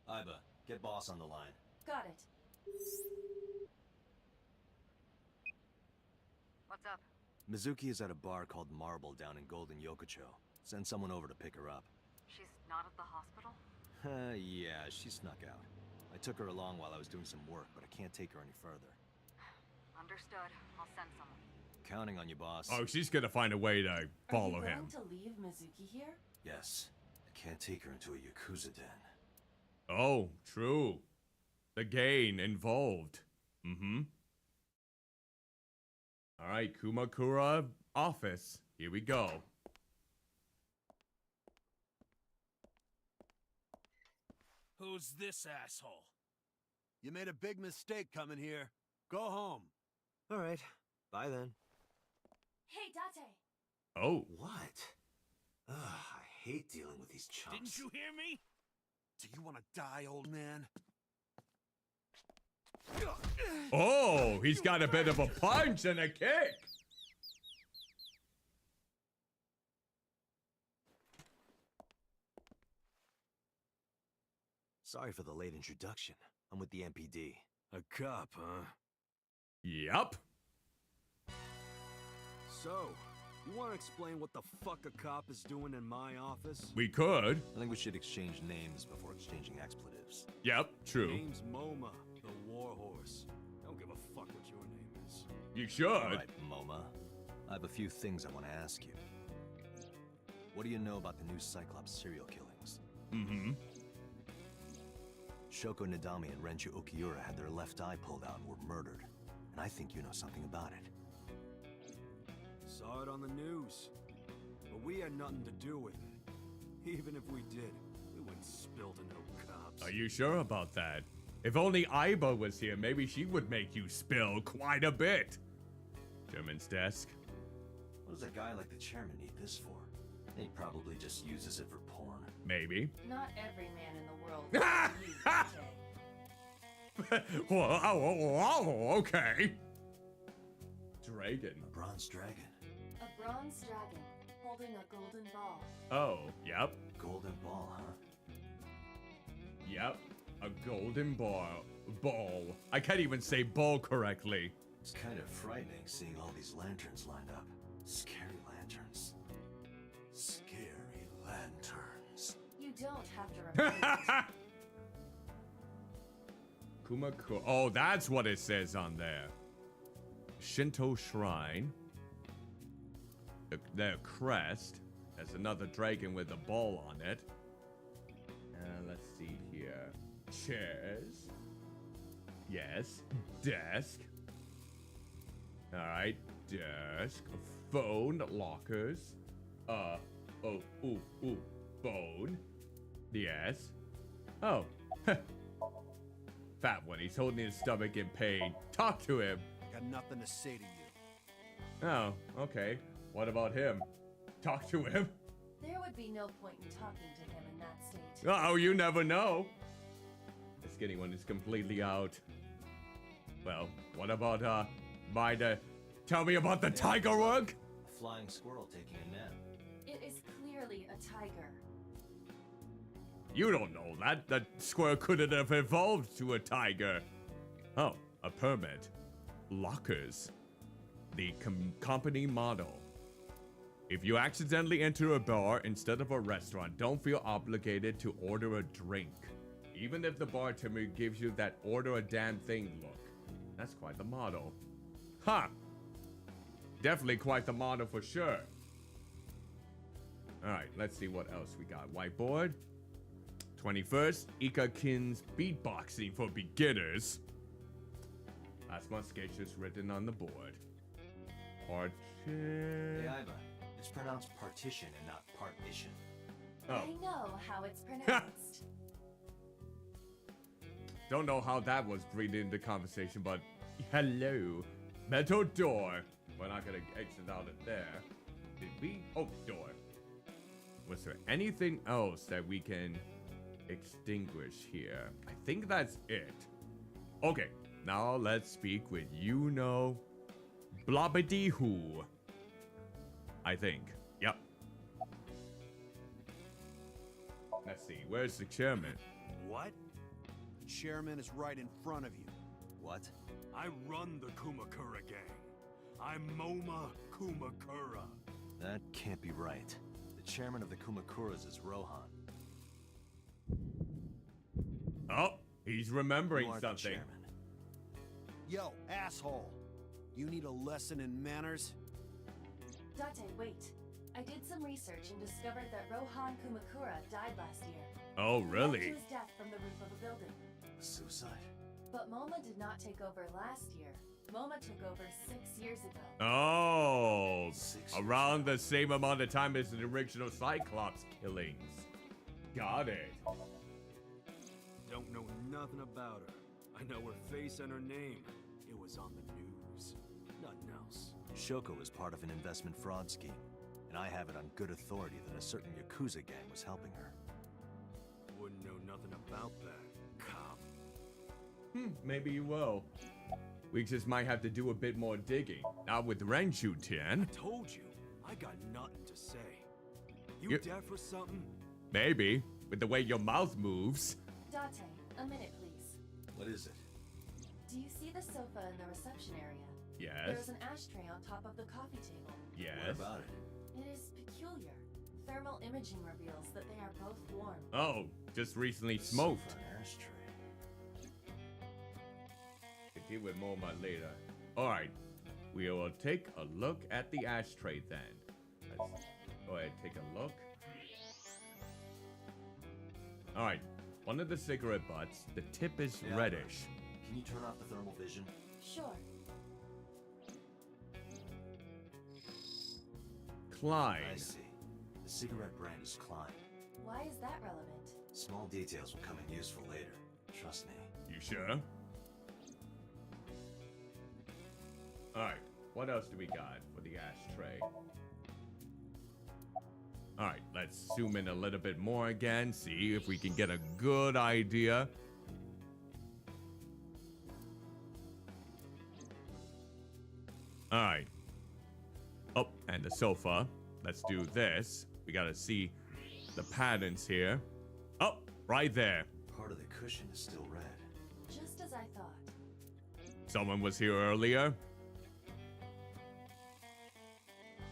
Aiba, get boss on the line. Got it. What's up? Mizuki is at a bar called Marble down in Golden Yokocho. Send someone over to pick her up. She's not at the hospital? Yeah, she snuck out. I took her along while I was doing some work, but I can't take her any further. Understood. I'll send someone. Counting on you, boss. Oh, she's gonna find a way to follow Are you him. going to leave Mizuki here? Yes. I can't take her into a Yakuza den. Oh, true. The gain involved. Mm-hmm. All right, Kumakura office. Here we go. Who's this asshole? You made a big mistake coming here. Go home. All right. Bye then. Hey, Date! Oh. What? Ugh, I hate dealing with these chumps. Didn't you hear me? Do you want to die, old man? Oh, he's got a bit of a punch and a kick. Sorry for the late introduction. I'm with the MPD. A cop, huh? Yep. So, you want to explain what the fuck a cop is doing in my office? We could. I think we should exchange names before exchanging expletives. Yep, true. Name's MoMA, the Warhorse. Don't give a fuck what your name is. You should. All right, MoMA. I have a few things I want to ask you. What do you know about the new Cyclops serial killings? Mm-hmm. Shoko Nadami and Renju Okiura had their left eye pulled out and were murdered. And I think you know something about it. Saw it on the news. But we had nothing to do with it. Even if we did, we wouldn't spill to no cops. Are you sure about that? If only Aiba was here, maybe she would make you spill quite a bit. German's desk. What does a guy like the chairman need this for? He probably just uses it for porn. Maybe. Not every man in the world is you, Date. Whoa, okay. Dragon. A bronze dragon. A bronze dragon holding a golden ball. Oh, yep. Golden ball, huh? Yep. A golden ball. I can't even say ball correctly. It's kind of frightening seeing all these lanterns lined up. Scary lanterns. Scary lanterns. You don't have to repeat it. Kumakura. Oh, that's what it says on there. Shinto shrine. The crest. There's another dragon with a ball on it. Let's see here. Chairs. Yes. Desk. Alright. Desk. Phone. Lockers. Phone. Yes. Oh. Fat one. He's holding his stomach in pain. Talk to him. Got nothing to say to you. Oh, okay. What about him? Talk to him. There would be no point in talking to him in that state. Oh, you never know. The skinny one is completely out. Well, what about, tell me about the tiger work? A flying squirrel taking a nap. It is clearly a tiger. You don't know that. That squirrel couldn't have evolved to a tiger. Oh, a permit. Lockers. The company model. If you accidentally enter a bar instead of a restaurant, don't feel obligated to order a drink. Even if the bartender gives you that order a damn thing look. That's quite the motto. Huh. Definitely quite the motto for sure. Alright, let's see what else we got. Whiteboard. 21st, Ika-kin's beatboxing for beginners. That's my sketches written on the board. Partition. Hey, Aiba. It's pronounced partition and not partition. Oh. I know how it's pronounced. Don't know how that was brought into conversation, but hello. Metal door. We're not gonna exit out of there. Did we? Oh, door. Was there anything else that we can extinguish here? I think that's it. Okay, now let's speak with Blobbity Who. I think. Yep. Let's see. Where's the chairman? What? The chairman is right in front of you. What? I run the Kumakura gang. I'm Moma Kumakura. That can't be right. The chairman of the Kumakuras is Rohan. Oh, he's remembering You aren't the something. chairman. Yo, asshole. You need a lesson in manners? Date, wait. I did some research and discovered that Rohan Kumakura died last year. Oh, He really? fell to his death from the roof of a building. Suicide? But Moma did not take over last year. Moma took over 6 years ago. Oh, 6 years around ago. the same amount of time as the original Cyclops killings. Got it. Don't know nothing about her. I know her face and her name. It was on the news. Nothing else. Shoko was part of an investment fraud scheme, and I have it on good authority that a certain Yakuza gang was helping her. Wouldn't know nothing about that, cop. Maybe you will. We just might have to do a bit more digging. Not with Renshu Tien. Told you, I got nothing to say. You You- deaf or something? Maybe. With the way your mouth moves. Date, a minute, please. What is it? Do you see the sofa in the reception area? Yes. There's an ashtray on top of the coffee table. What Yes. about it? It is peculiar. Thermal imaging reveals that they are both warm. Oh, just recently smoked. Sofa and ashtray. We'll deal with Moma later. Alright. We will take a look at the ashtray then. Let's go ahead and take a look. Alright. One of the cigarette butts, the tip is Yeah, reddish. Can you turn off the thermal vision? Sure. Klein. I see. The cigarette brand is Klein. Why is that relevant? Small details will come in useful later. Trust me. You sure? Alright, what else do we got for the ashtray? Alright, let's zoom in a little bit more again, see if we can get a good idea. Alright. Oh, and the sofa. Let's do this. We gotta see the patterns here. Oh, right there. Part of the cushion is still red. Just as I thought. Someone was here earlier.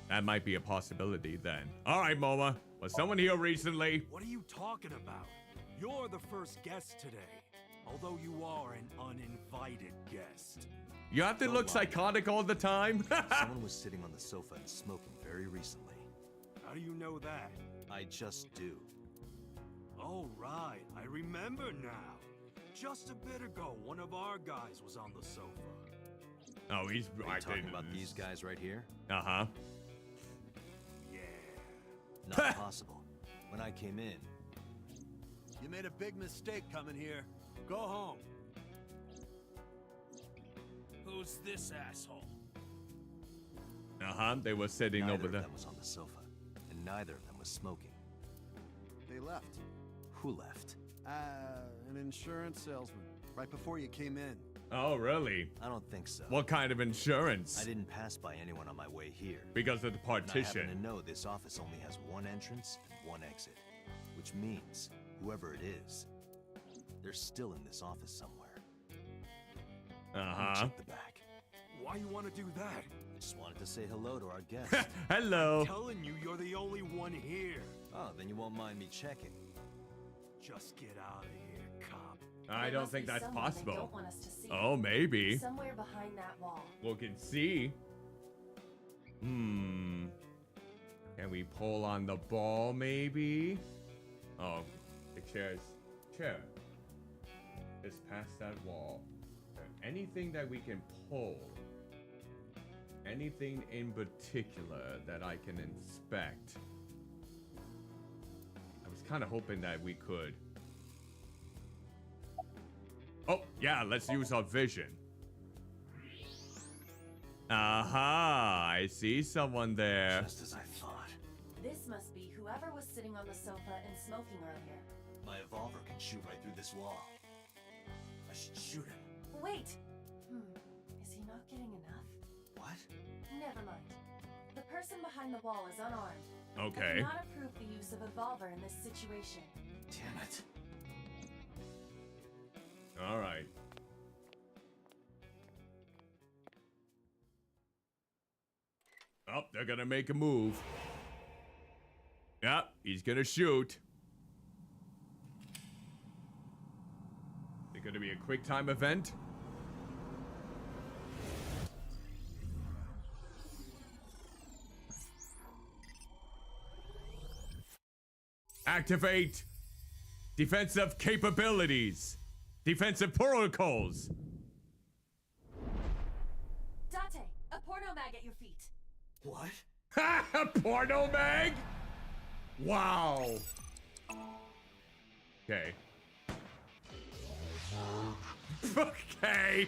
That might be a possibility then. All right, Moma. Was someone here recently? What are you talking about? You're the first guest today. Although you are an uninvited guest. You have to Don't look lie. psychotic all the time? Someone was sitting on the sofa and smoking very recently. How do you know that? I just do. Oh, right. I remember now. Just a bit ago, one of our guys was on the sofa. Oh, he's Are you talking about these guys right here? Uh-huh. Yeah. Not possible. When I came in, You made a big mistake coming here. Go home. Who's this asshole? Uh-huh. They were sitting neither over of there. them was on the sofa, and neither of them was smoking. They left. Who left? An insurance salesman. Right before you came in. Oh, really? I don't think so. What kind of insurance? I didn't pass by anyone on my way here. Because of the And I happen partition. to know this office only has one entrance and one exit, which means whoever it is, they're still in this office somewhere. Uh-huh. Check the back. Why you want to do that? Just wanted to say hello to our guest. Hello. I'm telling you, you're the only one here. Oh, then you won't mind me checking. Just get out of here, cop. I There don't must think be that's someone possible. They don't want us to see. Oh, maybe. Somewhere behind that wall. We can see. Hmm. Can we pull on the ball, maybe? Oh, the chair. It's past that wall. Anything that we can pull? Anything in particular that I can inspect? I was kind of hoping that we could. Oh, yeah, let's use our vision. Aha, I see someone there. Just as I thought. This must be whoever was sitting on the sofa and smoking earlier. My evolver can shoot right through this wall. I should shoot him. Wait! Is he not getting enough? What? Never mind. The person behind the wall is unarmed. I Okay. cannot approve the use of evolver in this situation. Damn it. All right. Oh, they're gonna make a move. Yep, he's gonna shoot. Is it gonna be a quick time event? Activate defensive capabilities. Defensive protocols. Dante, a porno mag at your feet. What? Ha! Porno mag? Wow. Okay. Okay.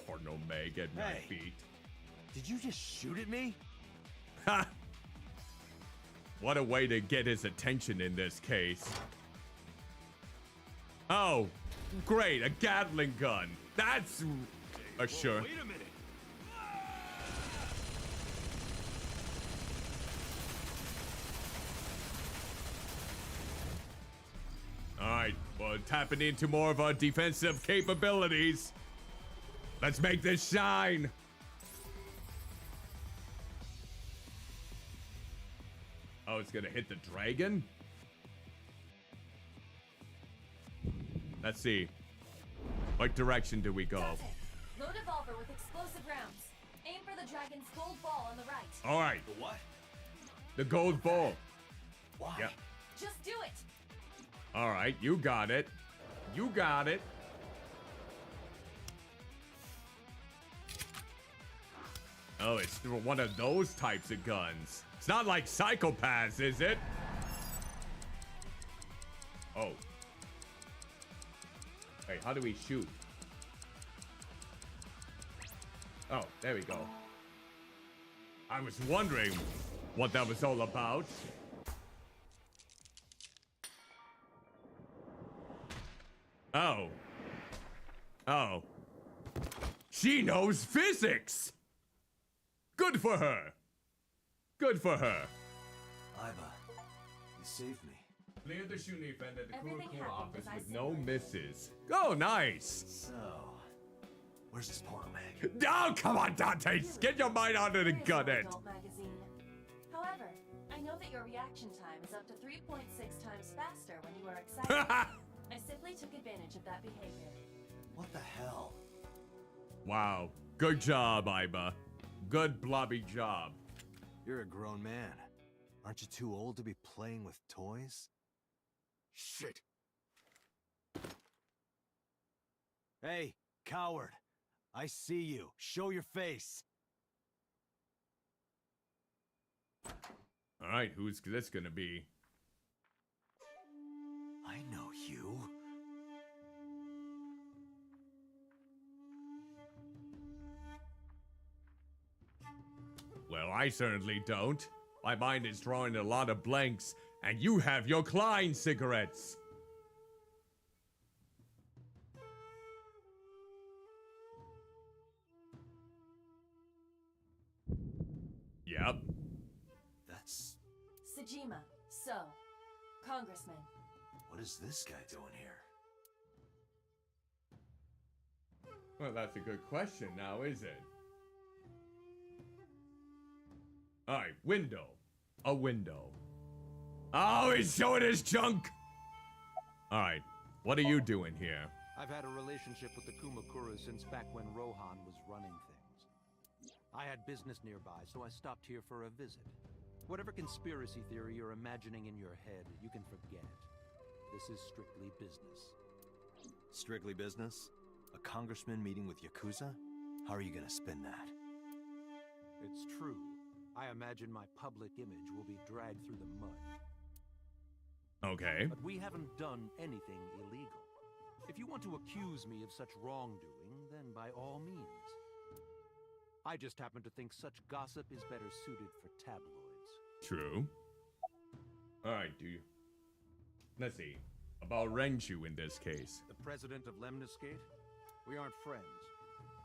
Porno mag at my Hey. feet. Did you just shoot at me? Ha! What a way to get his attention in this case. Oh, great, a Gatling gun. That's a sure. Wait a minute. All right, well, tapping into more of our defensive capabilities. Let's make this shine. Oh, it's gonna hit the dragon? Let's see. What direction do we go? Dante, load evolver with explosive rounds. Aim for the dragon's gold ball on the right. All right, The what? the gold ball. Why? Yep. Just do it. All right, you got it. You got it. Oh, it's one of those types of guns. It's not like Psychopaths, is it? Oh. Wait, how do we shoot? Oh, there we go. I was wondering what that was all about. Oh. Oh. She knows physics! Good for her. Good for her. Aiba, you saved me. Clear the shooting event at the Everything Kurakura happened office as I with no simulated. misses. Oh, nice. So, where's this porno mag? Oh, come on, Dante. Get your mind out of the Here is gun your end. adult magazine. However, I know that your reaction time is up to 3.6 times faster when you are excited. I simply took advantage of that behavior. What the hell? Wow. Good job, Aiba. Good blobby job. You're a grown man. Aren't you too old to be playing with toys? Shit! Hey, coward! I see you. Show your face! Alright, who's this gonna be? I know you. Well, I certainly don't. My mind is drawing a lot of blanks, and you have your Klein cigarettes. Yep. That's... Sejima, so, Congressman. What is this guy doing here? Well, that's a good question now, is it? Alright, window. A window. Oh, he's showing his junk! Alright, what are you doing here? I've had a relationship with the Kumakuras since back when Rohan was running things. I had business nearby, so I stopped here for a visit. Whatever conspiracy theory you're imagining in your head, you can forget it. This is strictly business. Strictly business? A congressman meeting with Yakuza? How are you gonna spin that? It's true. I imagine my public image will be dragged through the mud. Okay. But we haven't done anything illegal. If you want to accuse me of such wrongdoing, then by all means. I just happen to think such gossip is better suited for tabloids. True. Alright, do you... Let's see. About Renju in this case. The president of Lemniscate? We aren't friends,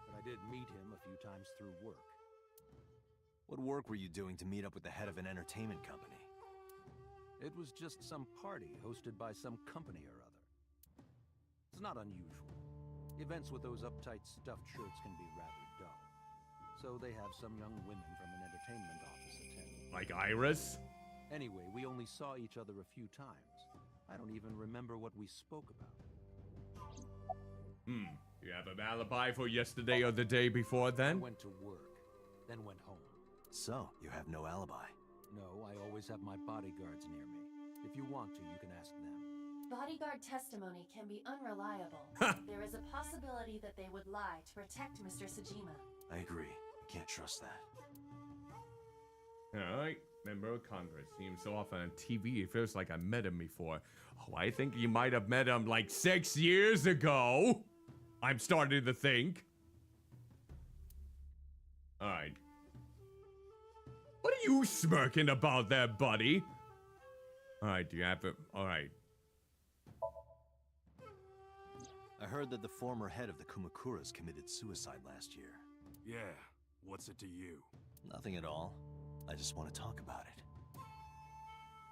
but I did meet him a few times through work. What work were you doing to meet up with the head of an entertainment company? It was just some party hosted by some company or other. It's not unusual. Events with those uptight stuffed shirts can be rather dull. So they have some young women from an entertainment office attend. Like Iris? Anyway, we only saw each other a few times. I don't even remember what we spoke about. You have an alibi for yesterday or the day before then? I went to work, then went home. So, you have no alibi? No, I always have my bodyguards near me. If you want to, you can ask them. Bodyguard testimony can be unreliable. There is a possibility that they would lie to protect Mr. Sejima. I agree. Can't trust that. Alright, member of Congress. See him so often on TV, it feels like I met him before. Oh, I think you might have met him like 6 years ago. I'm starting to think. Alright. What are you smirking about there, buddy? Alright, do you have it? Alright. I heard that the former head of the Kumakuras committed suicide last year. Yeah, what's it to you? Nothing at all. I just want to talk about it.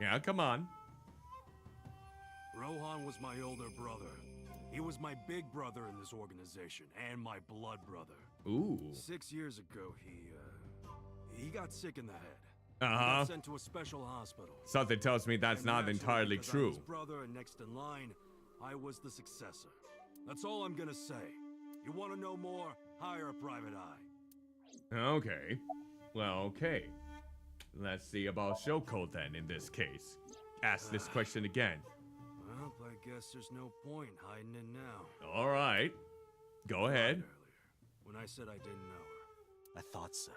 Yeah, come on. Rohan was my older brother. He was my big brother in this organization, and my blood brother. Ooh. 6 years ago, he got sick in the head. Uh-huh. He got sent to a special hospital. Something tells me that's not naturally, entirely because true. I'm his brother and next in line, I was the successor. That's all I'm gonna say. You want to know more? Hire a private eye. Okay. Well, okay. Let's see about Shoko then in this case. Ask this question again. Well, I guess there's no point hiding it now. Alright. Go ahead. Earlier, when I said I didn't know her. I thought so.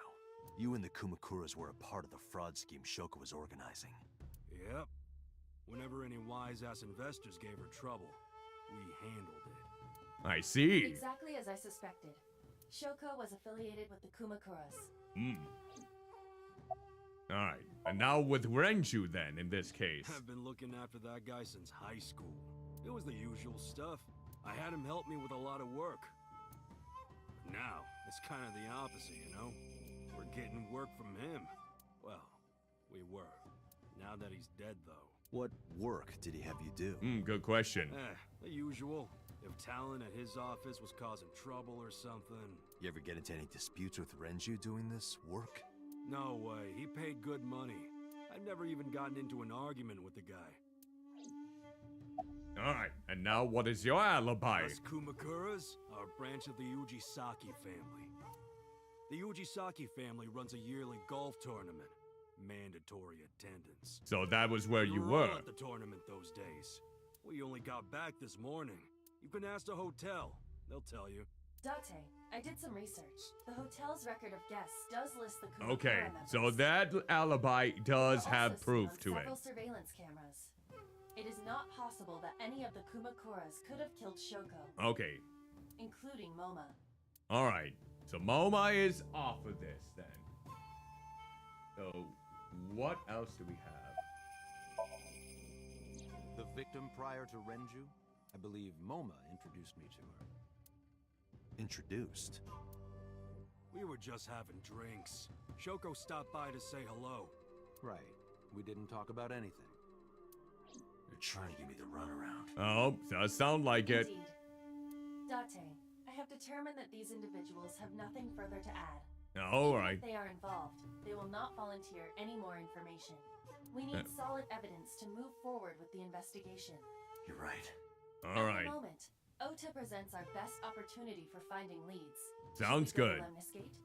You and the Kumakuras were a part of the fraud scheme Shoko was organizing. Yep. Whenever any wise-ass investors gave her trouble, we handled it. I see. Exactly as I suspected. Shoko was affiliated with the Kumakuras. Alright. And now with Renju then in this case. I've been looking after that guy since high school. It was the usual stuff. I had him help me with a lot of work. Now, it's kind of the opposite, you know? We're getting work from him. Well, we were. Now that he's dead, though. What work did he have you do? Good question. The usual. If talent at his office was causing trouble or something. You ever get into any disputes with Renju doing this work? No way. He paid good money. I've never even gotten into an argument with the guy. Alright, and now what is your alibi? Us Kumakuras are a branch of the Ujisaki family. The Ujisaki family runs a yearly golf tournament. Mandatory attendance. So that was where you were were. all at the tournament those days. We only got back this morning. You can ask the hotel. They'll tell you. Date, I did some research. The hotel's record of guests does list the Kumakura Okay, members. so that alibi does They're have also proof seen on to it. several surveillance cameras. It is not possible that any of the Kumakuras could have killed Shoko, Okay, including Moma. all right. So Moma is off of this then. So what else do we have? The victim prior to Renju? I believe Moma introduced me to her. Introduced? We were just having drinks. Shoko stopped by to say hello. Right. We didn't talk about anything. They're trying to give me the runaround. Oh, does sound like it. Indeed. Date, I have determined that these individuals have nothing further to add. All Even right. if they are involved, they will not volunteer any more information. We need solid evidence to move forward with the investigation. You're right. All right. At the moment, Ota presents our best opportunity for finding leads. Sounds Should we go good. to Lemniscate?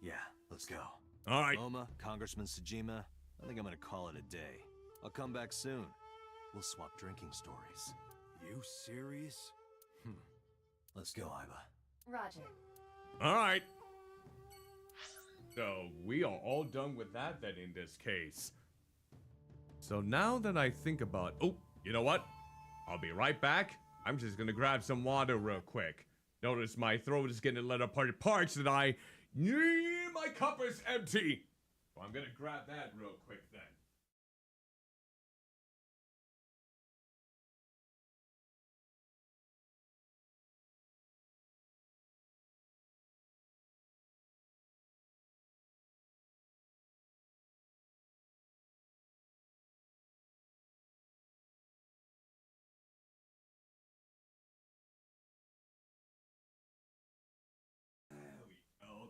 Yeah, let's go. All right. Moma, Congressman Tsujima, I think I'm gonna call it a day. I'll come back soon. We'll swap drinking stories. You serious? Let's go, Aiba. Roger. All right. So we are all done with that then in this case. So now that I think about, oh, you know what? I'll be right back. I'm just gonna grab some water real quick. Notice my throat is getting lit apart in parts and my cup is empty. So I'm gonna grab that real quick then.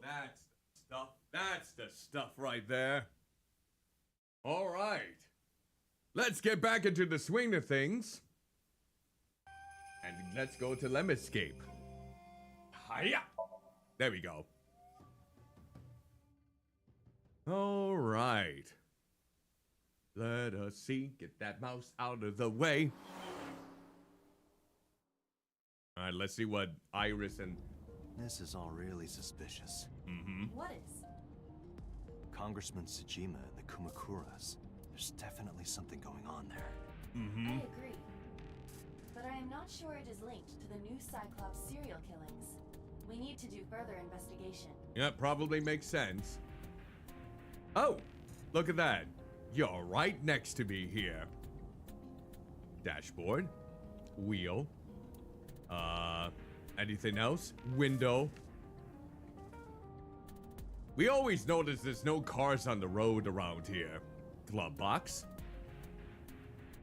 That's the stuff. That's the stuff right there. All right. Let's get back into the swing of things. And let's go to Lemniscape. Hiya! There we go. All right. Let us see. Get that mouse out of the way. All right, let's see what Iris and... This is all really suspicious. What is? Congressman Tsujima and the Kumakuras. There's definitely something going on there. I agree. But I am not sure it is linked to the new Cyclops serial killings. We need to do further investigation. Yeah, probably makes sense. Oh, look at that. You're right next to me here. Dashboard. Wheel. Anything else? Window. We always notice there's no cars on the road around here. Glove box.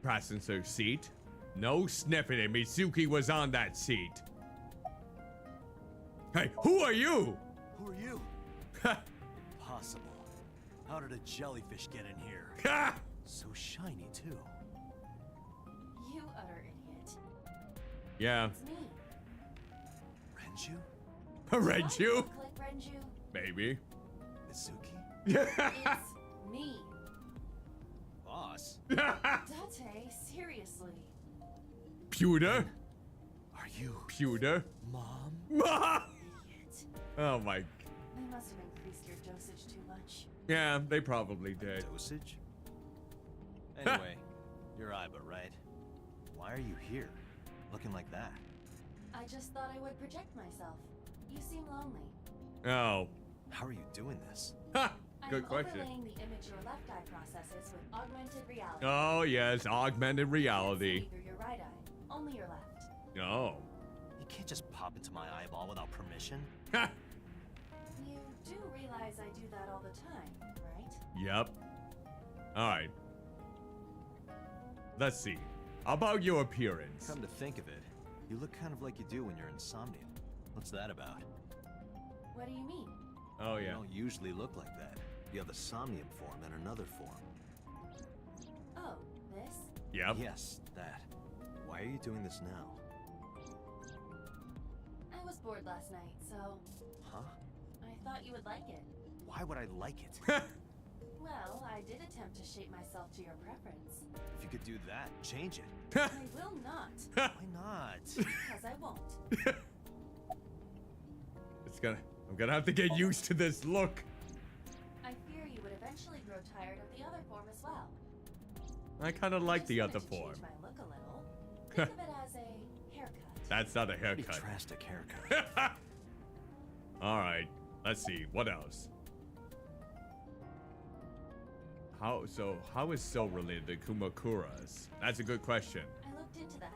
Passenger seat. No sniffing it. Mitsuki was on that seat. Hey, who are you? Who are you? Possible. How did a jellyfish get in here? Ha! So shiny, too. You utter idiot. Yeah. It's me. Renju? Renju? Do I look like Renju? Maybe. Mitsuki? It's me. Boss? Date, seriously. Pewter? Are you Pewter? Mom? Mom! Idiot. Oh my. They must have increased your dosage too much. Yeah, they probably did. Dosage? Anyway, you're Aiba, right? Why are you here? Looking like that? I just thought I would protect myself. You seem lonely. Oh. How are you doing this? Ha! I'm Good question. overlaying the image your left eye processes with augmented reality. Oh, yes, augmented reality. See through your right eye, only your left. Oh. You can't just pop into my eyeball without permission. Ha! You do realize I do that all the time, right? Yep. Alright. Let's see. How about your appearance? Come to think of it, you look kind of like you do when you're in Somnium. What's that about? What do you mean? Oh, You yeah. don't usually look like that. You have the Somnium form and another form. Oh, this? Yep. Yes, that. Why are you doing this now? I was bored last night, so Huh? I thought you would like it. Why would I like it? Well, I did attempt to shape myself to your preference. If you could do that, change it. I will not. Why not? Because I won't. I'm gonna have to get used to this look. I fear you would eventually grow tired of the other form as well. I kind of like the Just other wanted to form. change my look a little. Think of it as a haircut. That's not a Pretty haircut. drastic haircut. All right, let's see what else. How is so related to Kumakuras? That's a good question. I looked into that.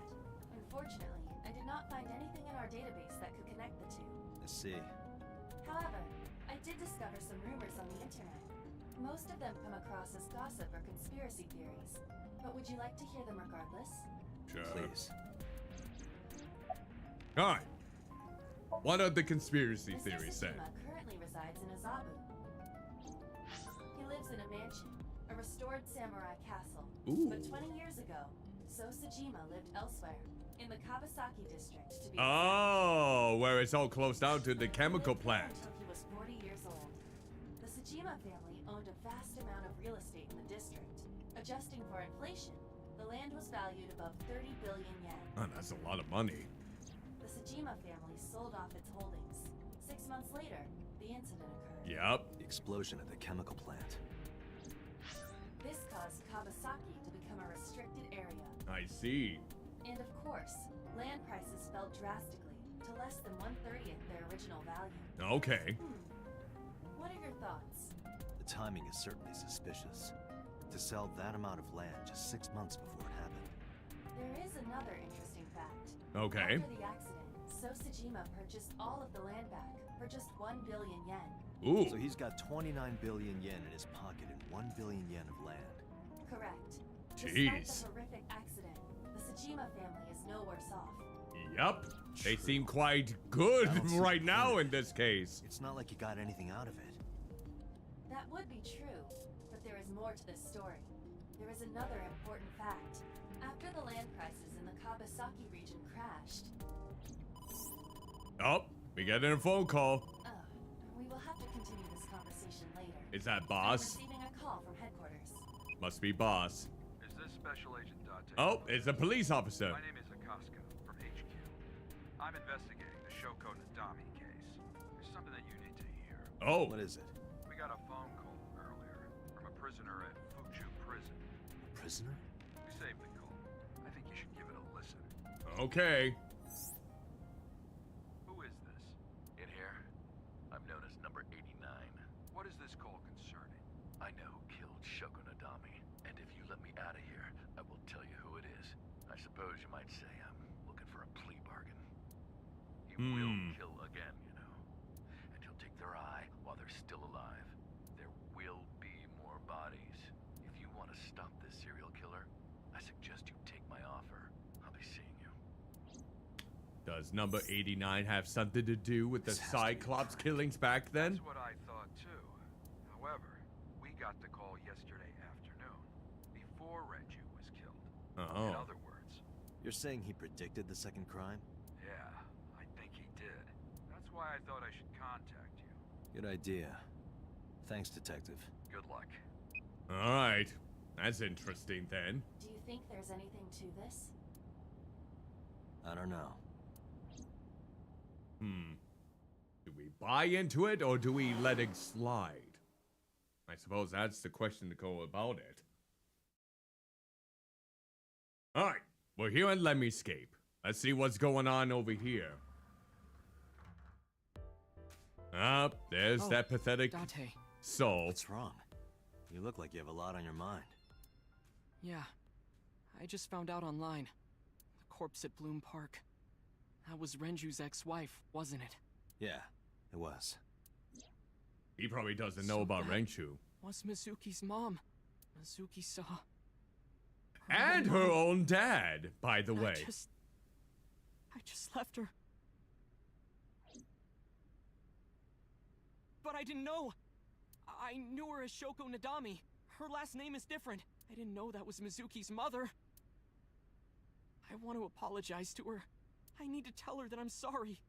Unfortunately, I did not find anything in our database that could connect the two. I see. However, I did discover some rumors on the internet. Most of them come across as gossip or conspiracy theories. But would you like to hear them regardless? Sure. Please. All right. What are the conspiracy Mr. theories say? Sejima currently resides in Azabu. He lives in a mansion, a restored samurai castle. Ooh. But 20 years ago, So Sejima lived elsewhere, in the Kawasaki district to be Oh, where it's all closed down to the chemical plant. Until he was 40 years old. The Sejima family owned a vast amount of real estate in the district. Adjusting for inflation, the land was valued above 30 billion yen. Oh, that's a lot of money. The Sejima family sold off its holdings. 6 months later, the incident occurred. Yep. The explosion at the chemical plant. This caused Kawasaki to become a restricted area. I see. And of course, land prices fell drastically to less than 1/30th their original value. Okay. What are your thoughts? The timing is certainly suspicious. To sell that amount of land just 6 months before it happened. There is another interesting fact. Okay. After the accident, So Sejima purchased all of the land back for just 1 billion yen. Ooh. So he's got 29 billion yen in his pocket and 1 billion yen of land. Correct. Jeez. Despite the horrific accident, the Sejima family is no worse off. Yep. They seem quite good I don't see right the now point. in this case. It's not like you got anything out of it. That would be true, but there is more to this story. There is another important fact. After the land prices in the Kawasaki region crashed, Oh, we get a phone call. we will have to continue this conversation later. Is that I'm boss? receiving a call from headquarters. Must be boss. Is this Special Agent Date? Oh, it's a police officer. My name is Akaska from HQ. I'm investigating the Shoko Nadami case. There's something that you need to hear. Oh. What is it? We got a phone call earlier from a prisoner at Fuchu Prison. A prisoner? We saved the call. I think you should give it a listen. Okay. Who is this? In here, I'm known as number 89. What is this call concerning? I know who killed Shoko Nadami, and if you let me out of here, I will tell you who it is. I suppose you might say I'm looking for a plea bargain. He will kill again, you know. And he'll take their eye while they're still alive. There will be more bodies. If you want to stop this serial killer, I suggest you take my offer. I'll be seeing you. Does number 89 have something to do with the Cyclops killings back then? That's what I thought too. However, we got the call yesterday afternoon, before Renju was killed. Oh. In other words, You're saying he predicted the second crime? yeah, I think he did. That's why I thought I should contact you. Good idea. Thanks, Detective. Good luck. All right. That's interesting then. Do you think there's anything to this? I don't know. Do we buy into it or do we let it slide? I suppose that's the question to go about it. All right. We're here in Lemniscape. Let's see what's going on over here. There's that pathetic Date. soul. What's wrong? You look like you have a lot on your mind. Yeah. I just found out online. The corpse at Bloom Park. That was Renju's ex-wife, wasn't it? Yeah, it was. He probably doesn't know So about that Renchu. Was Mizuki's mom. Mizuki saw... And her own dad, by the way. I just left her. But I didn't know. I knew her as Shoko Nadami. Her last name is different. I didn't know that was Mizuki's mother. I want to apologize to her. I need to tell her that I'm sorry.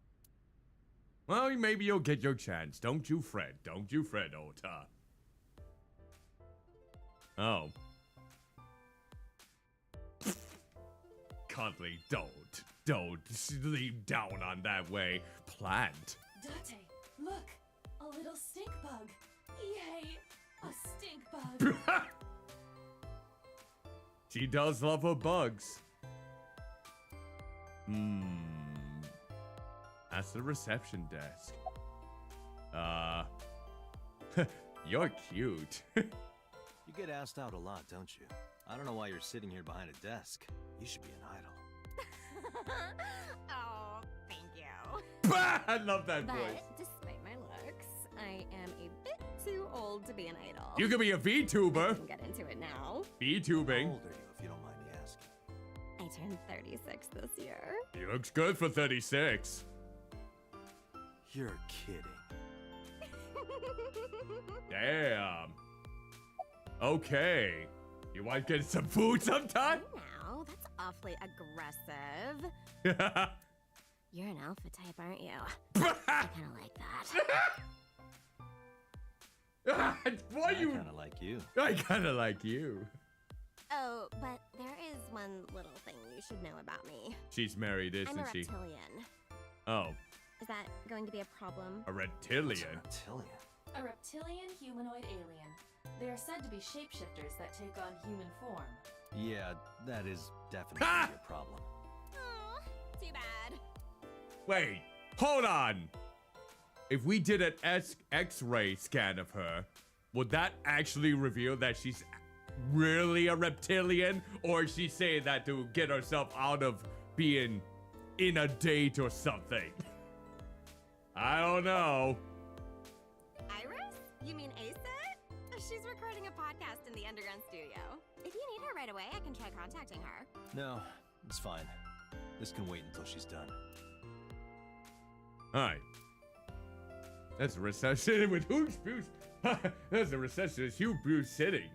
Well, maybe you'll get your chance. Don't you fret. Don't you fret, Ota. Oh. Cuddly, don't sleep down on that way. Plant. Date, look, a little stink bug. Yay, a stink bug. She does love her bugs. That's the reception desk. You're cute. You get asked out a lot, don't you? I don't know why you're sitting here behind a desk. You should be an idol. Oh, thank you. I love that But voice. despite my looks, I am a bit too old to be an idol. You could be a VTuber. I can get into it now. VTubing. How old are you, if you don't mind me asking? I turned 36 this year. He looks good for 36. You're kidding. Damn. Okay. You want to get some food sometime? Now, that's awfully aggressive. You're an alpha type, aren't you? I kind of like that. Why you? I kind of like you. I kind of like you. Oh, but there is one little thing you should know about me. She's married, isn't I'm a she? reptilian. Oh, Is that going to be a problem? a reptilian. Reptilian. A reptilian humanoid alien. They are said to be shapeshifters that take on human form. Yeah, that is definitely Ha! a problem. Aw, too bad. Wait, hold on. If we did an X-ray scan of her, would that actually reveal that she's really a reptilian, or is she saying that to get herself out of being in a date or something? I don't know. Iris? You mean Ace? She's recording a podcast in the underground studio. If you need her right away, I can try contacting her. No, it's fine. This can wait until she's done. All right. That's a receptionist with huge boots. There's a receptionist, huge boots sitting.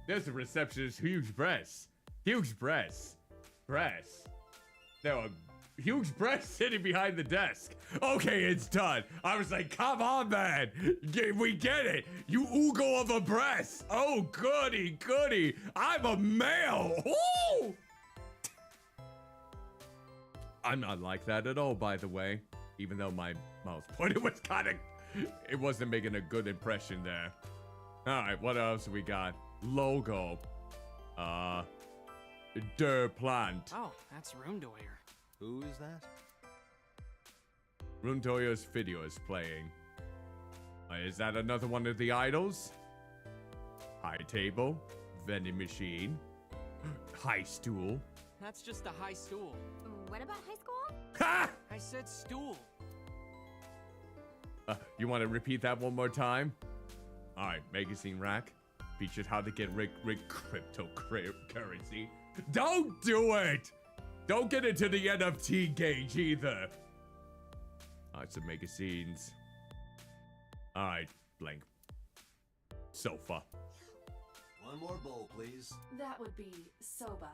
There's a receptionist, huge breasts. Huge breasts. Breasts. There are huge breasts sitting behind the desk. Okay, it's done. I was like, come on, man. We get it. You oogle of a breast. Oh, goody, goody. I'm a male. Ooh! I'm not like that at all, by the way. Even though my mouth pointed was kind of... It wasn't making a good impression there. All right, what else we got? Logo. Der Plant. Oh, that's Rundoyer. Who is that? Rundoyer's video is playing. Is that another one of the idols? High table, vending machine, high stool. That's just a high stool. What about high school? Ha! I said stool. You want to repeat that one more time? All right, magazine rack featured how to get cryptocurrency. Don't do it! Don't get into the NFT gauge either. All right, some magazines. All right, blank. Sofa. One more bowl, please. That would be soba.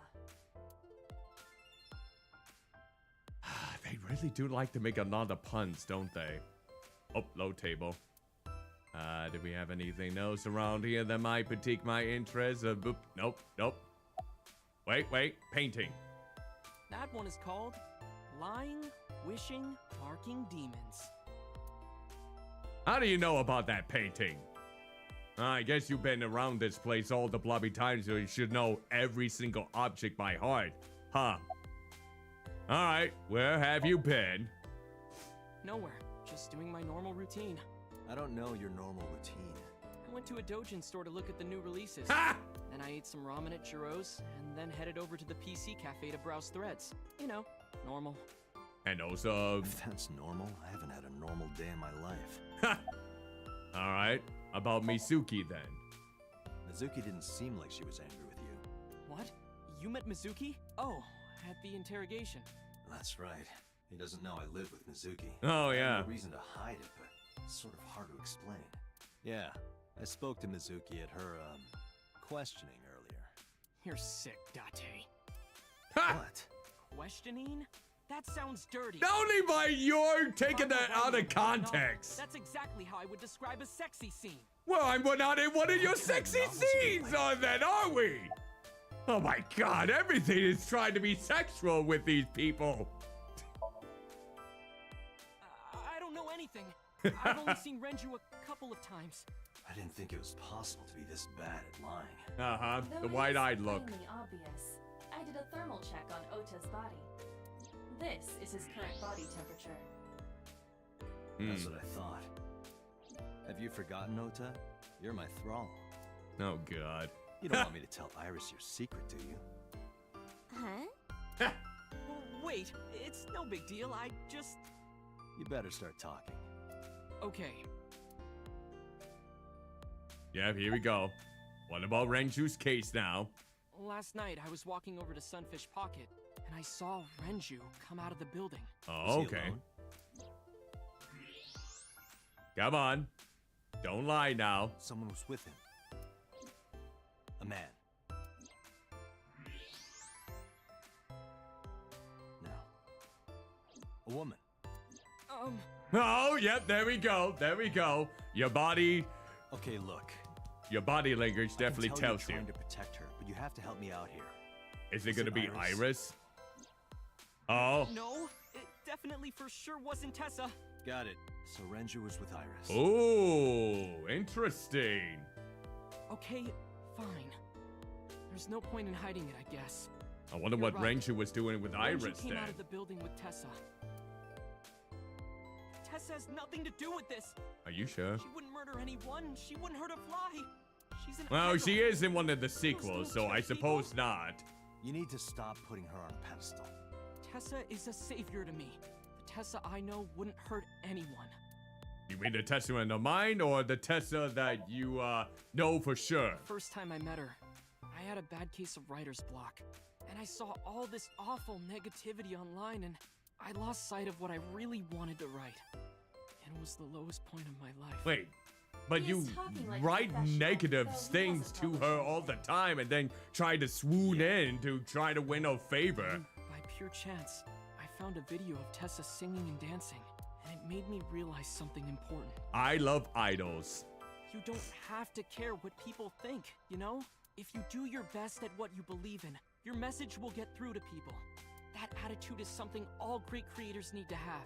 They really do like to make a lot of puns, don't they? Oh, low table. Do we have anything else around here that might pique my interest? Boop. Nope, nope. Wait, painting. That one is called Lying, Wishing, Barking Demons. How do you know about that painting? I guess you've been around this place all the bloody times, so you should know every single object by heart, huh? Alright, where have you been? Nowhere. Just doing my normal routine. I don't know your normal routine. I went to a Dojin store to look at the new releases. Ha! Then I ate some ramen at Chiro's, and then headed over to the PC cafe to browse threads. You know, normal. And also... If that's normal, I haven't had a normal day in my life. Ha! Alright, about Mizuki then. Mizuki didn't seem like she was angry with you. What? You met Mizuki? Oh, at the interrogation. That's right. He doesn't know I live with Mizuki. Oh, I yeah. have no reason to hide it, but it's sort of hard to explain. Yeah, I spoke to Mizuki at her, questioning earlier. You're sick, Date. What? Questioning? That sounds dirty. Only by your taking that out of context. That's exactly how I would describe a sexy scene. Well, we're not in one of your sexy scenes on then, are we? Oh my god, everything is trying to be sexual with these people. I don't know anything. I've only seen Renju a couple of times. I didn't think it was possible to be this bad at lying. Uh-huh, Though the wide-eyed it is look. plainly obvious, I did a thermal check on Ota's body. This is his current body temperature. That's what I thought. Have you forgotten, Ota? You're my thrall. Oh god. You don't want me to tell Iris your secret, do you? Huh? Wait, it's no big deal. I just... You better start talking. Okay. Yeah, here we go. What about Renju's case now? Last night, I was walking over to Sunfish Pocket, and I saw Renju come out of the building. Oh, okay. Come on. Don't lie now. Someone was with him. A man. No. A woman. Oh, yep, there we go. There we go. Your body... Okay, look. Your body language definitely tells you. You're trying to protect her, but you have to help me out here. Is it gonna be Iris? Oh. No, it definitely for sure wasn't Tessa. Got it. So Renju was with Iris. Oh, interesting. Okay, fine. There's no point in hiding it, I guess. I wonder what right. Renju was doing with Renju Iris came then. out of the building with Tessa. Tessa has nothing to do with this. Are you sure? She wouldn't murder anyone. She wouldn't hurt a fly. She's an Well, idol. she is in one of the sequels, so I suppose not. You need to stop putting her on a pedestal. Tessa is a savior to me. The Tessa I know wouldn't hurt anyone. You mean the Tessa in the mind, or the Tessa that you know for sure? First time I met her, I had a bad case of writer's block. And I saw all this awful negativity online, and I lost sight of what I really wanted to write. And it was the lowest point of my life. Wait, but He you is talking like a write professional, negative though he things wasn't to her all the time and then try to swoon in to try to win her favor. And by pure chance, I found a video of Tessa singing and dancing, and it made me realize something important. I love idols. You don't have to care what people think, you know? If you do your best at what you believe in, your message will get through to people. That attitude is something all great creators need to have.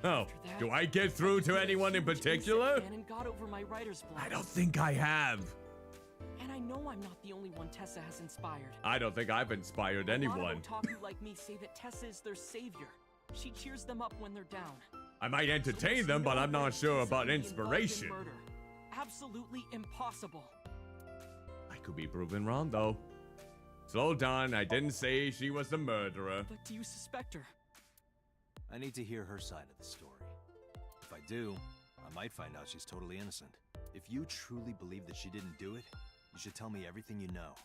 Oh, do I get through to anyone in particular? And got over my writer's block. I don't think I have. And I know I'm not the only one Tessa has inspired. I don't think I've inspired A anyone. lot of otaku like me say that Tessa is their savior. She cheers them up when they're down. I might entertain them, but I'm not sure about inspiration. Murder. Absolutely impossible. I could be proven wrong, though. Slow down, I didn't say she was the murderer. But do you suspect her? I need to hear her side of the story. If I do, I might find out she's totally innocent. If you truly believe that she didn't do it, you should tell me everything you know.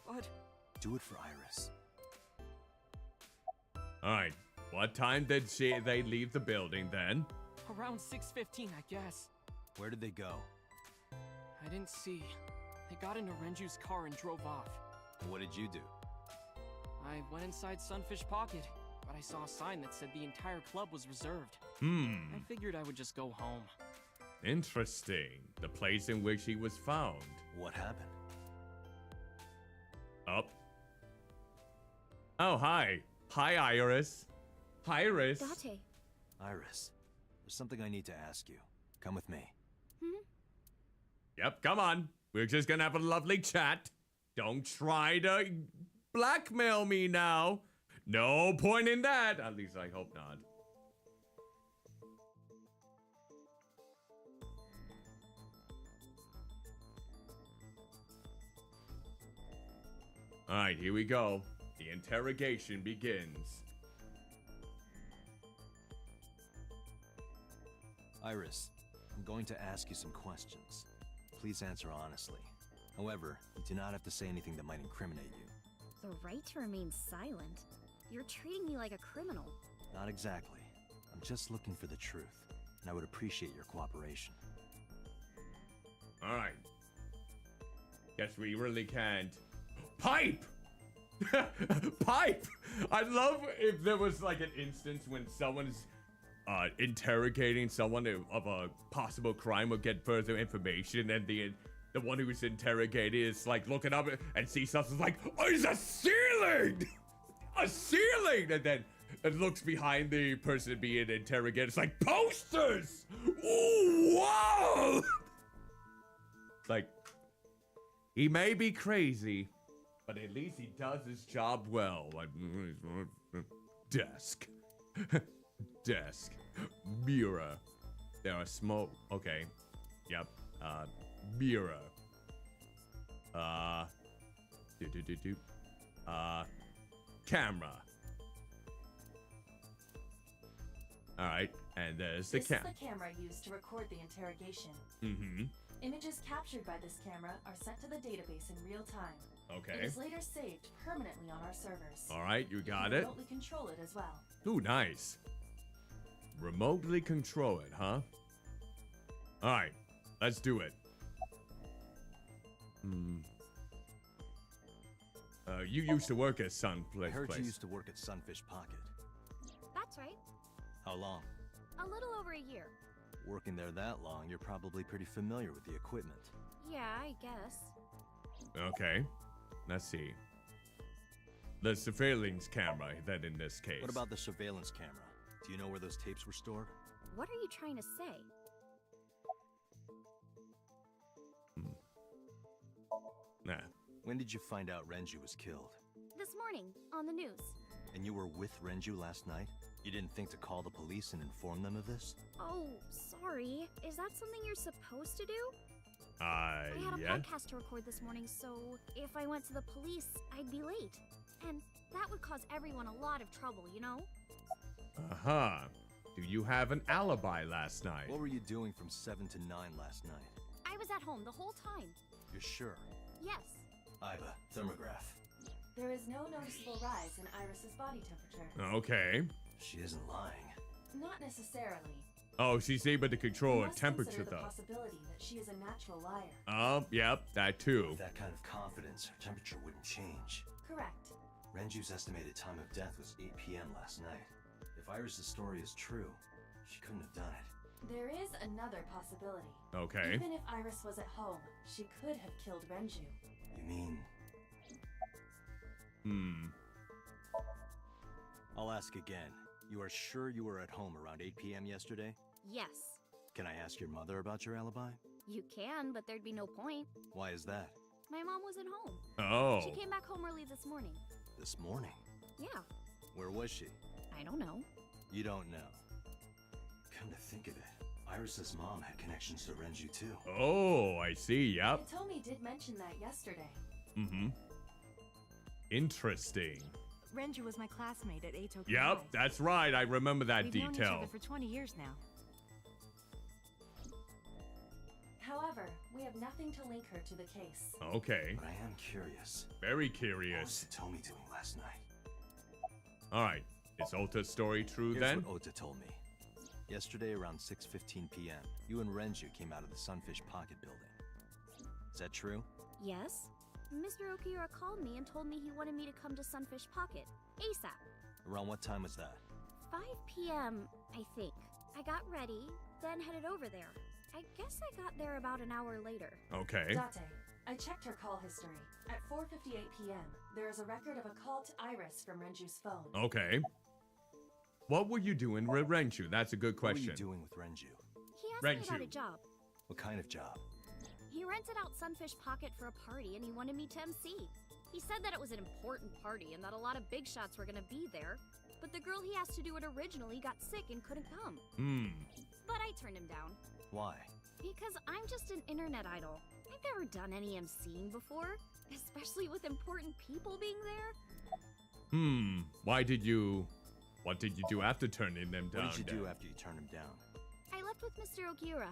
But... Do it for Iris. Alright, what time did they leave the building then? Around 6:15, I guess. Where did they go? I didn't see. They got into Renju's car and drove off. What did you do? I went inside Sunfish Pocket, but I saw a sign that said the entire club was reserved. I figured I would just go home. Interesting. The place in which he was found. What happened? Up. Oh, hi. Hi, Iris. Hi, Iris. Date. Iris, there's something I need to ask you. Come with me. Yep, come on. We're just gonna have a lovely chat. Don't try to blackmail me now. No point in that. At least I hope not. Alright, here we go. The interrogation begins. Iris, I'm going to ask you some questions. Please answer honestly. However, you do not have to say anything that might incriminate you. The right to remain silent? You're treating me like a criminal. Not exactly. I'm just looking for the truth, and I would appreciate your cooperation. Alright. Guess we really can't. Pipe! Pipe! I'd love if there was like an instance when someone's interrogating someone of a possible crime will get further information, and the one who's interrogated is like looking up and sees something like, oh, it's a ceiling! A ceiling! And then it looks behind the person being interrogated. It's like posters! Ooh, whoa! It's like, he may be crazy, but at least he does his job well. Like, desk. Desk. Mirror. There are smoke. Okay. Yep. Mirror. Camera. Alright, and there's the camera. This is the camera used to record the interrogation. Mm-hmm. Images captured by this camera are sent to the database in real time. Okay. It is later saved permanently on our servers. Alright, you got can it. remotely control it as well. Ooh, nice. Remotely control it, huh? Alright, let's do it. You used to work at Sunfish. I heard you used to work at Sunfish Pocket. That's right. How long? A little over a year. Working there that long, you're probably pretty familiar with the equipment. Yeah, I guess. Okay, let's see. The surveillance camera, then in this case. What about the surveillance camera? Do you know where those tapes were stored? What are you trying to say? Nah. When did you find out Renju was killed? This morning, on the news. And you were with Renju last night? You didn't think to call the police and inform them of this? Oh, sorry. Is that something you're supposed to do? I had a yeah. podcast to record this morning, so if I went to the police, I'd be late. And that would cause everyone a lot of trouble, you know? Uh-huh. Do you have an alibi last night? What were you doing from 7 to 9 last night? I was at home the whole time. You're sure? Yes. Aiba, thermograph. There is no noticeable rise in Iris's body temperature. Okay. She isn't lying. Not necessarily. Oh, she's able to control her temperature, the though. possibility that she is a natural liar. Yep, that too. With that kind of confidence, her temperature wouldn't change. Correct. Renju's estimated time of death was 8 p.m. last night. If Iris' story is true, she couldn't have done it. There is another possibility. Okay. Even if Iris was at home, she could have killed Renju. You mean... I'll ask again. You are sure you were at home around 8 p.m. yesterday? Yes. Can I ask your mother about your alibi? You can, but there'd be no point. Why is that? My mom wasn't home. Oh. She came back home early this morning. This morning? Yeah. Where was she? I don't know. You don't know. Come to think of it, Iris's mom had connections to Renju too. Oh, I see, yep. Hitomi did mention that yesterday. Mm-hmm. Interesting. Renju was my classmate at Eito. Yep, that's right. I remember that We've detail. known each other for 20 years now. However, we have nothing to link her to the case. Okay. But I am curious. Very What curious. was Hitomi doing last night? Alright. Is Ota's story true Here's then? what Ota told me. Yesterday around 6:15 p.m., you and Renju came out of the Sunfish Pocket building. Is that true? Yes. Mr. Okiura called me and told me he wanted me to come to Sunfish Pocket, ASAP. Around what time was that? 5 p.m., I think. I got ready, then headed over there. I guess I got there about an hour later. Okay. Date, I checked her call history. At 4:58 p.m., there is a record of a call to Iris from Renju's phone. Okay. What were you doing with Renju? That's a good question. What were you doing with Renju? He asked me about a job. What kind of job? He rented out Sunfish Pocket for a party and he wanted me to MC. He said that it was an important party and that a lot of big shots were gonna be there, but the girl he asked to do it originally got sick and couldn't come. But I turned him down. Why? Because I'm just an internet idol. I've never done any MCing before, especially with important people being there. What did you do after turning them down? What did you do after you turned him down? I left with Mr. Okiura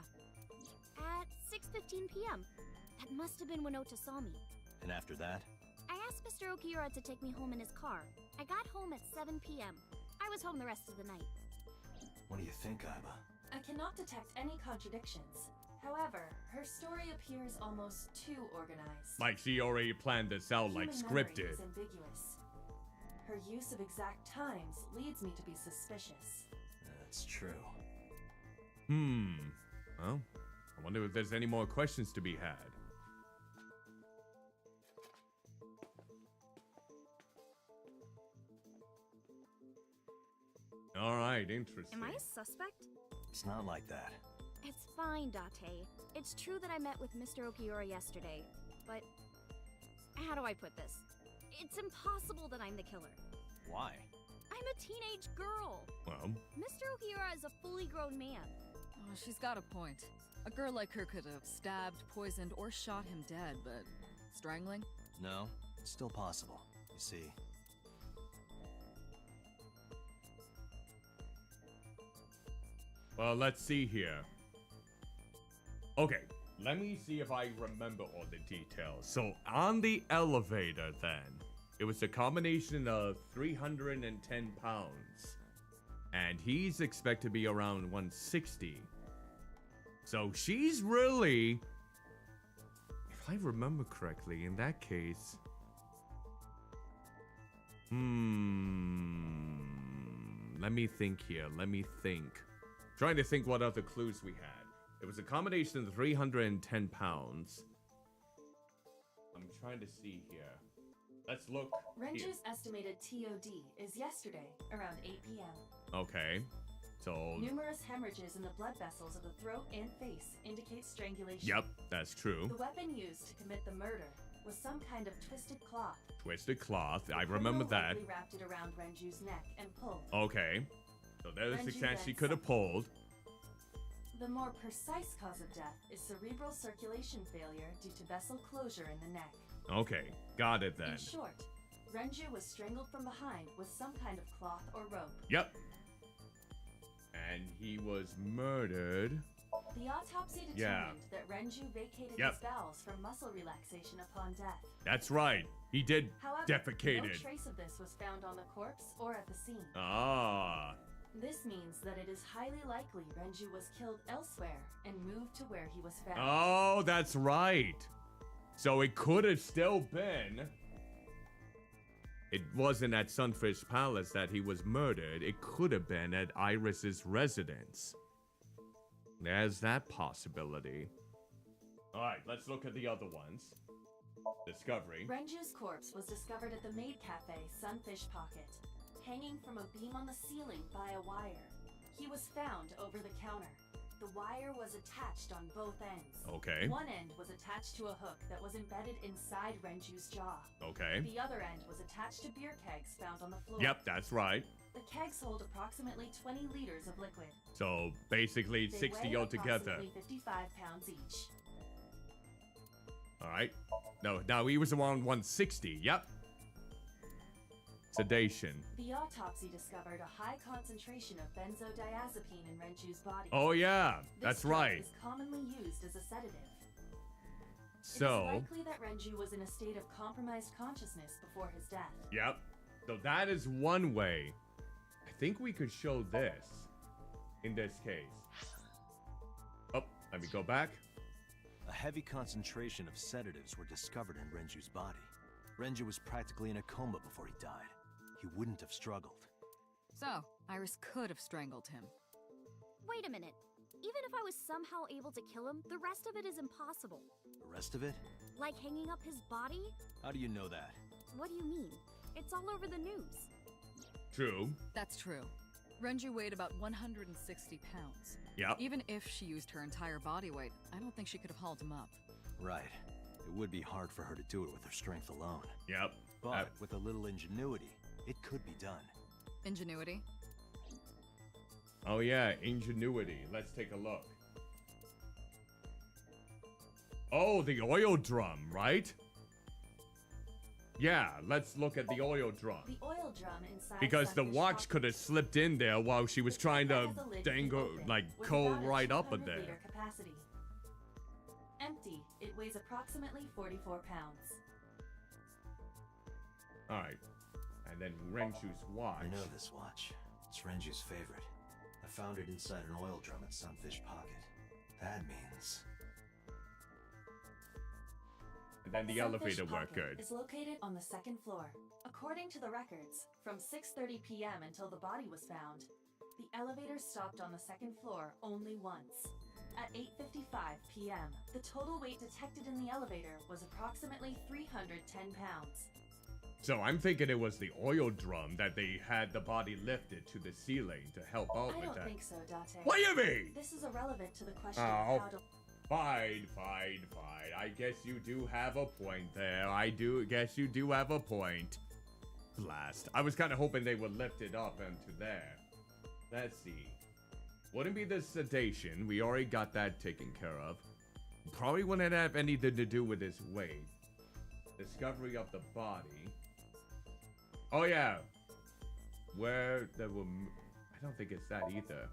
at 6:15 p.m. That must have been when Ota saw me. And after that? I asked Mr. Okiura to take me home in his car. I got home at 7 p.m. I was home the rest of the night. What do you think, Aiba? I cannot detect any contradictions. However, her story appears almost too organized. Like she already planned this out, like Human memory scripted. is ambiguous. Her use of exact times leads me to be suspicious. It's true. Well, I wonder if there's any more questions to be had. Alright, interesting. Am I a suspect? It's not like that. It's fine, Date. It's true that I met with Mr. Okiura yesterday, but how do I put this? It's impossible that I'm the killer. Why? I'm a teenage girl. Well, Mr. Okiura is a fully grown man. Oh, she's got a point. A girl like her could have stabbed, poisoned, or shot him dead, but strangling? No, it's still possible. You see. well, let's see here. Okay, let me see if I remember all the details. So, on the elevator, then, it was a combination of 310 pounds. And he's expected to be around 160. So, she's really... If I remember correctly, in that case... Let me think here. Let me think. Trying to think what other clues we had. It was a combination of 310 pounds. I'm trying to see here. Let's look here. Renju's estimated TOD is yesterday, around 8 p.m. Okay. So... Numerous hemorrhages in the blood vessels of the throat and face indicate strangulation. Yep, that's true. The weapon used to commit the murder was some kind of twisted cloth. Twisted cloth. I The remember criminal that. likely wrapped it around Renju's neck and pulled. Okay. So there's the Renju extent she then could have pulled. The more precise cause of death is cerebral circulation failure due to vessel closure in the neck. Okay, got it then. In short, Renju was strangled from behind with some kind of cloth or rope. Yep. And he was murdered. The autopsy determined that Renju vacated his bowels for muscle relaxation upon death. That's right. He did However, defecated. no trace of this was found on the corpse or at the scene. Ah. This means that it is highly likely Renju was killed elsewhere and moved to where he was found. Oh, that's right. So it could have still been... It wasn't at Sunfish Palace that he was murdered. It could have been at Iris's residence. There's that possibility. Alright, let's look at the other ones. Discovery. Renju's corpse was discovered at the maid cafe Sunfish Pocket, hanging from a beam on the ceiling by a wire. He was found over the counter. The wire was attached on both ends. Okay. One end was attached to a hook that was embedded inside Renju's jaw. Okay. The other end was attached to beer kegs found on the floor. Yep, that's right. The kegs hold approximately 20 liters of liquid. So basically They 60 weigh altogether. approximately 55 pounds each. Alright. No, he was around 160. Yep. Sedation. The autopsy discovered a high concentration of benzodiazepine in Renju's body. Oh yeah, that's This drug right. is commonly used as a sedative. So, It is likely that Renju was in a state of compromised consciousness before his death. yep. So that is one way. I think we could show this in this case. Oh, let me go back. A heavy concentration of sedatives were discovered in Renju's body. Renju was practically in a coma before he died. He wouldn't have struggled. So, Iris could have strangled him. Wait a minute. Even if I was somehow able to kill him, the rest of it is impossible. The rest of it? Like hanging up his body? How do you know that? What do you mean? It's all over the news. True. That's true. Renju weighed about 160 pounds. Yep. Even if she used her entire body weight, I don't think she could have hauled him up. Right. It would be hard for her to do it with her strength alone. Yep. But with a little ingenuity, it could be done. Ingenuity? Oh yeah, ingenuity. Let's take a look. Oh, the oil drum, right? Yeah, let's look at the oil drum. The oil drum inside Because the Sunfish watch Pocket could have slipped in there while she was trying to has a lid dangle, open like, with coal about a right up in 200 there. liter capacity. Empty, it weighs approximately 44 pounds. Alright. And then Renju's watch. I know this watch. It's Renju's favorite. I found it inside an oil drum at Sunfish Pocket. That means... And then the Sunfish elevator Pocket worked good. is located on the second floor. According to the records, from 6:30 p.m. until the body was found, the elevator stopped on the second floor only once. At 8:55 p.m., the total weight detected in the elevator was approximately 310 pounds. So I'm thinking it was the oil drum that they had the body lifted to the ceiling to help out I with don't that. think so, Date. What do you mean? This is irrelevant to the question Oh, of how to... fine. I guess you do have a point there. I do guess you do have a point. Blast. I was kind of hoping they would lift it up into there. Let's see. Wouldn't be the sedation. We already got that taken care of. Probably wouldn't have anything to do with his weight. Discovery of the body. Oh yeah. Where there were... I don't think it's that either.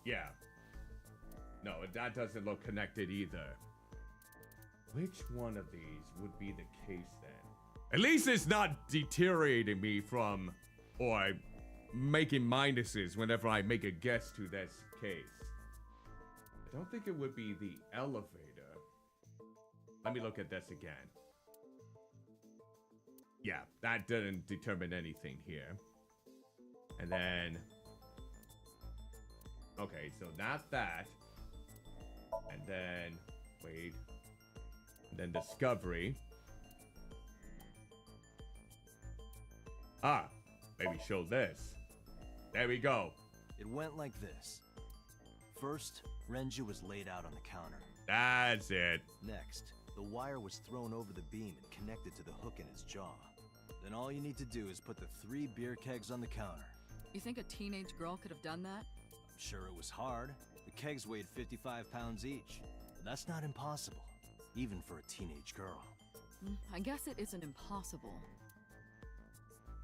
Yeah. No, that doesn't look connected either. Which one of these would be the case then? At least it's not deteriorating me from... or making minuses whenever I make a guess to this case. I don't think it would be the elevator. Let me look at this again. Yeah, that didn't determine anything here. And then... okay, so not that. And then... wait. And then discovery. Ah, maybe show this. There we go. It went like this. First, Renju was laid out on the counter. That's it. Next, the wire was thrown over the beam and connected to the hook in his jaw. Then all you need to do is put the 3 beer kegs on the counter. You think a teenage girl could have done that? I'm sure it was hard. The kegs weighed 55 pounds each. But that's not impossible, even for a teenage girl. I guess it isn't impossible.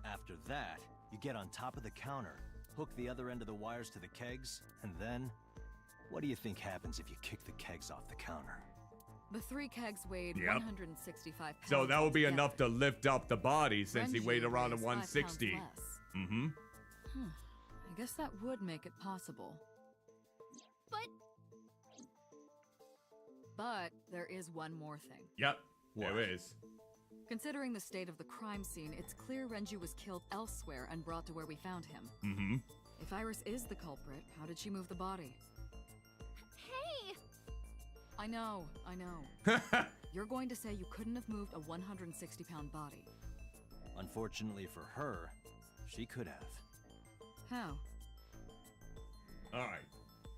After that, you get on top of the counter, hook the other end of the wires to the kegs, and then... what do you think happens if you kick the kegs off the counter? The 3 kegs weighed Yep. 165 pounds. So that would be altogether. enough to lift up the body since he Renji weighed around weighs 5 pounds 160. less. Mm-hmm. I guess that would make it possible. But there is one more thing. Yep, there is. Considering the state of the crime scene, it's clear Renju was killed elsewhere and brought to where we found him. Mm-hmm. If Iris is the culprit, how did she move the body? Hey! I know. You're going to say you couldn't have moved a 160-pound body. Unfortunately for her, she could have. How? Alright.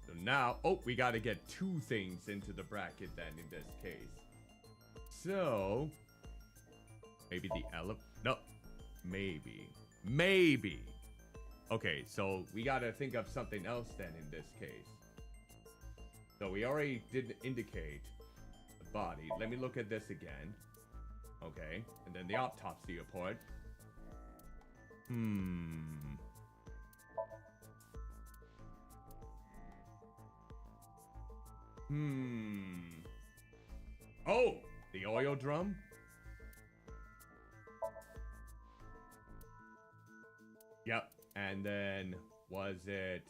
So now, we gotta get 2 things into the bracket then in this case. So, maybe the no, maybe. Okay, so we gotta think of something else then in this case. So we already did indicate the body. Let me look at this again. Okay, and then the autopsy report. Oh, the oil drum? Yep, and then was it...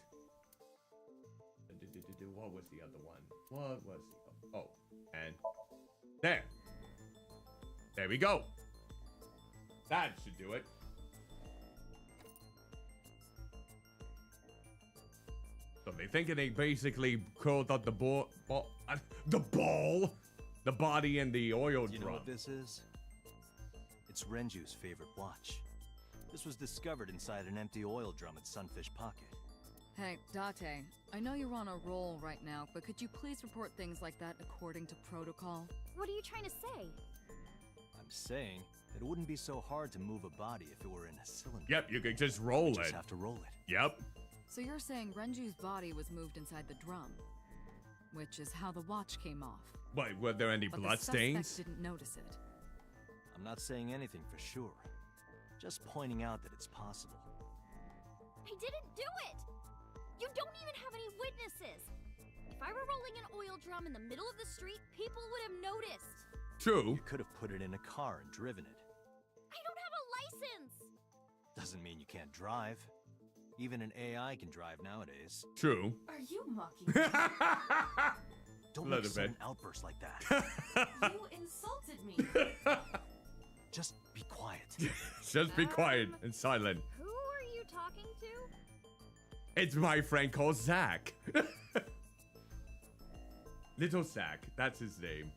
what was the other one? What was the... oh, and... there! There we go! That should do it. So they thinking they basically curled up the the body and the oil drum. You know what this is? It's Renju's favorite watch. This was discovered inside an empty oil drum at Sunfish Pocket. Hey, Date, I know you're on a roll right now, but could you please report things like that according to protocol? What are you trying to say? I'm saying it wouldn't be so hard to move a body if it were in a cylinder. Yep, you could just roll You it. just have to roll it. Yep. So you're saying Renju's body was moved inside the drum, which is how the watch came off. Wait, were there any But blood the suspect stains? didn't notice it. I'm not saying anything for sure. Just pointing out that it's possible. I didn't do it! You don't even have any witnesses! If I were rolling an oil drum in the middle of the street, people would have noticed! True. You could have put it in a car and driven it. I don't have a license! Doesn't mean you can't drive. Even an AI can drive nowadays. True. Are you mocking me? Don't Let make it sudden be. outbursts like that. You insulted me. Just be quiet. Just be quiet and silent. Who are you talking to? It's my friend called Zach. Little Zach, that's his name.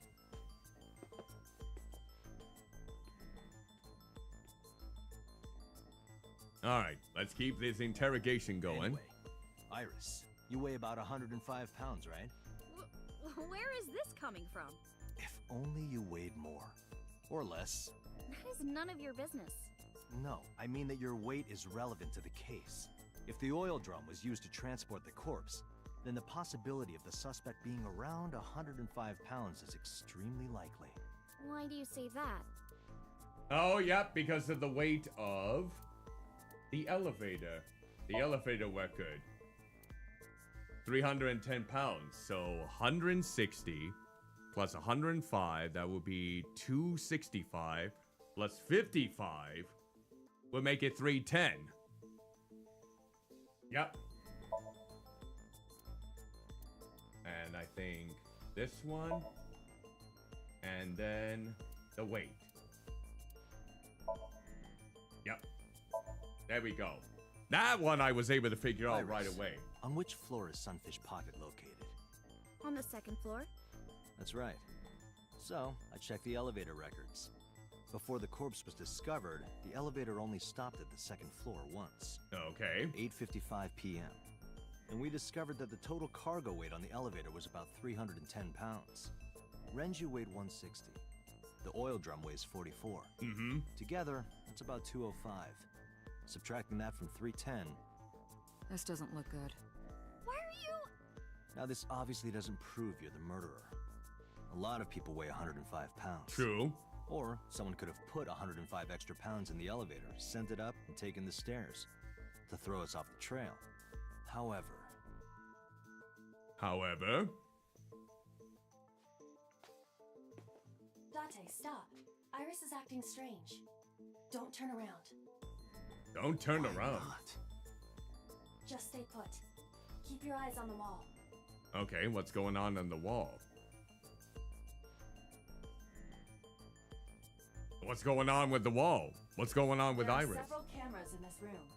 Alright, let's keep this interrogation going. Anyway, Iris, you weigh about 105 pounds, right? Where is this coming from? If only you weighed more. Or less. That is none of your business. No, I mean that your weight is relevant to the case. If the oil drum was used to transport the corpse, then the possibility of the suspect being around 105 pounds is extremely likely. Why do you say that? Oh, yep, because of the weight of the elevator. The elevator record. 310 pounds, so 160 plus 105, that would be 265 plus 55 would make it 310. Yep. And I think this one, and then the weight. Yep. There we go. That one I was able to figure out right away. On which floor is Sunfish Pocket located? On the second floor? That's right. So, I checked the elevator records. Before the corpse was discovered, the elevator only stopped at the second floor once. Okay. 8:55 p.m. And we discovered that the total cargo weight on the elevator was about 310 pounds. Renju weighed 160. The oil drum weighs 44. Mm-hmm. Together, that's about 205. Subtracting that from 310. This doesn't look good. Why are you... Now this obviously doesn't prove you're the murderer. A lot of people weigh 105 pounds. True. Or someone could have put 105 extra pounds in the elevator, sent it up, and taken the stairs to throw us off the trail. However... Date, stop. Iris is acting strange. Don't turn around. Don't turn around. Just stay put. Keep your eyes on the wall. Okay, what's going on the wall? What's going on with the wall? What's going on with Iris? There are several cameras in this room.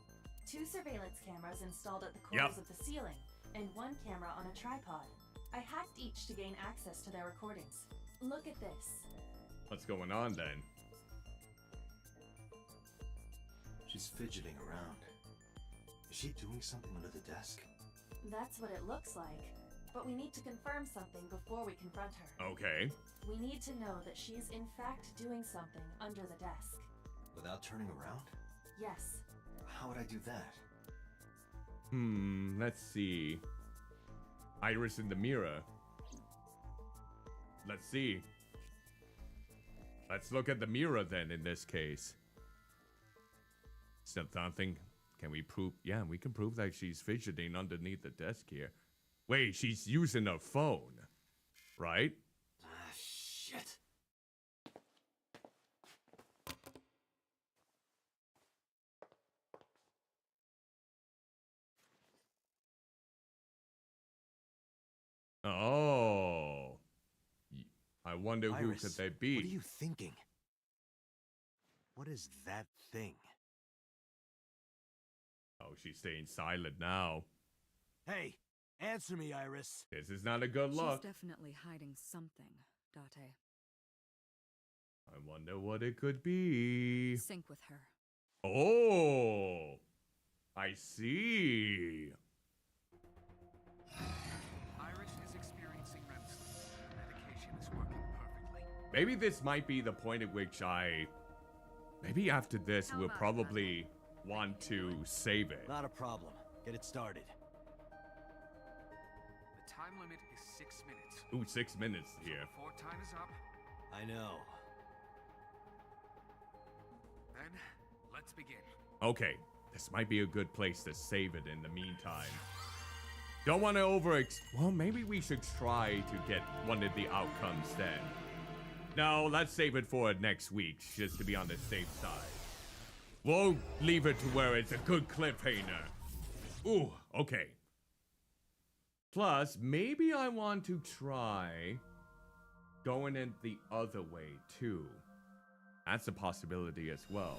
2 surveillance cameras installed at the corners of the ceiling, and 1 camera on a tripod. I hacked each to gain access to their recordings. Look at this. What's going on then? She's fidgeting around. Is she doing something under the desk? That's what it looks like. But we need to confirm something before we confront her. Okay. We need to know that she's in fact doing something under the desk. Without turning around? Yes. How would I do that? Let's see. Iris in the mirror. Let's see. Let's look at the mirror then in this case. Something. Can we prove? Yeah, we can prove that she's fidgeting underneath the desk here. Wait, she's using her phone, right? Shit. Oh. I wonder who Iris, could they be? What are you thinking? What is that thing? Oh, she's staying silent now. Hey, answer me, Iris. This is not a good look. She's definitely hiding something, Date. I wonder what it could be. Sync with her. Oh, I see. Iris is experiencing REM sleep. The medication is working perfectly. Maybe this might be the point at which maybe after this we'll probably want to save it. Not a problem. Get it started. The time limit is 6 minutes. Ooh, 6 minutes here. Before time is up, I know. then let's begin. Okay, this might be a good place to save it in the meantime. Don't want to well, maybe we should try to get one of the outcomes then. No, let's save it for next week, just to be on the safe side. We'll leave it to where it's a good cliffhanger. Ooh, okay. Plus, maybe I want to try going in the other way, too. That's a possibility as well.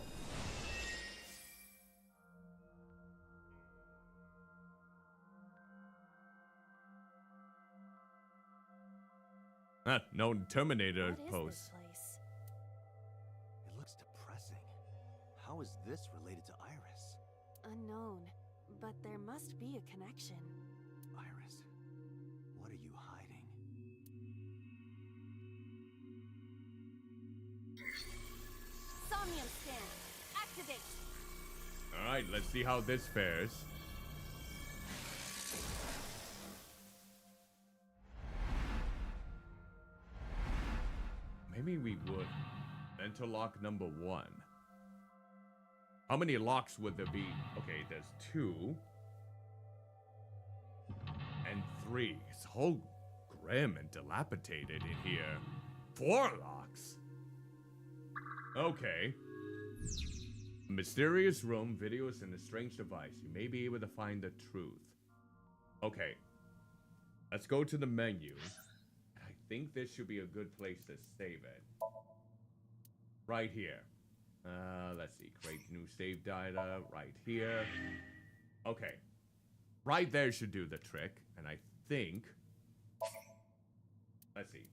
No Terminator What is pose. this place? It looks depressing. How is this related to Iris? Unknown, but there must be a connection. Iris, what are you hiding? Somnium scan. Activate. Alright, let's see how this fares. Maybe we would. Mental lock number 1. How many locks would there be? Okay, there's 2. And 3. It's whole grim and dilapidated in here. 4 locks. Okay. Mysterious room, videos, and a strange device. You may be able to find the truth. Okay. Let's go to the menu. I think this should be a good place to save it. Right here. Let's see. Create new save data. Right here. Okay. Right there should do the trick. And I think... Let's see.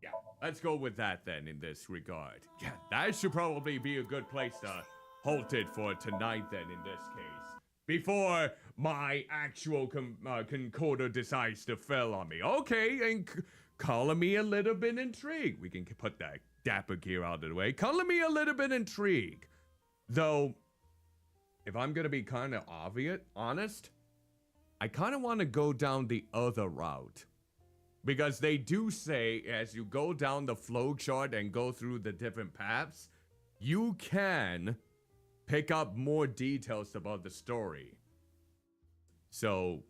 Yeah, let's go with that then in this regard. Yeah, that should probably be a good place to halt it for tonight then in this case. Before my actual concorder decides to fail on me. Okay, and calling me a little bit intrigued. We can put that dapper gear out of the way. Calling me a little bit intrigued. Though, if I'm gonna be kind of honest, I kind of want to go down the other route. Because they do say, as you go down the flow chart and go through the different paths, you can pick up more details about the story. So,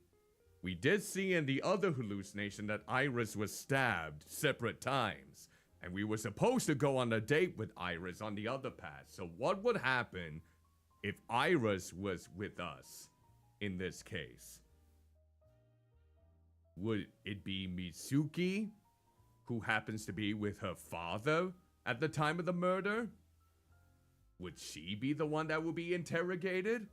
we did see in the other hallucination that Iris was stabbed separate times. And we were supposed to go on a date with Iris on the other path. So what would happen if Iris was with us in this case? Would it be Mizuki, who happens to be with her father at the time of the murder? Would she be the one that will be interrogated?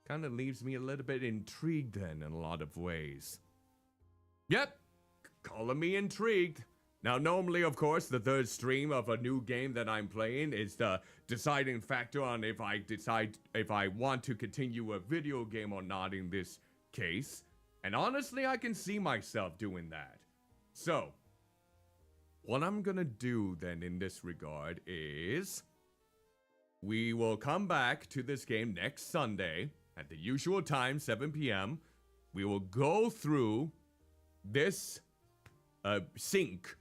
Kind of leaves me a little bit intrigued then in a lot of ways. Yep, calling me intrigued. Now, normally, of course, the third stream of a new game that I'm playing is the deciding factor on if I want to continue a video game or not in this case. And honestly, I can see myself doing that. So, what I'm gonna do then in this regard is we will come back to this game next Sunday at the usual time, 7 p.m. We will go through this sync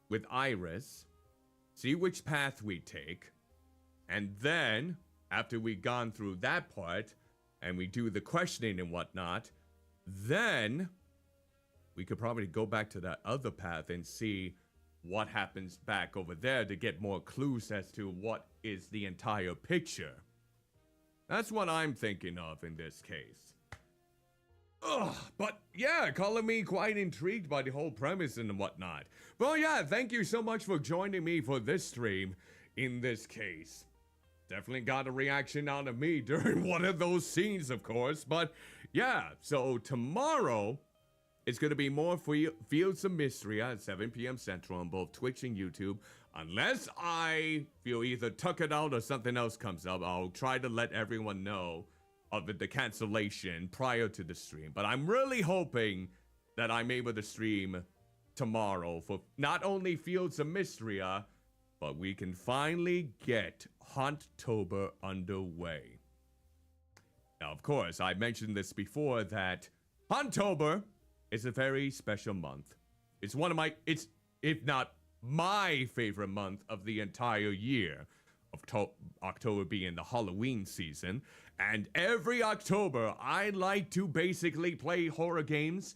with Iris, see which path we take, and then, after we've gone through that part, and we do the questioning and whatnot, then we could probably go back to that other path and see what happens back over there to get more clues as to what is the entire picture. That's what I'm thinking of in this case. Ugh, but yeah, calling me quite intrigued by the whole premise and whatnot. Well, yeah, thank you so much for joining me for this stream in this case. Definitely got a reaction out of me during one of those scenes, of course. But yeah, so tomorrow it's going to be more Fields of Mystery at 7 p.m. Central on both Twitch and YouTube. Unless I feel either tuck it out or something else comes up, I'll try to let everyone know of the cancellation prior to the stream. But I'm really hoping that I'm able to stream tomorrow for not only Fields of Mystery, but we can finally get Hunttober underway. Now, of course, I mentioned this before that Hunttober is a very special month. It's one of if not my favorite month of the entire year, of October being the Halloween season. And every October, I like to basically play horror games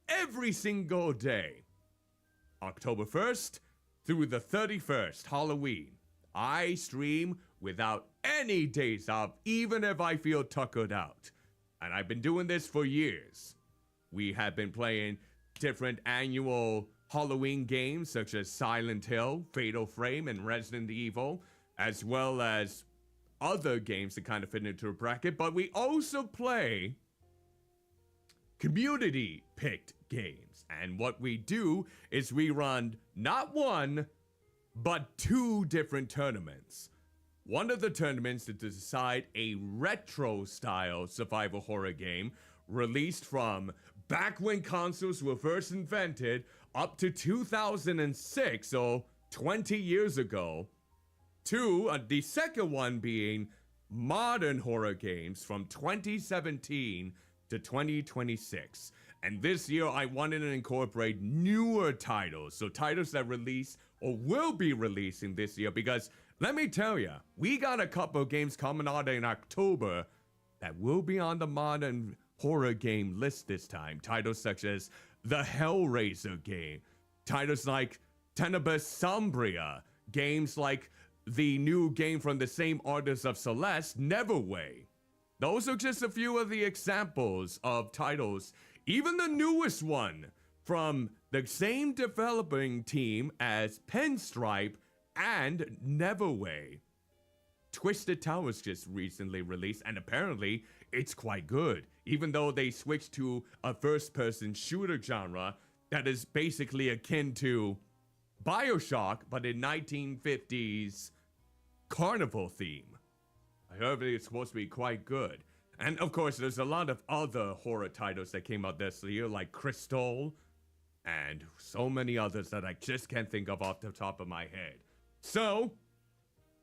every single day. October 1st through the 31st, Halloween. I stream without any days off, even if I feel tuckered out. And I've been doing this for years. We have been playing different annual Halloween games such as Silent Hill, Fatal Frame, and Resident Evil, as well as other games that kind of fit into a bracket. But we also play community picked games. And what we do is we run not one, but 2 different tournaments. One of the tournaments is to decide a retro style survival horror game released from back when consoles were first invented up to 2006, so 20 years ago. 2, the second one being modern horror games from 2017 to 2026. And this year I wanted to incorporate newer titles, so titles that release or will be releasing this year, because let me tell you, we got a couple of games coming out in October that will be on the modern horror game list this time. Titles such as the Hellraiser game, titles like Tenebris Sombria, games like the new game from the same artist of Celeste, Neverway. Those are just a few of the examples of titles. Even the newest one from the same developing team as Pinstripe and Neverway. Twisted Towers just recently released, and apparently it's quite good, even though they switched to a first-person shooter genre that is basically akin to BioShock, but in 1950s carnival theme. I heard it's supposed to be quite good. And of course, there's a lot of other horror titles that came out this year, like Crystal, and so many others that I just can't think of off the top of my head. So,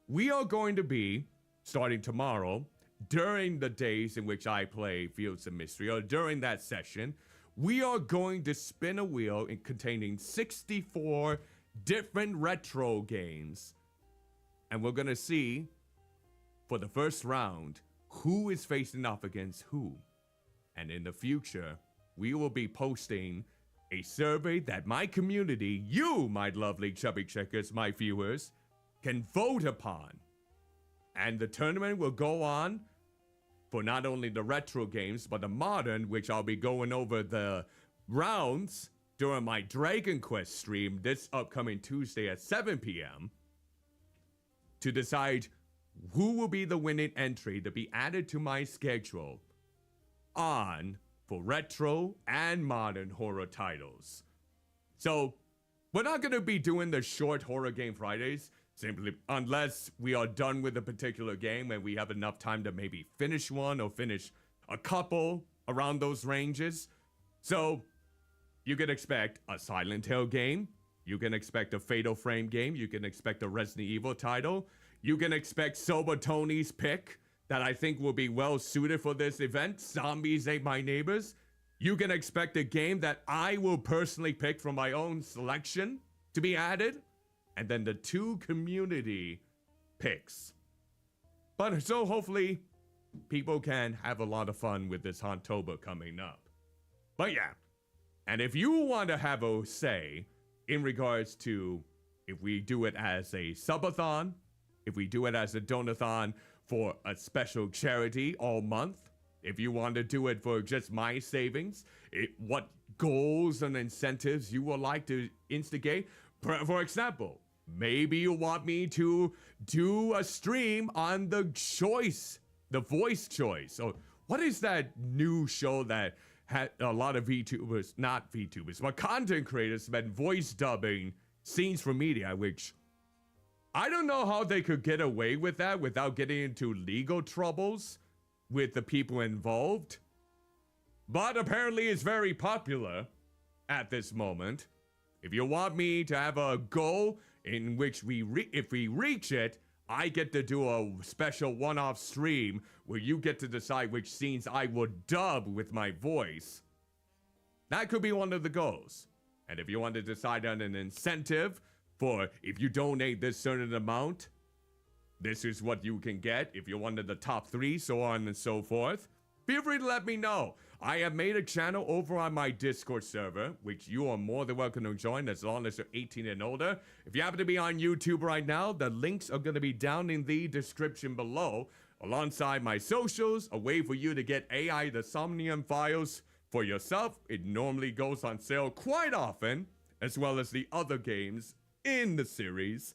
we are going to be, starting tomorrow, during the days in which I play Fields of Mystery, or during that session, we are going to spin a wheel containing 64 different retro games. And we're going to see, for the first round, who is facing off against who. And in the future, we will be posting a survey that my community, you, my lovely chubby checkers, my viewers, can vote upon. And the tournament will go on for not only the retro games, but the modern, which I'll be going over the rounds during my Dragon Quest stream this upcoming Tuesday at 7 p.m. to decide who will be the winning entry to be added to my schedule on for retro and modern horror titles. So, we're not going to be doing the short horror game Fridays, simply unless we are done with a particular game and we have enough time to maybe finish one or finish a couple around those ranges. So, you can expect a Silent Hill game, you can expect a Fatal Frame game, you can expect a Resident Evil title, you can expect Sober Tony's pick that I think will be well suited for this event, Zombies Ate My Neighbors. You can expect a game that I will personally pick from my own selection to be added, and then the 2 community picks. But so hopefully people can have a lot of fun with this Haunttober coming up. But yeah, and if you want to have a say in regards to if we do it as a subathon, if we do it as a donathon for a special charity all month, if you want to do it for just my savings, what goals and incentives you would like to instigate. For example, maybe you want me to do a stream on the voice choice. Or what is that new show that had a lot of VTubers, not VTubers, but content creators have been voice dubbing scenes from media, which I don't know how they could get away with that without getting into legal troubles with the people involved. But apparently it's very popular at this moment. If you want me to have a goal in which if we reach it, I get to do a special one-off stream where you get to decide which scenes I would dub with my voice. That could be one of the goals. And if you want to decide on an incentive for if you donate this certain amount, this is what you can get. If you're one of the top 3, so on and so forth, feel free to let me know. I have made a channel over on my Discord server, which you are more than welcome to join as long as you're 18 and older. If you happen to be on YouTube right now, the links are going to be down in the description below, alongside my socials, a way for you to get AI the Somnium files for yourself. It normally goes on sale quite often, as well as the other games in the series.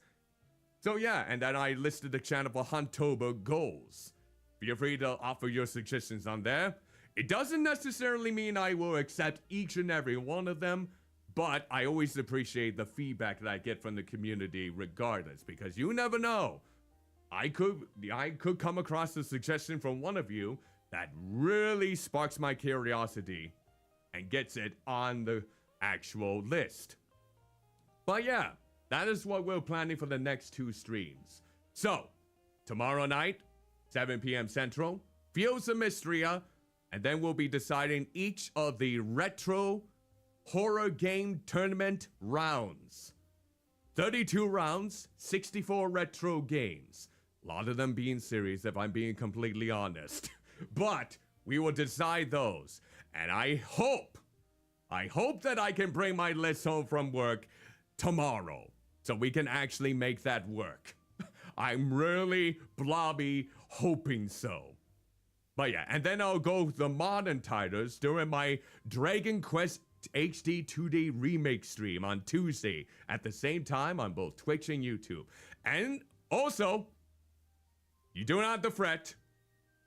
So yeah, and then I listed the channel for Haunttober goals. Feel free to offer your suggestions on there. It doesn't necessarily mean I will accept each and every one of them, but I always appreciate the feedback that I get from the community regardless, because you never know. I could come across a suggestion from one of you that really sparks my curiosity and gets it on the actual list. But yeah, that is what we're planning for the next 2 streams. So, tomorrow night, 7 p.m. Central, Fields of Mystria, and then we'll be deciding each of the retro horror game tournament rounds. 32 rounds, 64 retro games. A lot of them being series, if I'm being completely honest. But we will decide those. And I hope that I can bring my list home from work tomorrow, so we can actually make that work. I'm really blobby hoping so. But yeah, and then I'll go the modern titles during my Dragon Quest HD 2D remake stream on Tuesday at the same time on both Twitch and YouTube. And also, you do not have to fret.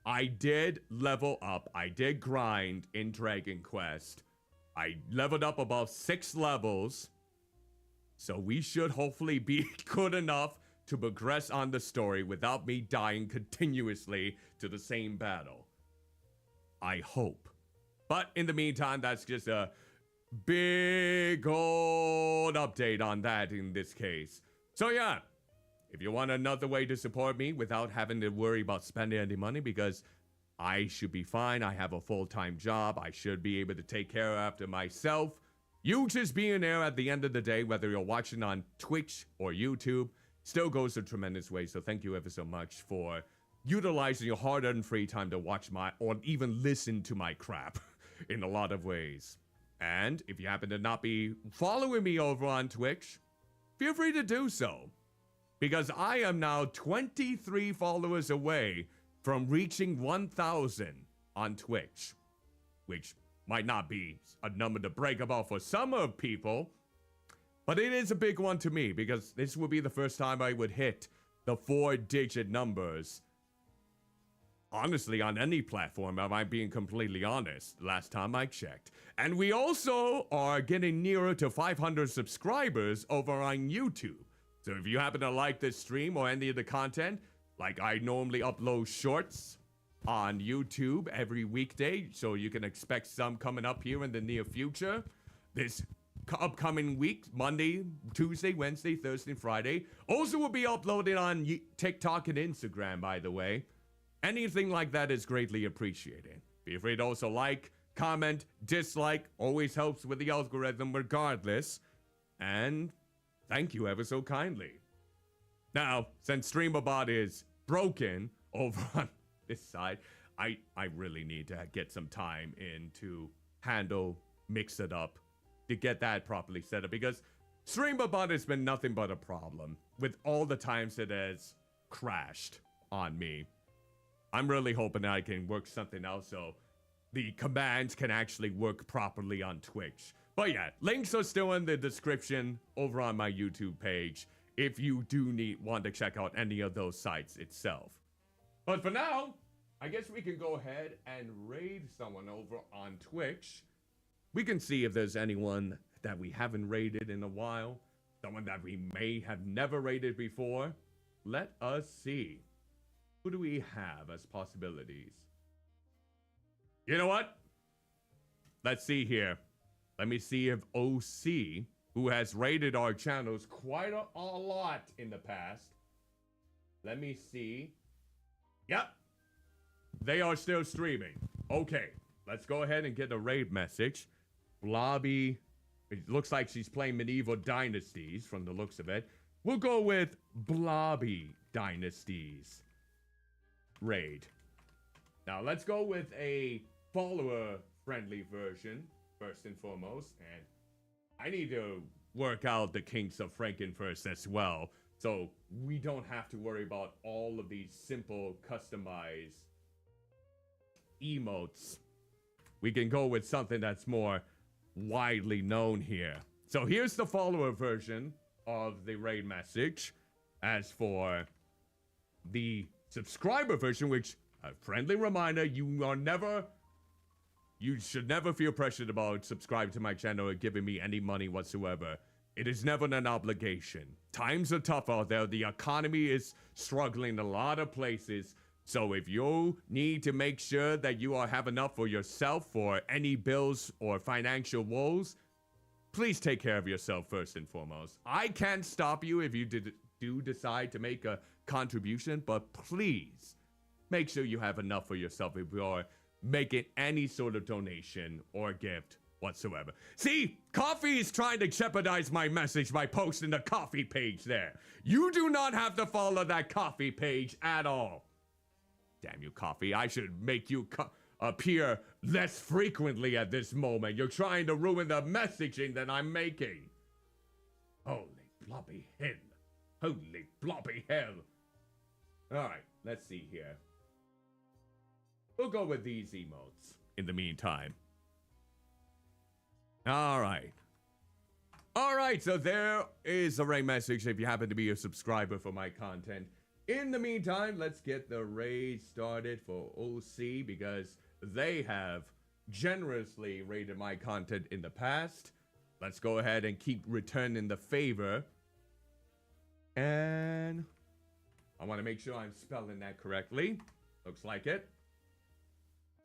I did level up. I did grind in Dragon Quest. I leveled up about 6 levels. So we should hopefully be good enough to progress on the story without me dying continuously to the same battle. I hope. But in the meantime, that's just a big old update on that in this case. So yeah, if you want another way to support me without having to worry about spending any money, because I should be fine, I have a full-time job, I should be able to take care after myself. You just being there at the end of the day, whether you're watching on Twitch or YouTube, still goes a tremendous way. So thank you ever so much for utilizing your hard-earned free time to watch my, or even listen to my crap in a lot of ways. And if you happen to not be following me over on Twitch, feel free to do so, because I am now 23 followers away from reaching 1,000 on Twitch, which might not be a number to brag about for some of people, but it is a big one to me, because this would be the first time I would hit the 4-digit numbers. Honestly, on any platform, if I'm being completely honest, last time I checked. And we also are getting nearer to 500 subscribers over on YouTube. So if you happen to like this stream or any of the content, like I normally upload shorts on YouTube every weekday, so you can expect some coming up here in the near future. This upcoming week, Monday, Tuesday, Wednesday, Thursday, and Friday. Also will be uploaded on TikTok and Instagram, by the way. Anything like that is greatly appreciated. Feel free to also like, comment, dislike. Always helps with the algorithm regardless. And thank you ever so kindly. Now, since StreamerBot is broken over on this side, I really need to get some time in to handle, mix it up, to get that properly set up, because StreamerBot has been nothing but a problem with all the times it has crashed on me. I'm really hoping that I can work something out so the commands can actually work properly on Twitch. But yeah, links are still in the description over on my YouTube page if you do want to check out any of those sites itself. But for now, I guess we can go ahead and raid someone over on Twitch. We can see if there's anyone that we haven't raided in a while, someone that we may have never raided before. Let us see. Who do we have as possibilities? You know what? Let's see here. Let me see if OC, who has raided our channels quite a lot in the past. Let me see. Yep. They are still streaming. Okay. Let's go ahead and get a raid message. Blobby. It looks like she's playing Medieval Dynasties from the looks of it. We'll go with Blobby Dynasties raid. Now let's go with a follower-friendly version, first and foremost. And I need to work out the kinks of Frankenfurst as well, so we don't have to worry about all of these simple, customized emotes. We can go with something that's more widely known here. So here's the follower version of the raid message. As for the subscriber version, which, a friendly reminder, you are never you should never feel pressured about subscribing to my channel or giving me any money whatsoever. It is never an obligation. Times are tough out there. The economy is struggling in a lot of places. So if you need to make sure that you have enough for yourself for any bills or financial woes, please take care of yourself first and foremost. I can't stop you if you do decide to make a contribution, but please make sure you have enough for yourself if you are making any sort of donation or gift whatsoever. See, Coffee is trying to jeopardize my message by posting the Coffee page there. You do not have to follow that Coffee page at all. Damn you, Coffee. I should make you appear less frequently at this moment. You're trying to ruin the messaging that I'm making. Holy bloody hell. Holy bloody hell. Alright, let's see here. We'll go with these emotes in the meantime. Alright. Alright, so there is a raid message if you happen to be a subscriber for my content. In the meantime, let's get the raid started for OC because they have generously raided my content in the past. Let's go ahead and keep returning the favor. And I want to make sure I'm spelling that correctly. Looks like it.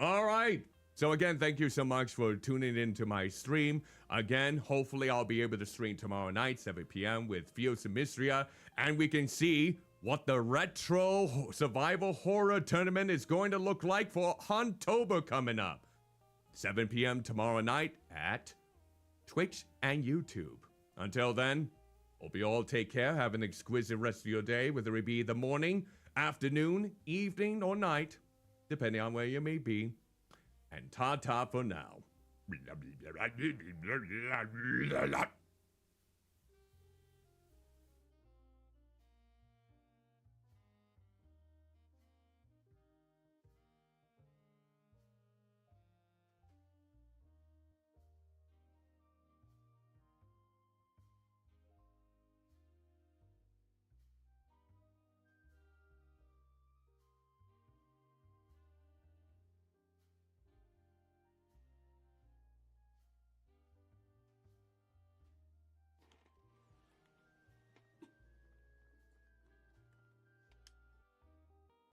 Alright. So again, thank you so much for tuning into my stream. Again, hopefully I'll be able to stream tomorrow night, 7 p.m. with Fios and Mystria, and we can see what the retro survival horror tournament is going to look like for Huntober coming up. 7 p.m. tomorrow night at Twitch and YouTube. Until then, hope you all take care. Have an exquisite rest of your day, whether it be the morning, afternoon, evening, or night, depending on where you may be. And ta-ta for now.